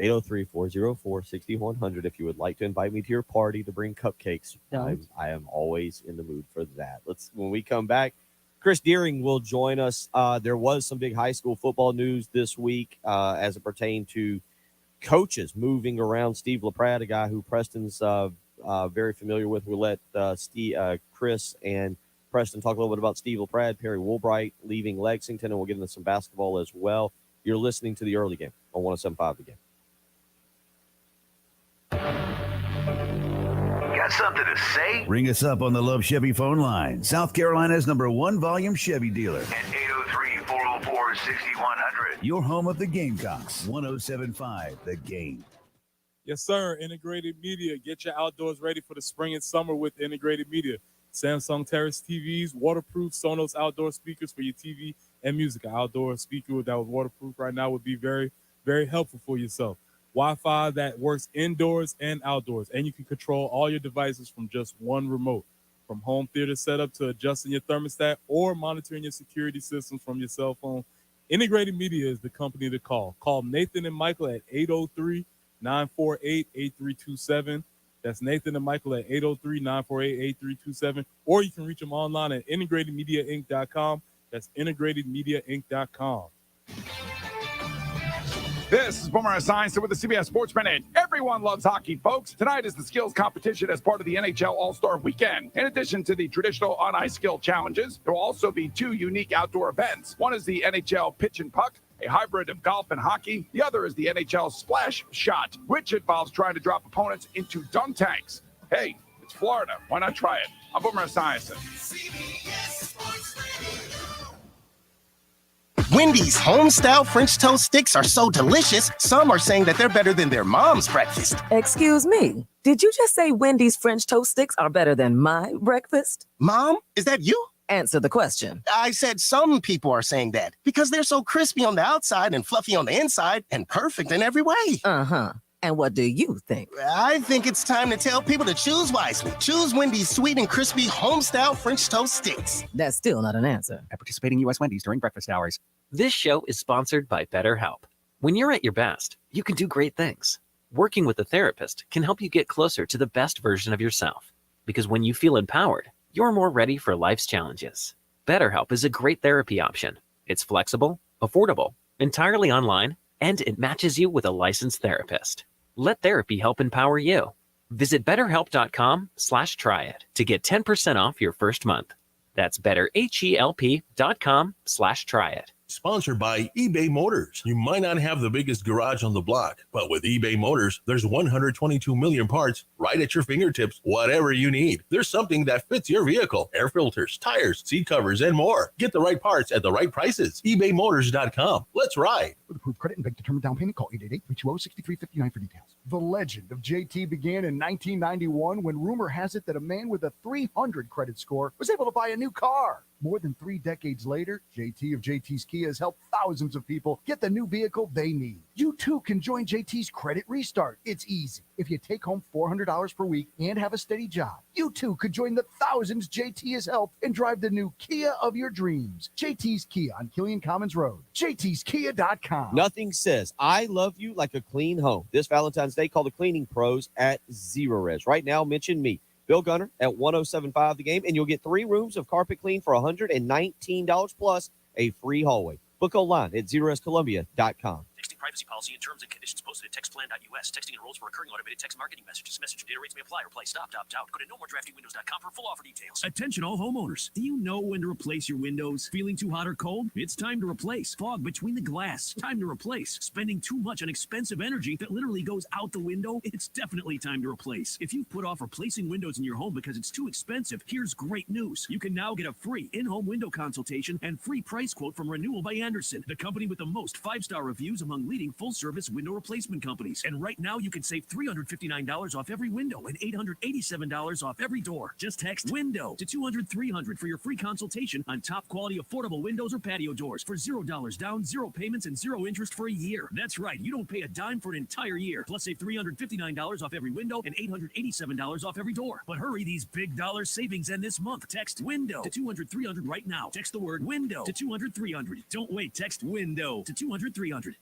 803-404-6100 if you would like to invite me to your party to bring cupcakes. I am always in the mood for that. When we come back, Chris Deering will join us. There was some big high school football news this week as it pertained to coaches moving around. Steve LaPrade, a guy who Preston's very familiar with. We'll let Chris and Preston talk a little bit about Steve LaPrade, Perry Woolbright leaving Lexington, and we'll get into some basketball as well. You're listening to the early game on 107.5 The Game. Got something to say? Ring us up on the Love Chevy phone line. South Carolina's #1 volume Chevy dealer. At 803-404-6100. Your home of the Gamecocks. 107.5 The Game. Yes, sir. Integrated Media. Get your outdoors ready for the spring and summer with Integrated Media. Samsung Terrace TVs, waterproof Sonos outdoor speakers for your TV and music. An outdoor speaker that was waterproof right now would be very, very helpful for yourself. Wi-Fi that works indoors and outdoors, and you can control all your devices from just one remote. From home theater setup to adjusting your thermostat or monitoring your security systems from your cell phone, Integrated Media is the company to call. Call Nathan and Michael at 803-948-8327. That's Nathan and Michael at 803-948-8327. Or you can reach them online at integratedmediainc.com. That's integratedmediainc.com. This is Boomer Esiason with the CBS Sports Minute. Everyone loves hockey, folks. Tonight is the skills competition as part of the NHL All-Star Weekend. In addition to the traditional on-ice skill challenges, there will also be two unique outdoor events. One is the NHL Pitch and Puck, a hybrid of golf and hockey. The other is the NHL Splash Shot, which involves trying to drop opponents into dunk tanks. Hey, it's Florida. Why not try it? I'm Boomer Esiason. Wendy's home-style French toast sticks are so delicious, some are saying that they're better than their mom's breakfast. Excuse me, did you just say Wendy's French toast sticks are better than my breakfast? Mom, is that you? Answer the question. I said some people are saying that because they're so crispy on the outside and fluffy on the inside and perfect in every way. Uh-huh. And what do you think? I think it's time to tell people to choose wisely. Choose Wendy's sweet and crispy home-style French toast sticks. That's still not an answer. At participating U.S. Wendy's during breakfast hours. This show is sponsored by BetterHelp. When you're at your best, you can do great things. Working with a therapist can help you get closer to the best version of yourself. Because when you feel empowered, you're more ready for life's challenges. BetterHelp is a great therapy option. It's flexible, affordable, entirely online, and it matches you with a licensed therapist. Let therapy help empower you. Visit betterhelp.com/try it to get 10% off your first month. That's betterhelp.com/try it. Sponsored by eBay Motors. You might not have the biggest garage on the block, but with eBay Motors, there's 122 million parts right at your fingertips, whatever you need. There's something that fits your vehicle. Air filters, tires, seat covers, and more. Get the right parts at the right prices. ebaymotors.com. Let's ride. With approved credit and bank determined down payment, call 888-320-6359 for details. The legend of JT began in 1991 when rumor has it that a man with a 300 credit score was able to buy a new car. More than 3 decades later, JT of JT's Kia has helped thousands of people get the new vehicle they need. You too can join JT's Credit Restart. It's easy. If you take home $400 per week and have a steady job, you too could join the thousands JT has helped and drive the new Kia of your dreams. JT's Kia on Killian Commons Road. JT'sKia.com. Nothing says I love you like a clean home. This Valentine's Day, call the cleaning pros at Zerorez. Right now, mention me, Bill Gunner, at 1075 The Game, and you'll get 3 rooms of carpet clean for $119 plus a free hallway. Book online at ZerorezColumbia.com. Texting privacy policy and terms and conditions posted at textplan.us. Texting enrolls for recurring automated text marketing messages. Message and data rates may apply or play. Stop, opt out. Go to nomoredraftyWindows.com for full offer details. Attention all homeowners. Do you know when to replace your windows? Feeling too hot or cold? It's time to replace. Fog between the glass. Time to replace. Spending too much on expensive energy that literally goes out the window? It's definitely time to replace. If you've put off replacing windows in your home because it's too expensive, here's great news. You can now get a free in-home window consultation and free price quote from Renewal by Andersen, the company with the most 5-star reviews among leading full-service window replacement companies. And right now, you can save $359 off every window and $887 off every door. Just text WINDOW to 200-300 for your free consultation on top quality affordable windows or patio doors for $0 down, 0 payments, and 0 interest for a year. That's right. You don't pay a dime for an entire year. Plus, save $359 off every window and $887 off every door. But hurry, these big dollar savings end this month. Text WINDOW to 200-300 right now. Text the word WINDOW to 200-300. Don't wait. Text WINDOW to 200-300.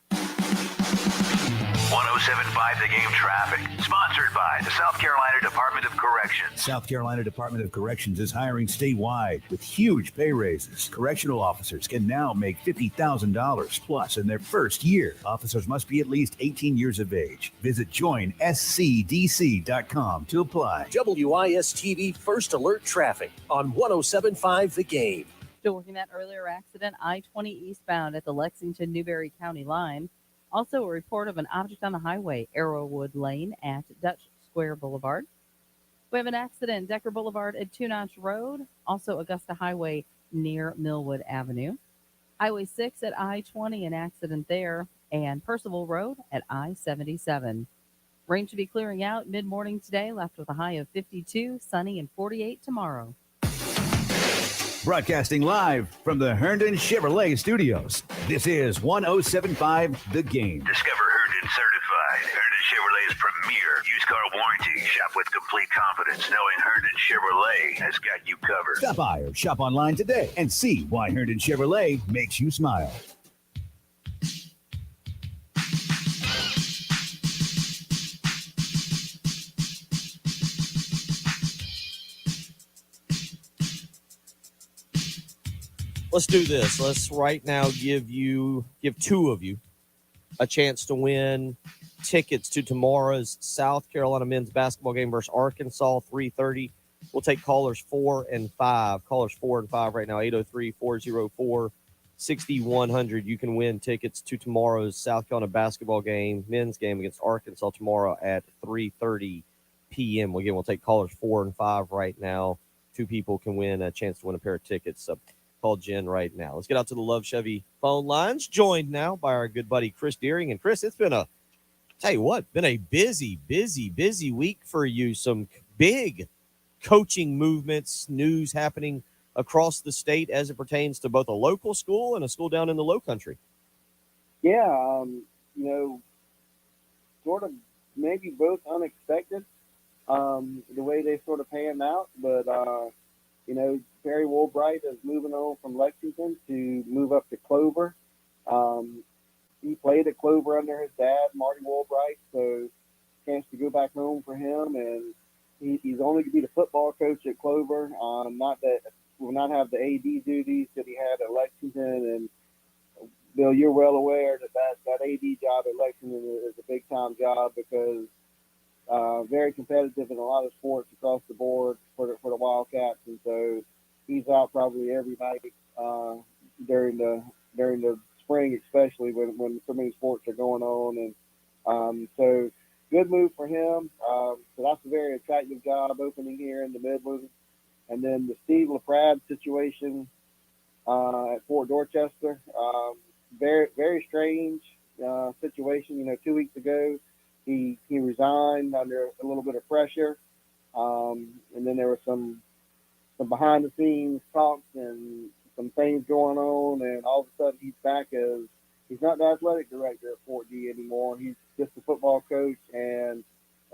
1075 The Game traffic. Sponsored by the South Carolina Department of Corrections. South Carolina Department of Corrections is hiring statewide with huge pay raises. Correctional officers can now make $50,000 plus in their first year. Officers must be at least 18 years of age. Visit joinscdc.com to apply. WIS-TV First Alert Traffic on 1075 The Game. Still working that earlier accident, I-20 eastbound at the Lexington-Newberry County line. Also, a report of an object on the highway, Arrowwood Lane at Dutch Square Boulevard. We have an accident, Decker Boulevard at Two Notch Road. Also, Augusta Highway near Millwood Avenue. Highway 6 at I-20, an accident there. And Percival Road at I-77. Rain should be clearing out mid-morning today, left with a high of 52, sunny, and 48 tomorrow. Broadcasting live from the Herndon Chevrolet Studios. This is 1075 The Game. Discover Herndon Certified, Herndon Chevrolet's premier used car warranty. Shop with complete confidence, knowing Herndon Chevrolet has got you covered. Stop by or shop online today and see why Herndon Chevrolet makes you smile. Let's do this. Let's right now give two of you a chance to win tickets to tomorrow's South Carolina men's basketball game versus Arkansas, 3:30. We'll take callers 4 and 5. Callers 4 and 5 right now, 803-404-6100. You can win tickets to tomorrow's South Carolina basketball game, men's game against Arkansas tomorrow at 3:30 p.m. Again, we'll take callers 4 and 5 right now. Two people can win a chance to win a pair of tickets. So call Jen right now. Let's get out to the Love Chevy phone lines, joined now by our good buddy Chris Deering. And Chris, it's been a busy week for you. Some big coaching movements, news happening across the state as it pertains to both a local school and a school down in the Low Country. Yeah, sort of maybe both unexpected, the way they sort of panned out, but Perry Woolbright is moving on from Lexington to move up to Clover. He played at Clover under his dad, Marty Woolbright, so chance to go back home for him. And he's only going to be the football coach at Clover. Will not have the AD duties that he had at Lexington. And Bill, you're well aware that AD job at Lexington is a big time job because very competitive in a lot of sports across the board for the Wildcats, and so he's out probably every night during the spring, especially when so many sports are going on. And so good move for him. So that's a very attractive job opening here in the Midlands. And then the Steve LaPrade situation at Fort Dorchester, very, very strange situation. 2 weeks ago, he resigned under a little bit of pressure. And then there was some behind the scenes talks and some things going on, and all of a sudden he's back as he's not the athletic director at Fort D anymore. He's just the football coach and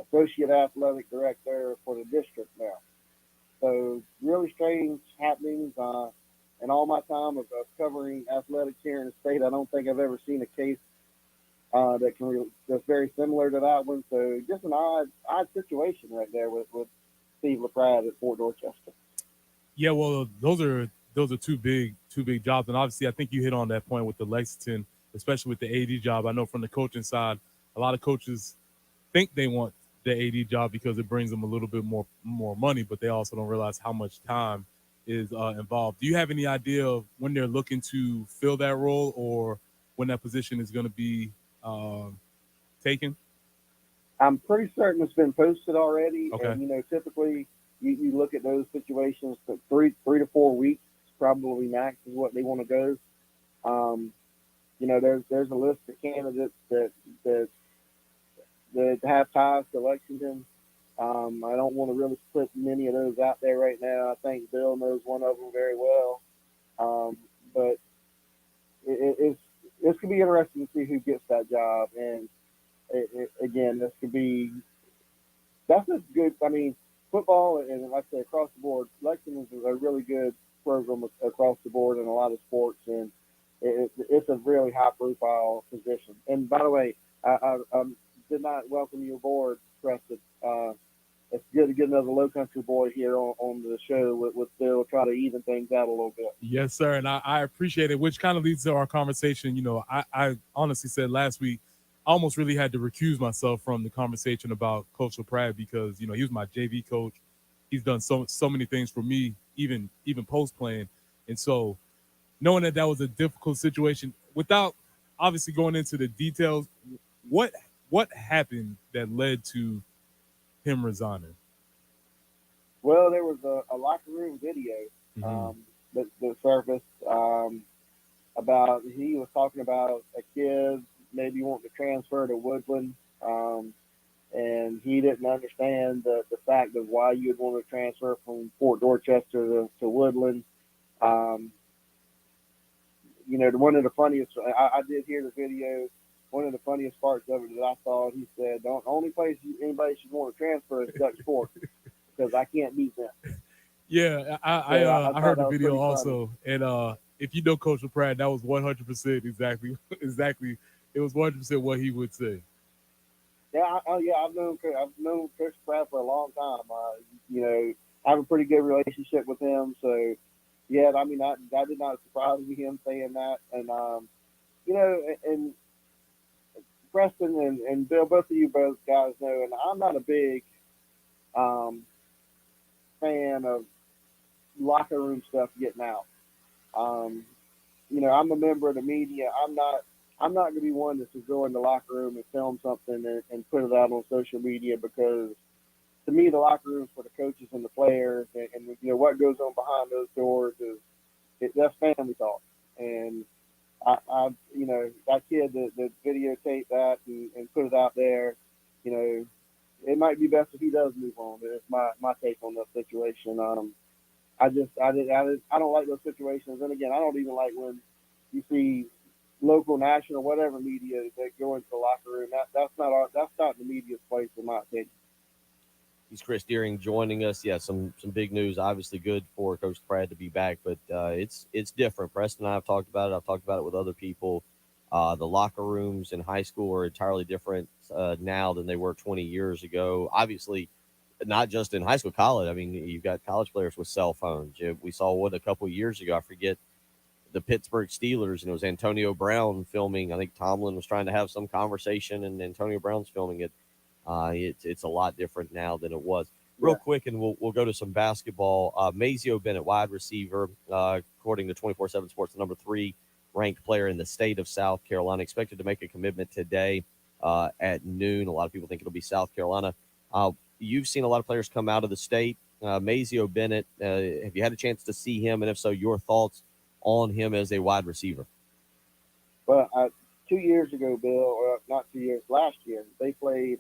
associate athletic director for the district now. So really strange happenings. In all my time of covering athletics here in the state, I don't think I've ever seen a case that's very similar to that one. So just an odd situation right there with Steve LaPrade at Fort Dorchester. Yeah, well, those are two big jobs, and obviously I think you hit on that point with the Lexington, especially with the AD job. I know from the coaching side, a lot of coaches think they want the AD job because it brings them a little bit more money, but they also don't realize how much time is involved. Do you have any idea of when they're looking to fill that role or when that position is going to be taken? I'm pretty certain it's been posted already. Okay. And, typically you look at those situations for three to 4 weeks, probably max is what they want to go. There's a list of candidates that have ties to Lexington. I don't want to really put many of those out there right now. I think Bill knows one of them very well. But it's going to be interesting to see who gets that job. And again, that's a good, football, and like I say, across the board, Lexington is a really good program across the board in a lot of sports, and it's a really high-profile position. And by the way, I did not welcome you aboard, Preston. It's good to get another Low Country boy here on the show with Bill, try to even things out a little bit. Yes, sir, and I appreciate it, which kind of leads to our conversation. I honestly said last week, I almost really had to recuse myself from the conversation about Coach LaPrade because, he was my JV coach. He's done so many things for me, even post-playing. And so knowing that was a difficult situation, without obviously going into the details, what happened that led to him resigning? Well, there was a locker room video that surfaced about he was talking about a kid maybe wanting to transfer to Woodland, and he didn't understand the fact of why you'd want to transfer from Fort Dorchester to Woodland. One of the funniest, I did hear the video. One of the funniest parts of it that I saw, he said, the only place anybody should want to transfer is Dutch Fork because I can't beat them. Yeah, I heard the video also, and if you know Coach Pratt, that was 100% exactly. It was 100% what he would say. Yeah, I've known Coach Pratt for a long time. I have a pretty good relationship with him, so yeah, I mean that did not surprise me him saying that, and and Preston and Bill, both of you both guys know, and I'm not a big fan of locker room stuff getting out. I'm a member of the media. I'm not going to be one that's to go in the locker room and film something and put it out on social media, because to me the locker room is for the coaches and the players, and what goes on behind those doors that's family talk. And that kid that videotaped that and put it out there, it might be best if he does move on. It's my take on that situation. I don't like those situations. And again, I don't even like when you see local, national, whatever media that go into the locker room. That's not the media's place, in my opinion. He's Chris Deering joining us. Yeah, some big news. Obviously good for Coach Pratt to be back, but it's different. Preston and I have talked about it. I've talked about it with other people. The locker rooms in high school are entirely different now than they were 20 years ago. Obviously, not just in high school, college. I mean, you've got college players with cell phones. We saw one a couple of years ago. I forget, the Pittsburgh Steelers, and it was Antonio Brown filming. I think Tomlin was trying to have some conversation, and Antonio Brown's filming it. It's a lot different now than it was. Real quick, and we'll go to some basketball. Mazio Bennett, wide receiver, according to 24/7 Sports, the number 3 ranked player in the state of South Carolina, expected to make a commitment today at noon. A lot of people think it'll be South Carolina. You've seen a lot of players come out of the state. Mazio Bennett, have you had a chance to see him? And if so, your thoughts on him as a wide receiver? Well, 2 years ago, Bill, or not 2 years, last year, they played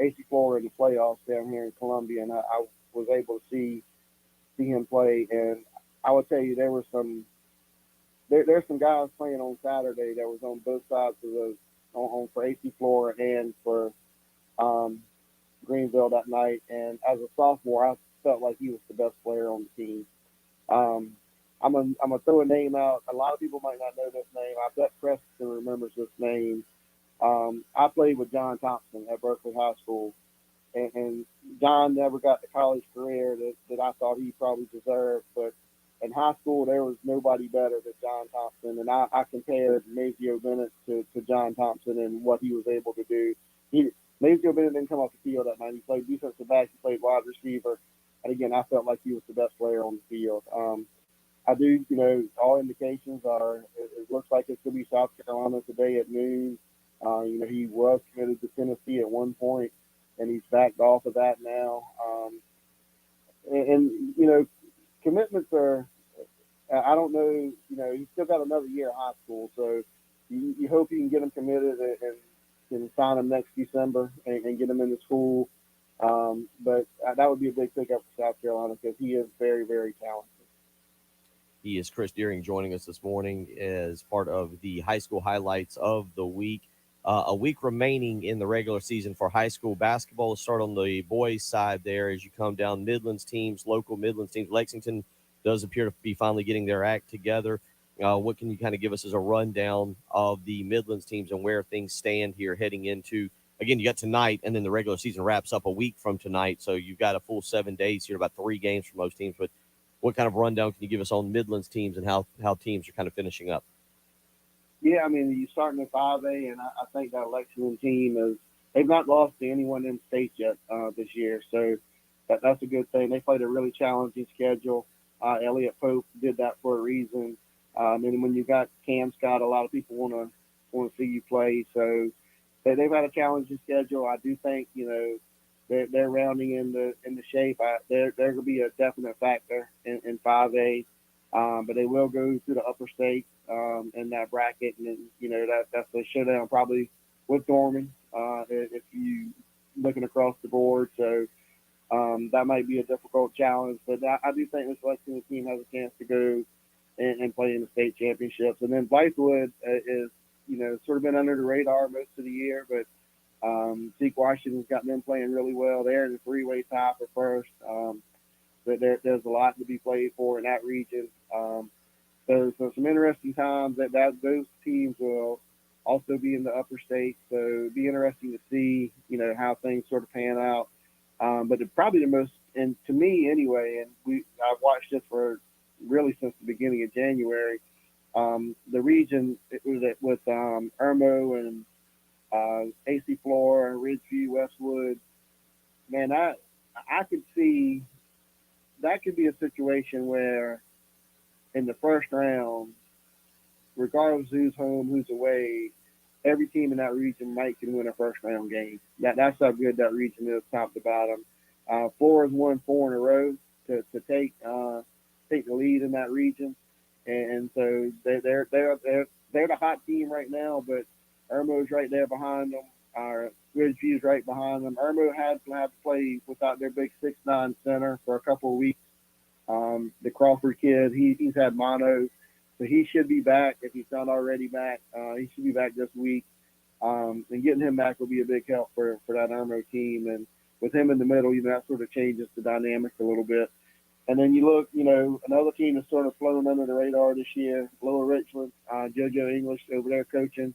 AC Florida in the playoffs down here in Columbia, and I was able to see him play. And I would tell you, there's some guys playing on Saturday that was on both sides of the for AC Florida and for Greenville that night. And as a sophomore, I felt like he was the best player on the team. I'm gonna throw a name out. A lot of people might not know this name. I bet Preston remembers this name. I played with John Thompson at Berkeley High School, and John never got the college career that I thought he probably deserved. But in high school, there was nobody better than John Thompson, and I compared Mazio Bennett to John Thompson and what he was able to do. Mazio Bennett didn't come off the field that night. He played defensive back. He played wide receiver, and again, I felt like he was the best player on the field. I do, all indications are it looks like it's going to be South Carolina today at noon. He was committed to Tennessee at one point, and he's backed off of that now. Commitments are, I don't know, he's still got another year of high school, so you hope you can get him committed and can sign him next December and get him into school. But that would be a big pickup for South Carolina because he is very, very talented. He is Chris Deering joining us this morning as part of the high school highlights of the week. A week remaining in the regular season for high school basketball. Let's start on the boys' side there as you come down. Midlands teams, local Midlands teams. Lexington does appear to be finally getting their act together. What can you kind of give us as a rundown of the Midlands teams and where things stand here heading into, again, you got tonight, and then the regular season wraps up a week from tonight. So you've got a full 7 days here, about 3 games for most teams. But what kind of rundown can you give us on Midlands teams and how teams are kind of finishing up? Yeah, I mean, you're starting at 5A, and I think that Lexington team they've not lost to anyone in state yet this year. So that's a good thing. They played a really challenging schedule. Elliot Pope did that for a reason. And when you got Cam Scott, a lot of people want to see you play. So they've had a challenging schedule. I do think, they're rounding in the shape. They're going to be a definite factor in 5A. But they will go through the upper state in that bracket, and then, that's a showdown probably with Dorman. If you looking across the board. So that might be a difficult challenge, but I do think this Lexington team has a chance to go and play in the state championships. And then Blythewood is, sort of been under the radar most of the year, but Zeke Washington's got them playing really well. They're in the three-way tie for first. But there's a lot to be played for in that region. So some interesting times that those teams will also be in the upper state. So it'd be interesting to see, how things sort of pan out. But probably the most, and to me anyway, and I've watched this for really since the beginning of January. The region with Irmo and AC Flora, Ridgeview, Westwood. Man, I could see that could be a situation where in the first round, regardless of who's home, who's away, every team in that region can win a first round game. That's how good that region is, top to bottom. Flora's won 4 in a row to take the lead in that region, and so they're the hot team right now. But Irmo's right there behind them. Ridgeview's right behind them. Irmo had to play without their big 6'9" center for a couple of weeks. The Crawford kid, he's had mono, so he should be back if he's not already back. He should be back this week. And getting him back will be a big help for that Irmo team. And with him in the middle, that sort of changes the dynamic a little bit. And then you look, another team that's sort of flown under the radar this year, Lower Richland, JoJo English over there coaching.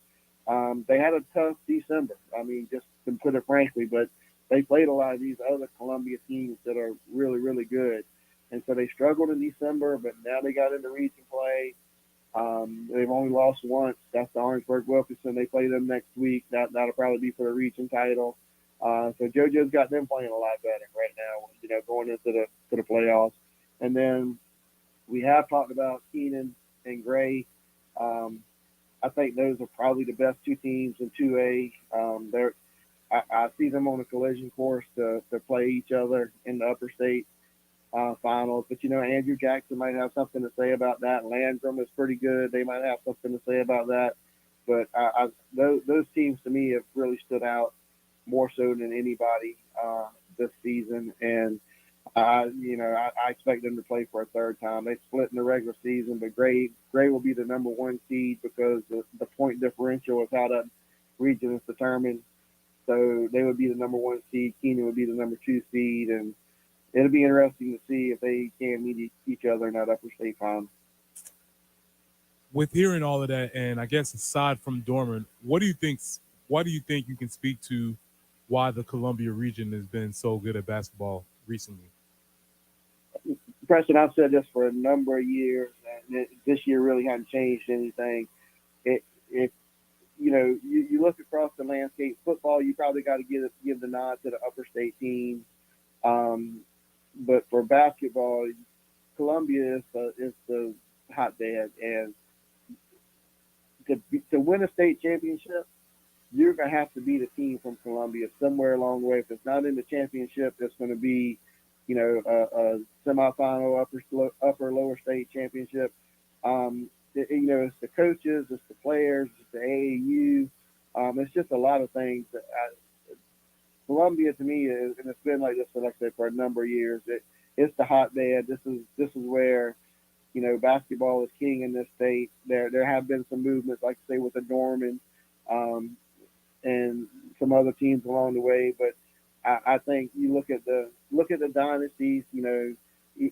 They had a tough December. I mean, just to put it frankly, but they played a lot of these other Columbia teams that are really, really good. And so they struggled in December, but now they got into region play. They've only lost once. That's the Orangeburg Wilkinson. They play them next week. That'll probably be for the region title. So JoJo's got them playing a lot better right now, going into the playoffs. And then we have talked about Keenan and Gray. I think those are probably the best two teams in 2A. I see them on a collision course to play each other in the upper state finals. But, Andrew Jackson might have something to say about that. Landrum is pretty good. They might have something to say about that. But those teams, to me, have really stood out more so than anybody this season. And, I expect them to play for a third time. They split in the regular season, but Gray will be the number 1 seed because the point differential is how that region is determined. So they would be the number 1 seed. Keenan would be the number 2 seed. And it'll be interesting to see if they can meet each other in that upper state final. With hearing all of that, and I guess aside from Dorman, why do you think you can speak to why the Columbia region has been so good at basketball recently? Preston, I've said this for a number of years, and this year really hasn't changed anything. You look across the landscape, football, you probably got to give the nod to the upper state team. But for basketball, Columbia is the hotbed, and to win a state championship, you're going to have to beat a team from Columbia somewhere along the way. If it's not in the championship, it's going to be, a semifinal, upper lower state championship. It's the coaches, it's the players, it's the AAU. It's just a lot of things. Columbia, to me, and it's been like this, like I said, for a number of years. It's the hotbed. This is where, basketball is king in this state. There have been some movements, like I say, with the Dorman, and some other teams along the way. But I think you look at the dynasties.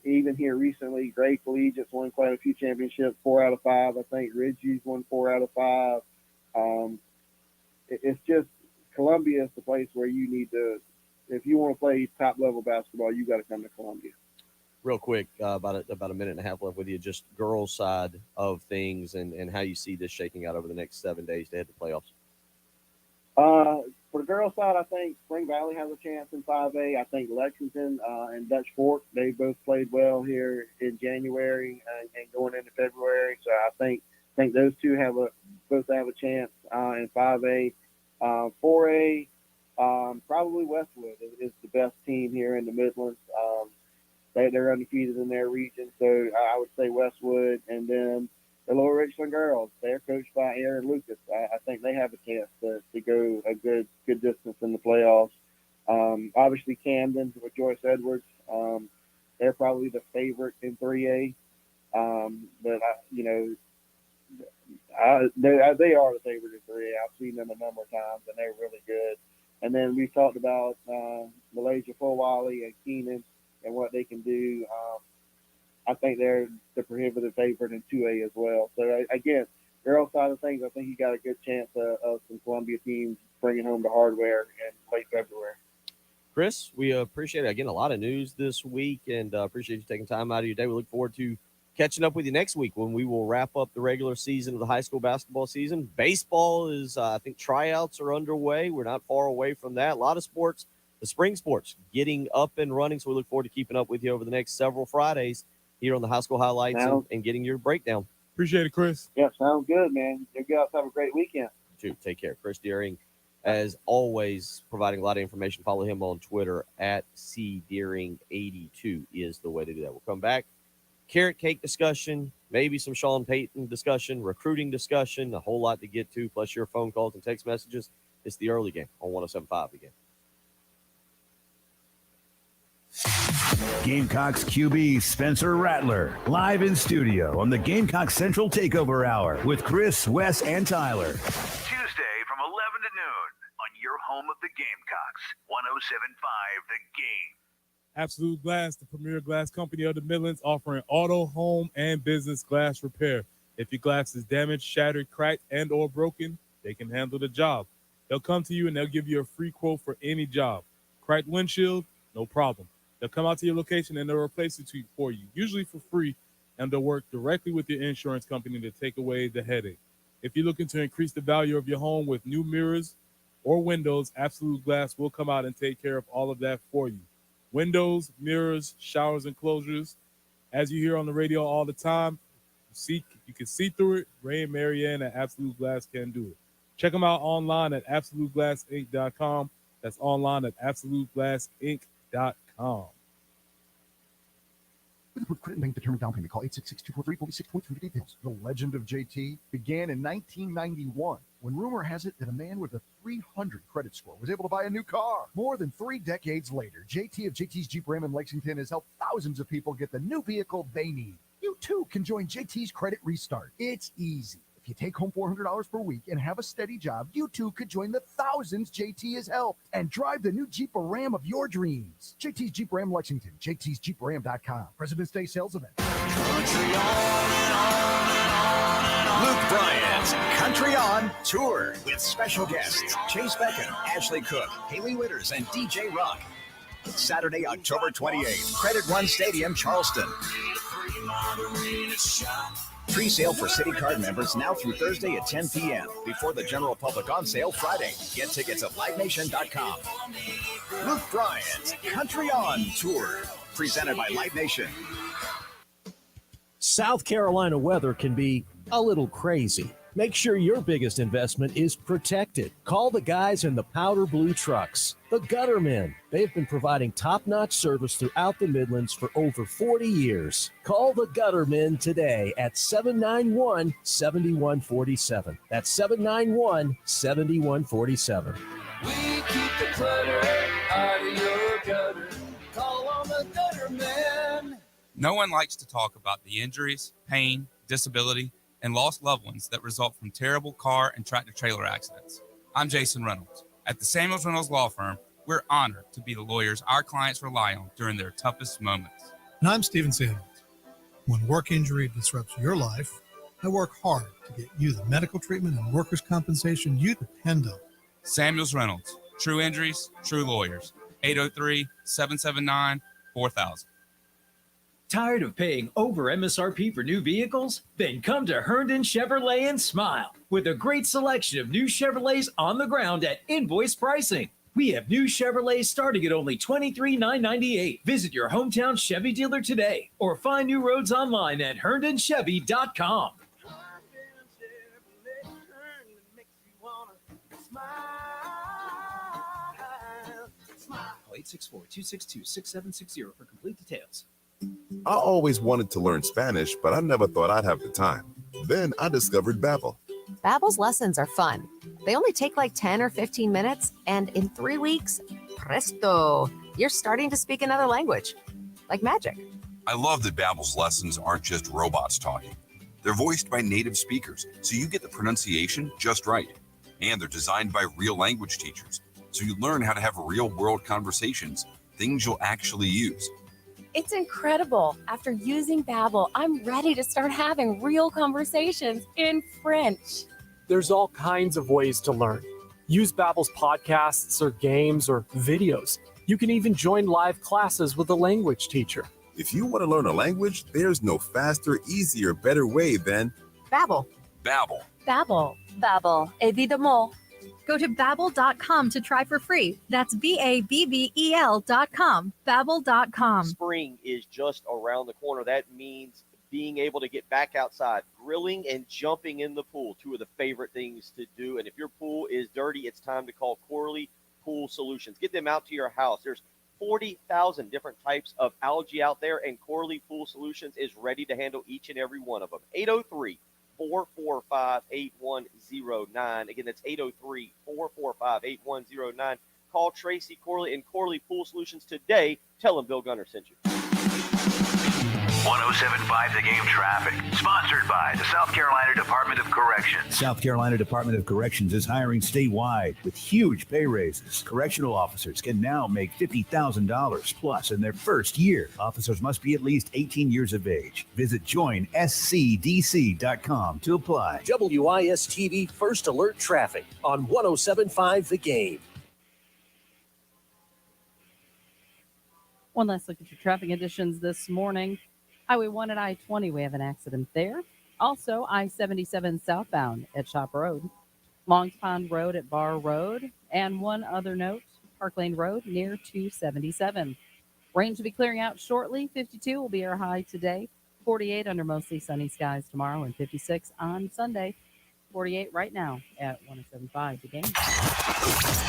Even here recently, Gray Collegiate's won quite a few championships, 4 out of 5. I think Ridgeview's won 4 out of 5. It's just Columbia is the place where you need to, if you want to play top level basketball, you got to come to Columbia. Real quick, about a minute and a half left with you. Just girls' side of things and how you see this shaking out over the next 7 days to head to playoffs. For the girls' side, I think Spring Valley has a chance in 5A. I think Lexington and Dutch Fork, they both played well here in January and going into February. So I think those two both have a chance in 5A. 4A, probably Westwood is the best team here in the Midlands. They're undefeated in their region, so I would say Westwood. And then the Lower Richland girls, they're coached by Aaron Lucas. I think they have a chance to go a good distance in the playoffs. Obviously, Camden with Joyce Edwards, they're probably the favorite in 3A. But they are the favorite in 3A. I've seen them a number of times, and they're really good. And then we talked about Malaysia Fulwiley and Keenan and what they can do. I think they're the prohibitive favorite in 2A as well. So again, girls side of things, I think you got a good chance of some Columbia teams bringing home the hardware in late February. Chris, we appreciate it. Again, a lot of news this week, and appreciate you taking time out of your day. We look forward to catching up with you next week when we will wrap up the regular season of the high school basketball season. Baseball is, I think, tryouts are underway. We're not far away from that. A lot of sports, the spring sports, getting up and running. So we look forward to keeping up with you over the next several Fridays here on the High School Highlights and getting your breakdown. Appreciate it, Chris. Yeah, sounds good, man. You guys have a great weekend. You too. Take care. Chris Deering, as always, providing a lot of information. Follow him on Twitter at CDeering82 is the way to do that. We'll come back. Carrot cake discussion, maybe some Sean Payton discussion, recruiting discussion, a whole lot to get to, plus your phone calls and text messages. It's the early game on 107.5 again. Gamecocks QB Spencer Rattler, live in studio on the Gamecock Central Takeover Hour with Chris, Wes, and Tyler. Tuesday from 11 to noon on your home of the Gamecocks, 107.5 The Game. Absolute Glass, the premier glass company of the Midlands, offering auto, home, and business glass repair. If your glass is damaged, shattered, cracked, and or broken, they can handle the job. They'll come to you and they'll give you a free quote for any job. Cracked windshield, no problem. They'll come out to your location and they'll replace it for you, usually for free, and they'll work directly with your insurance company to take away the headache. If you're looking to increase the value of your home with new mirrors or windows, Absolute Glass will come out and take care of all of that for you. Windows, mirrors, showers, and closures. As you hear on the radio all the time, you can see through it. Ray and Marianne at Absolute Glass can do it. Check them out online at AbsoluteGlassInc.com. That's online at AbsoluteGlassInc.com. With Credit Bank determined down payment, call 866-243-4623 for details. The legend of JT began in 1991 when rumor has it that a man with a 300 credit score was able to buy a new car. More than 3 decades later, JT of JT's Jeep Ram in Lexington has helped thousands of people get the new vehicle they need. You too can join JT's Credit Restart. It's easy. If you take home $400 per week and have a steady job, you too could join the thousands JT has helped and drive the new Jeep or Ram of your dreams. JT's Jeep Ram Lexington, JT'sJeepRam.com. President's Day sales event. Luke Bryan's Country On Tour with special guests Chase Beckham, Ashley Cook, Haley Witters, and DJ Rock. Saturday, October 28th, Credit One Stadium, Charleston. Pre-sale for City Card members now through Thursday at 10 p.m. Before the general public on sale Friday. Get tickets at LiveNation.com. Luke Bryan's Country On Tour, presented by Live Nation. South Carolina weather can be a little crazy. Make sure your biggest investment is protected. Call the guys in the powder blue trucks, the Guttermen. They've been providing top-notch service throughout the Midlands for over 40 years. Call the Guttermen today at 791-7147. That's 791-7147. We keep the clutter out of your gutter. Call on the Guttermen. No one likes to talk about the injuries, pain, disability, and lost loved ones that result from terrible car and tractor-trailer accidents. I'm Jason Reynolds. At the Samuels Reynolds Law Firm, we're honored to be the lawyers our clients rely on during their toughest moments. And I'm Stephen Samuels. When work injury disrupts your life, I work hard to get you the medical treatment and workers' compensation you depend on. Samuels Reynolds. True injuries, true lawyers. 803-779-4000. Tired of paying over MSRP for new vehicles? Then come to Herndon Chevrolet and smile with a great selection of new Chevrolets on the ground at invoice pricing. We have new Chevrolets starting at only $23,998. Visit your hometown Chevy dealer today or find new roads online at herndonchevy.com. Call 864-262-6760 for complete details. I always wanted to learn Spanish, but I never thought I'd have the time. Then I discovered Babbel. Babbel's lessons are fun. They only take like 10 or 15 minutes, and in 3 weeks, Presto. You're starting to speak another language. Like magic. I love that Babbel's lessons aren't just robots talking. They're voiced by native speakers, so you get the pronunciation just right. And they're designed by real language teachers, so you learn how to have real-world conversations, things you'll actually use. It's incredible. After using Babbel, I'm ready to start having real conversations in French. There's all kinds of ways to learn. Use Babbel's podcasts or games or videos. You can even join live classes with a language teacher. If you want to learn a language, there's no faster, easier, better way than Babbel. Babbel. Babbel. Babbel. Évidemment. Go to Babbel.com to try for free. That's BABBEL.com. Babbel.com. Spring is just around the corner. That means being able to get back outside, grilling and jumping in the pool, two of the favorite things to do. And if your pool is dirty, it's time to call Corley Pool Solutions. Get them out to your house. There's 40,000 different types of algae out there, and Corley Pool Solutions is ready to handle each and every one of them. 803-445-8109. Again, that's 803-445-8109. Call Tracy Corley and Corley Pool Solutions today. Tell them Bill Gunner sent you. 107.5 The Game traffic, sponsored by the South Carolina Department of Corrections. South Carolina Department of Corrections is hiring statewide with huge pay raises. Correctional officers can now make $50,000 plus in their first year. Officers must be at least 18 years of age. Visit joinscdc.com to apply. WIS-TV First Alert Traffic on 107.5 The Game. One last look at your traffic conditions this morning. Highway 1 and I-20, we have an accident there. Also, I-77 southbound at Shop Road. Longs Pond Road at Bar Road. And one other note, Park Lane Road near 277. Rain to be clearing out shortly. 52 will be our high today. 48 under mostly sunny skies tomorrow, and 56 on Sunday. 48 right now at 107.5 The Game.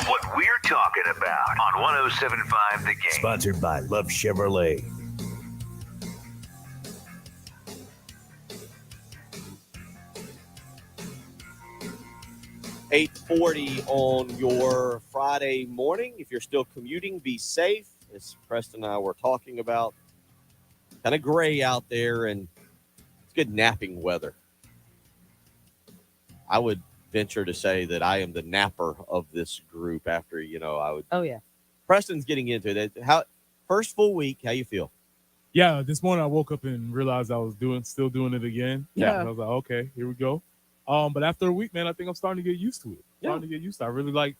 What we're talking about on 107.5 The Game. Sponsored by Love Chevrolet. $8:40 on your Friday morning. If you're still commuting, be safe. As Preston and I were talking about, kind of gray out there, and it's good napping weather. I would venture to say that I am the napper of this group after, I would. Oh, yeah. Preston's getting into it. First full week, how you feel? Yeah, this morning I woke up and realized I was still doing it again. Yeah. And I was like, okay, here we go. But after a week, man, I think I'm starting to get used to it. Starting to get used to it. I really like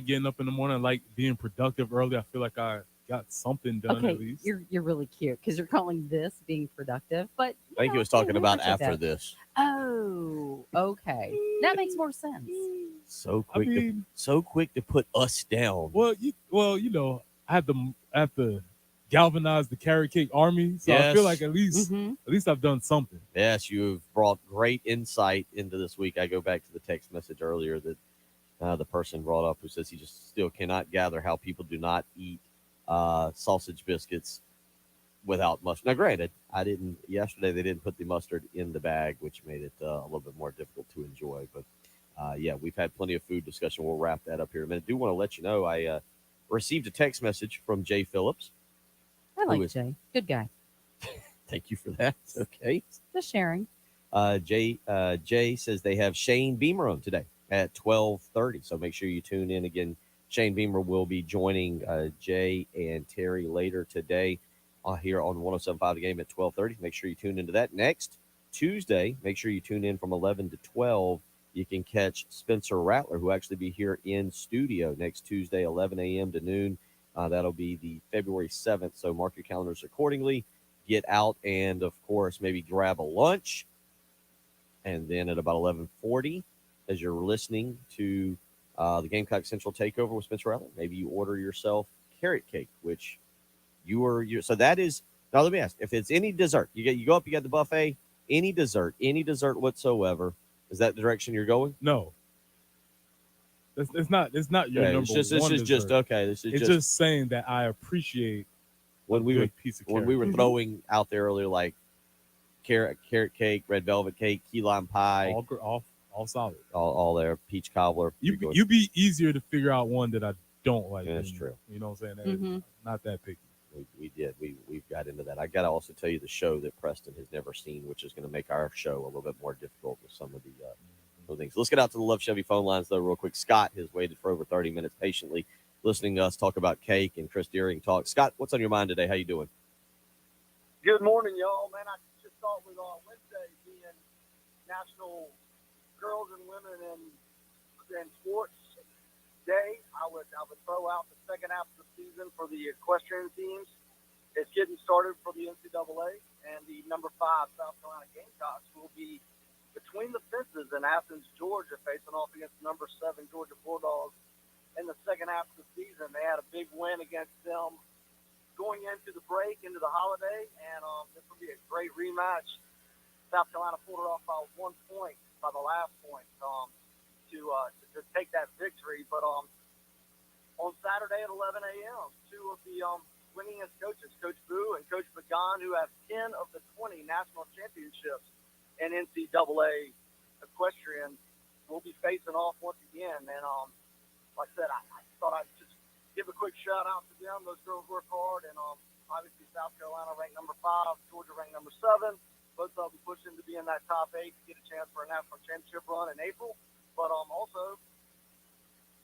getting up in the morning. I like being productive early. I feel like I got something done at least. You're really cute because you're calling this being productive, but I think he was talking about after this. Oh, okay, that makes more sense. So quick, so quick to put us down. Well, I have to galvanize the carrot cake army, so I feel like at least I've done something. Yes, you've brought great insight into this week. I go back to the text message earlier that the person brought up who says he just still cannot gather how people do not eat sausage biscuits without mustard. Now, granted, yesterday they didn't put the mustard in the bag, which made it a little bit more difficult to enjoy. But we've had plenty of food discussion. We'll wrap that up here in a minute. I do want to let you know I received a text message from Jay Phillips. I like Jay. Good guy. Thank you for that. Okay. Just sharing. Jay says they have Shane Beamer on today at 12:30. So make sure you tune in again. Shane Beamer will be joining Jay and Terry later today here on 107.5 The Game at 12:30. Make sure you tune into that. Next Tuesday, make sure you tune in from 11 to 12. You can catch Spencer Rattler, who will actually be here in studio next Tuesday, 11 a.m. to noon. That'll be the February 7th. So mark your calendars accordingly. Get out and, of course, maybe grab a lunch. And then at about 11:40, as you're listening to the Gamecock Central Takeover with Spencer Rattler, maybe you order yourself carrot cake, which so that is. Now let me ask: if it's any dessert, you go up, you got the buffet, any dessert whatsoever, is that the direction you're going? No. It's not your number one. This is just okay. This is just saying that I appreciate when we were cake. throwing out there earlier, like carrot cake, red velvet cake, key lime pie, all solid, all there, peach cobbler. You'd be easier to figure out one that I don't like. Yeah, that's them. true. You know what I'm saying? Mhm. Not that picky. We did. We've got into that. I got to also tell you the show that Preston has never seen, which is going to make our show a little bit more difficult with some of the things. Let's get out to the Love Chevy phone lines, though, real quick. Scott has waited for over 30 minutes patiently listening to us talk about cake and Chris Deering talk. Scott, what's on your mind today? How you doing? Good morning, y'all. Man, I just thought with Wednesday being National Girls and Women in Sports Day, I would throw out the second half of the season for the equestrian teams. It's getting started for the NCAA, and the number 5 South Carolina Gamecocks will be between the fences in Athens, Georgia, facing off against number 7 Georgia Bulldogs in the second half of the season. They had a big win against them going into the break, into the holiday, and this will be a great rematch. South Carolina pulled it off by 1 point, by the last point, to take that victory. But on Saturday at 11 a.m., 2 of the winningest coaches, Coach Boo and Coach Pagan, who have 10 of the 20 national championships in NCAA equestrian, will be facing off once again. And like I said, I thought I'd just give a quick shout out to them. Those girls work hard, and obviously South Carolina ranked number 5, Georgia ranked number 7. Both of them pushing to be in that top 8 to get a chance for a national championship run in April. But also,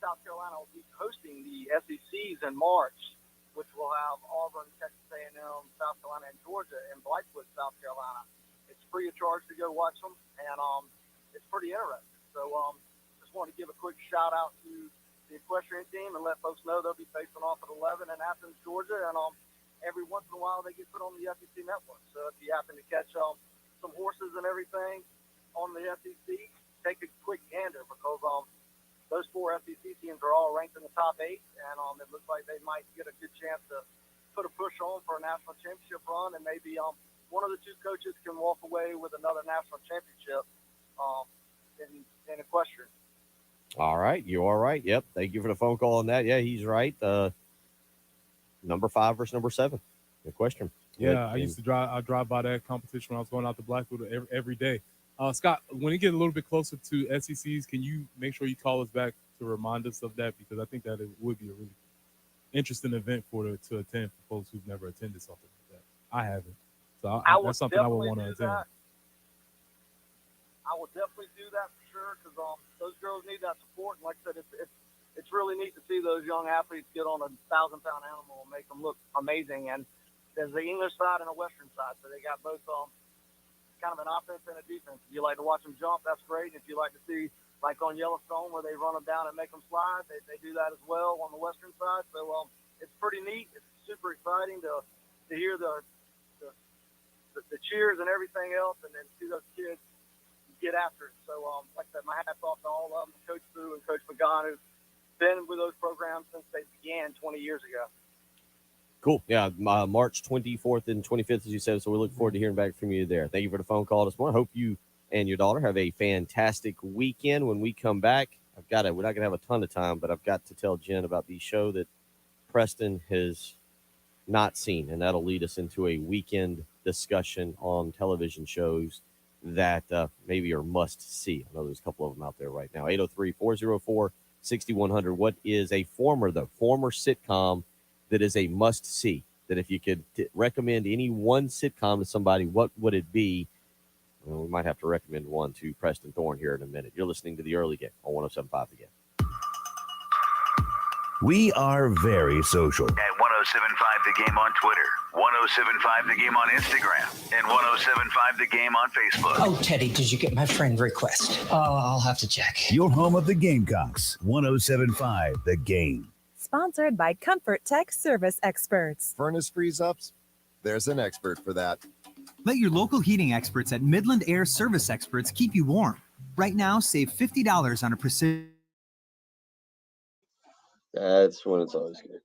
South Carolina will be hosting the SECs in March, which will have Auburn, Texas A&M, South Carolina, and Georgia in Blythewood, South Carolina. It's free of charge to go watch them, and it's pretty interesting. So just want to give a quick shout out to the equestrian team and let folks know they'll be facing off at 11 in Athens, Georgia, and every once in a while they get put on the SEC network. So if you happen to catch some horses and everything on the SEC, take a quick gander, because those 4 SEC teams are all ranked in the top 8, and it looks like they might get a good chance to put a push on for a national championship run, and maybe one of the 2 coaches can walk away with another national championship in equestrian. All right. You all right? Yep. Thank you for the phone call on that. Yeah, he's right. Number 5 versus number 7. The question. Yeah, I drive by that competition when I was going out to Blackwood every day. Scott, when it gets a little bit closer to SECs, can you make sure you call us back to remind us of that? Because I think that it would be a really interesting event to attend for folks who've never attended something like that. I haven't. So that's something I would want to attend. I would definitely do that for sure, because those girls need that support. And like I said, it's really neat to see those young athletes get on a 1,000-pound animal and make them look amazing. And there's the English side and a Western side, so they got both kind of an offense and a defense. If you like to watch them jump, that's great. And if you like to see, like on Yellowstone, where they run them down and make them slide, they do that as well on the Western side. So it's pretty neat. It's super exciting to hear the cheers and everything else, and then see those kids get after it. So like I said, my hat's off to all of them, Coach Boo and Coach Pagan, who've been with those programs since they began 20 years ago. Cool. Yeah, March 24th and 25th, as you said. So we look forward to hearing back from you there. Thank you for the phone call this morning. Hope you and your daughter have a fantastic weekend. When we come back, we're not going to have a ton of time, but I've got to tell Jen about the show that Preston has not seen, and that'll lead us into a weekend discussion on television shows that maybe are must see. I know there's a couple of them out there right now. 803-404-6100. What is a former sitcom that is a must see? That if you could recommend any one sitcom to somebody, what would it be? Well, we might have to recommend one to Preston Thorne here in a minute. You're listening to The Early Game on 107.5 again. We are very social. At 1075 The Game on Twitter, 1075 The Game on Instagram, and 1075 The Game on Facebook. Oh, Teddy, did you get my friend request? I'll have to check. Your home of the Gamecocks, 1075 The Game. Sponsored by Comfort Tech Service Experts. Furnace freeze-ups? There's an expert for that. Let your local heating experts at Midland Air Service Experts keep you warm. Right now, save $50 on a precision. That's when it's always good.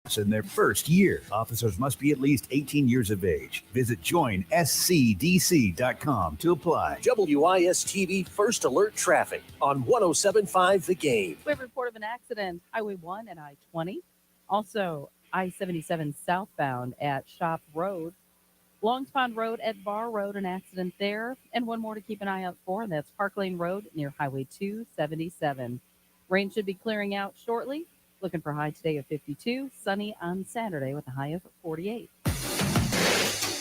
in their first year. Officers must be at least 18 years of age. Visit joinscdc.com to apply. WIS-TV First Alert Traffic on 107.5 The Game. We have a report of an accident, Highway 1 and I-20. Also, I-77 southbound at Shop Road. Longs Pond Road at Bar Road, an accident there. And one more to keep an eye out for, and that's Park Lane Road near Highway 277. Rain should be clearing out shortly. Looking for a high today of 52. Sunny on Saturday with a high of 48.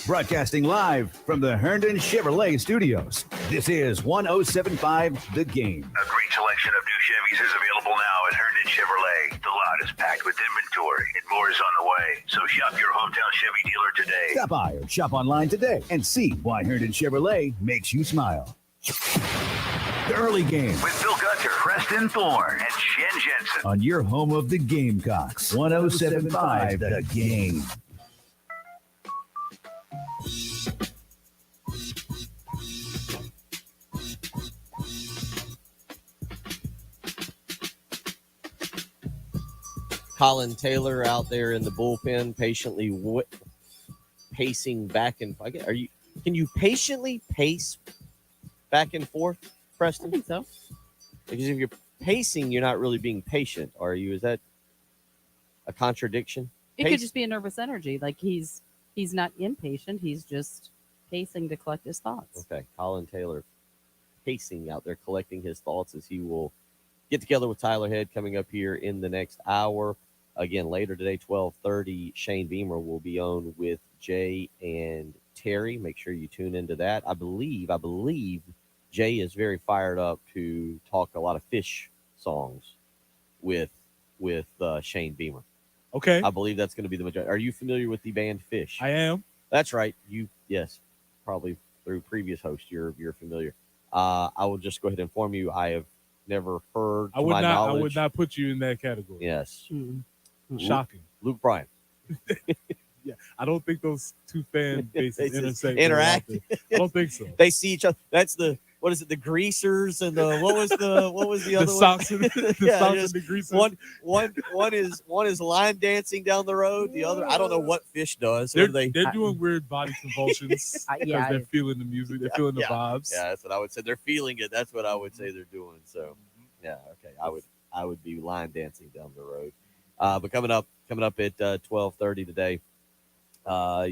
Broadcasting live from the Herndon Chevrolet Studios. This is 107.5 The Game. A great selection of new Chevys is available now at Herndon Chevrolet. The lot is packed with inventory and more is on the way. So shop your hometown Chevy dealer today. Stop by or shop online today and see why Herndon Chevrolet makes you smile. The early game With Bill Gunter, Preston Thorne, and Shen Jensen. on your home of the Gamecocks. 107.5 The Game. Colin Taylor out there in the bullpen, patiently pacing back and. Can you patiently pace back and forth, Preston? I think so. Because if you're pacing, you're not really being patient, are you? Is that a contradiction? It could just be a nervous energy. Like he's not impatient. He's just pacing to collect his thoughts. Okay, Colin Taylor pacing out there, collecting his thoughts as he will get together with Tyler Head coming up here in the next hour. Again, later today, 12:30, Shane Beamer will be on with Jay and Terry. Make sure you tune into that. I believe Jay is very fired up to talk a lot of Fish songs with Shane Beamer. Okay. I believe that's going to be the majority. Are you familiar with the band Fish? I am. That's right. Yes, probably through previous hosts, you're familiar. I will just go ahead and inform you. I have never heard. I would not put you in that category. Yes. Shocking. Luke Bryan. Yeah, I don't think those two fan bases interact. I don't think so. They see each other. That's the the Greasers and the what was the other Sox one? and the Greasers. One is line dancing down the road. The other, I don't know what Fish does. They're doing weird body convulsions because yeah, they're feeling the music. They're feeling the vibes. Yeah, that's what I would say. They're feeling it. That's what I would say they're doing. So, yeah, okay. I would be line dancing down the road. But coming up at 12:30 today,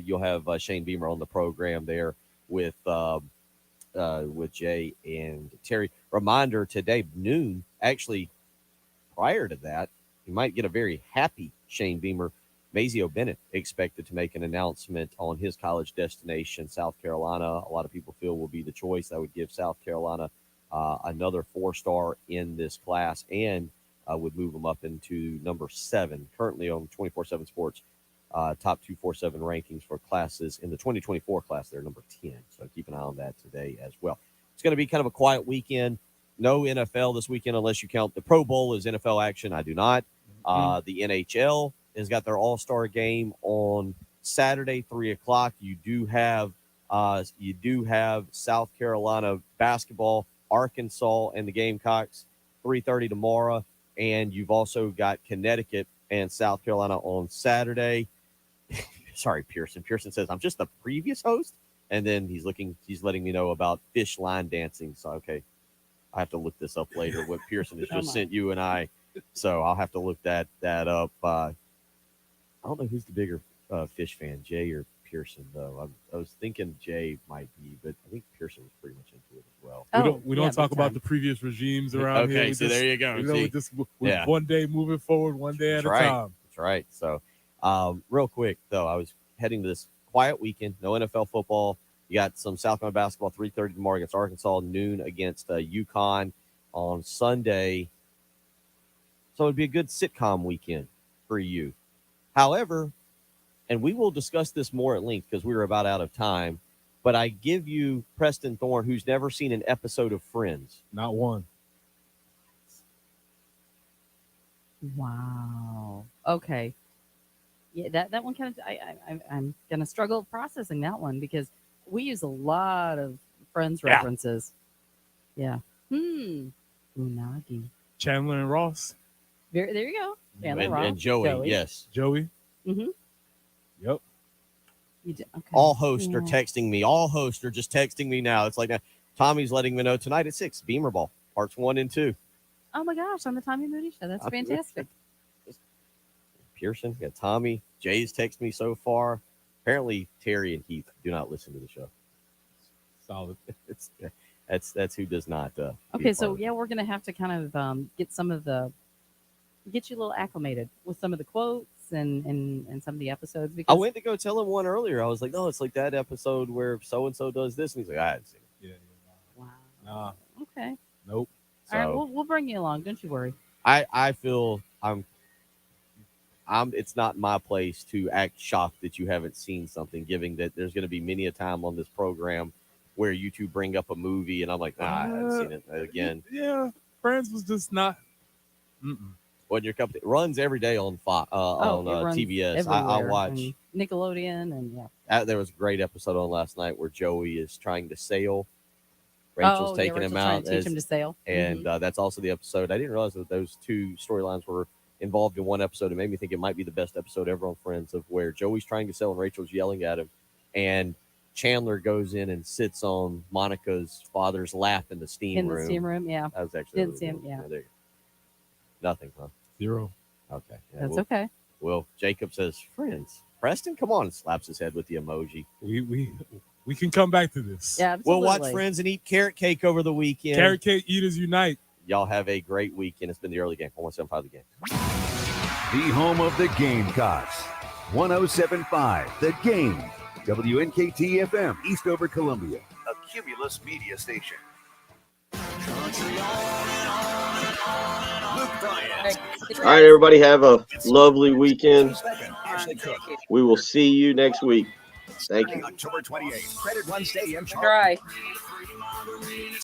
you'll have Shane Beamer on the program there with Jay and Terry. Reminder today, noon. Actually, prior to that, you might get a very happy Shane Beamer. Mazio Bennett expected to make an announcement on his college destination, South Carolina. A lot of people feel will be the choice. That would give South Carolina another 4-star in this class and would move them up into number 7, currently on 24/7 Sports top 247 rankings for classes in the 2024 class. They're number 10. So keep an eye on that today as well. It's going to be kind of a quiet weekend. No NFL this weekend unless you count the Pro Bowl as NFL action. I do not. The NHL has got their All-Star game on Saturday, 3:00. You do have South Carolina basketball, Arkansas and the Gamecocks, 3:30 tomorrow. And you've also got Connecticut and South Carolina on Saturday. Sorry, Pearson. Pearson says, I'm just the previous host. And then he's letting me know about Fish line dancing. So, okay, I have to look this up later, what Pearson has just sent you and I. So I'll have to look that up. I don't know who's the bigger Fish fan, Jay or Pearson, though. I was thinking Jay might be, but I think Pearson was pretty much into it as well. We don't talk about the previous regimes around here. Okay, so there you go. We're one day moving forward, one day at a time. That's right. So, real quick, though, I was heading to this quiet weekend. No NFL football. You got some South Carolina basketball, 3:30 tomorrow against Arkansas, noon against UConn on Sunday. So it'd be a good sitcom weekend for you. However, and we will discuss this more at length because we were about out of time, but I give you Preston Thorne, who's never seen an episode of Friends. Not one. Wow. Okay. Yeah, that one kind of, I'm going to struggle processing that one because we use a lot of Friends references. Yeah. Unagi. Chandler and Ross. There you go. Chandler, Ross. And Joey, yes. Joey. Mm-hmm. Yep. You did. Okay. All hosts are Yeah. texting me. All hosts are just texting me now. It's like Tommy's letting me know tonight at 6, Beamer Ball, parts 1 and 2. Oh my gosh, on the Tommy Moody Show. That's fantastic. Pearson, got Tommy. Jay's texted me so far. Apparently, Terry and Heath do not listen to the show. Solid. That's who does not. Okay, so yeah, we're gonna have to kind of get you a little acclimated with some of the quotes and some of the episodes. I Because went to go tell him one earlier. I was like, no, it's like that episode where so and so does this, and he's like, I hadn't seen it. wow. Nah. Okay. Nope. All right, So- we'll bring you along. Don't you worry. I feel I'm. It's not my place to act shocked that you haven't seen something, given that there's going to be many a time on this program where you two bring up a movie and I'm like, I haven't seen it again. Yeah, Friends was just not. What your cup? It runs every day on It runs TBS. I everywhere, watch. and Nickelodeon, and yeah. There was a great episode on last night where Joey is trying to sail. Rachel's taking him Rachel's trying out, to teach him to sail. and that's also the episode. I didn't realize that those two storylines were involved in one episode. It made me think it might be the best episode ever on Friends, of where Joey's trying to sail and Rachel's yelling at him, and Chandler goes in and sits on Monica's father's lap in the steam In room. the steam room, yeah. That was actually Didn't see him, yeah. there you go. Nothing, huh? 0. Okay, yeah, That's well, okay. Well, Jacob says, "Friends, Preston, come on," and slaps his head with the emoji. We can come back to this. Yeah, We'll watch absolutely. Friends and eat carrot cake over the weekend. Carrot cake eaters unite. Y'all have a great weekend. It's been the early game. 107.5 The Game. The home of the Gamecocks. 107.5 The Game. WNKT FM, Eastover, Columbia. A Cumulus media station. Luke Bryant. All right, everybody, have a lovely weekend. Ashley Cook. We will see you next week. Thank you. October 28th. Credit One Stadium. Dry.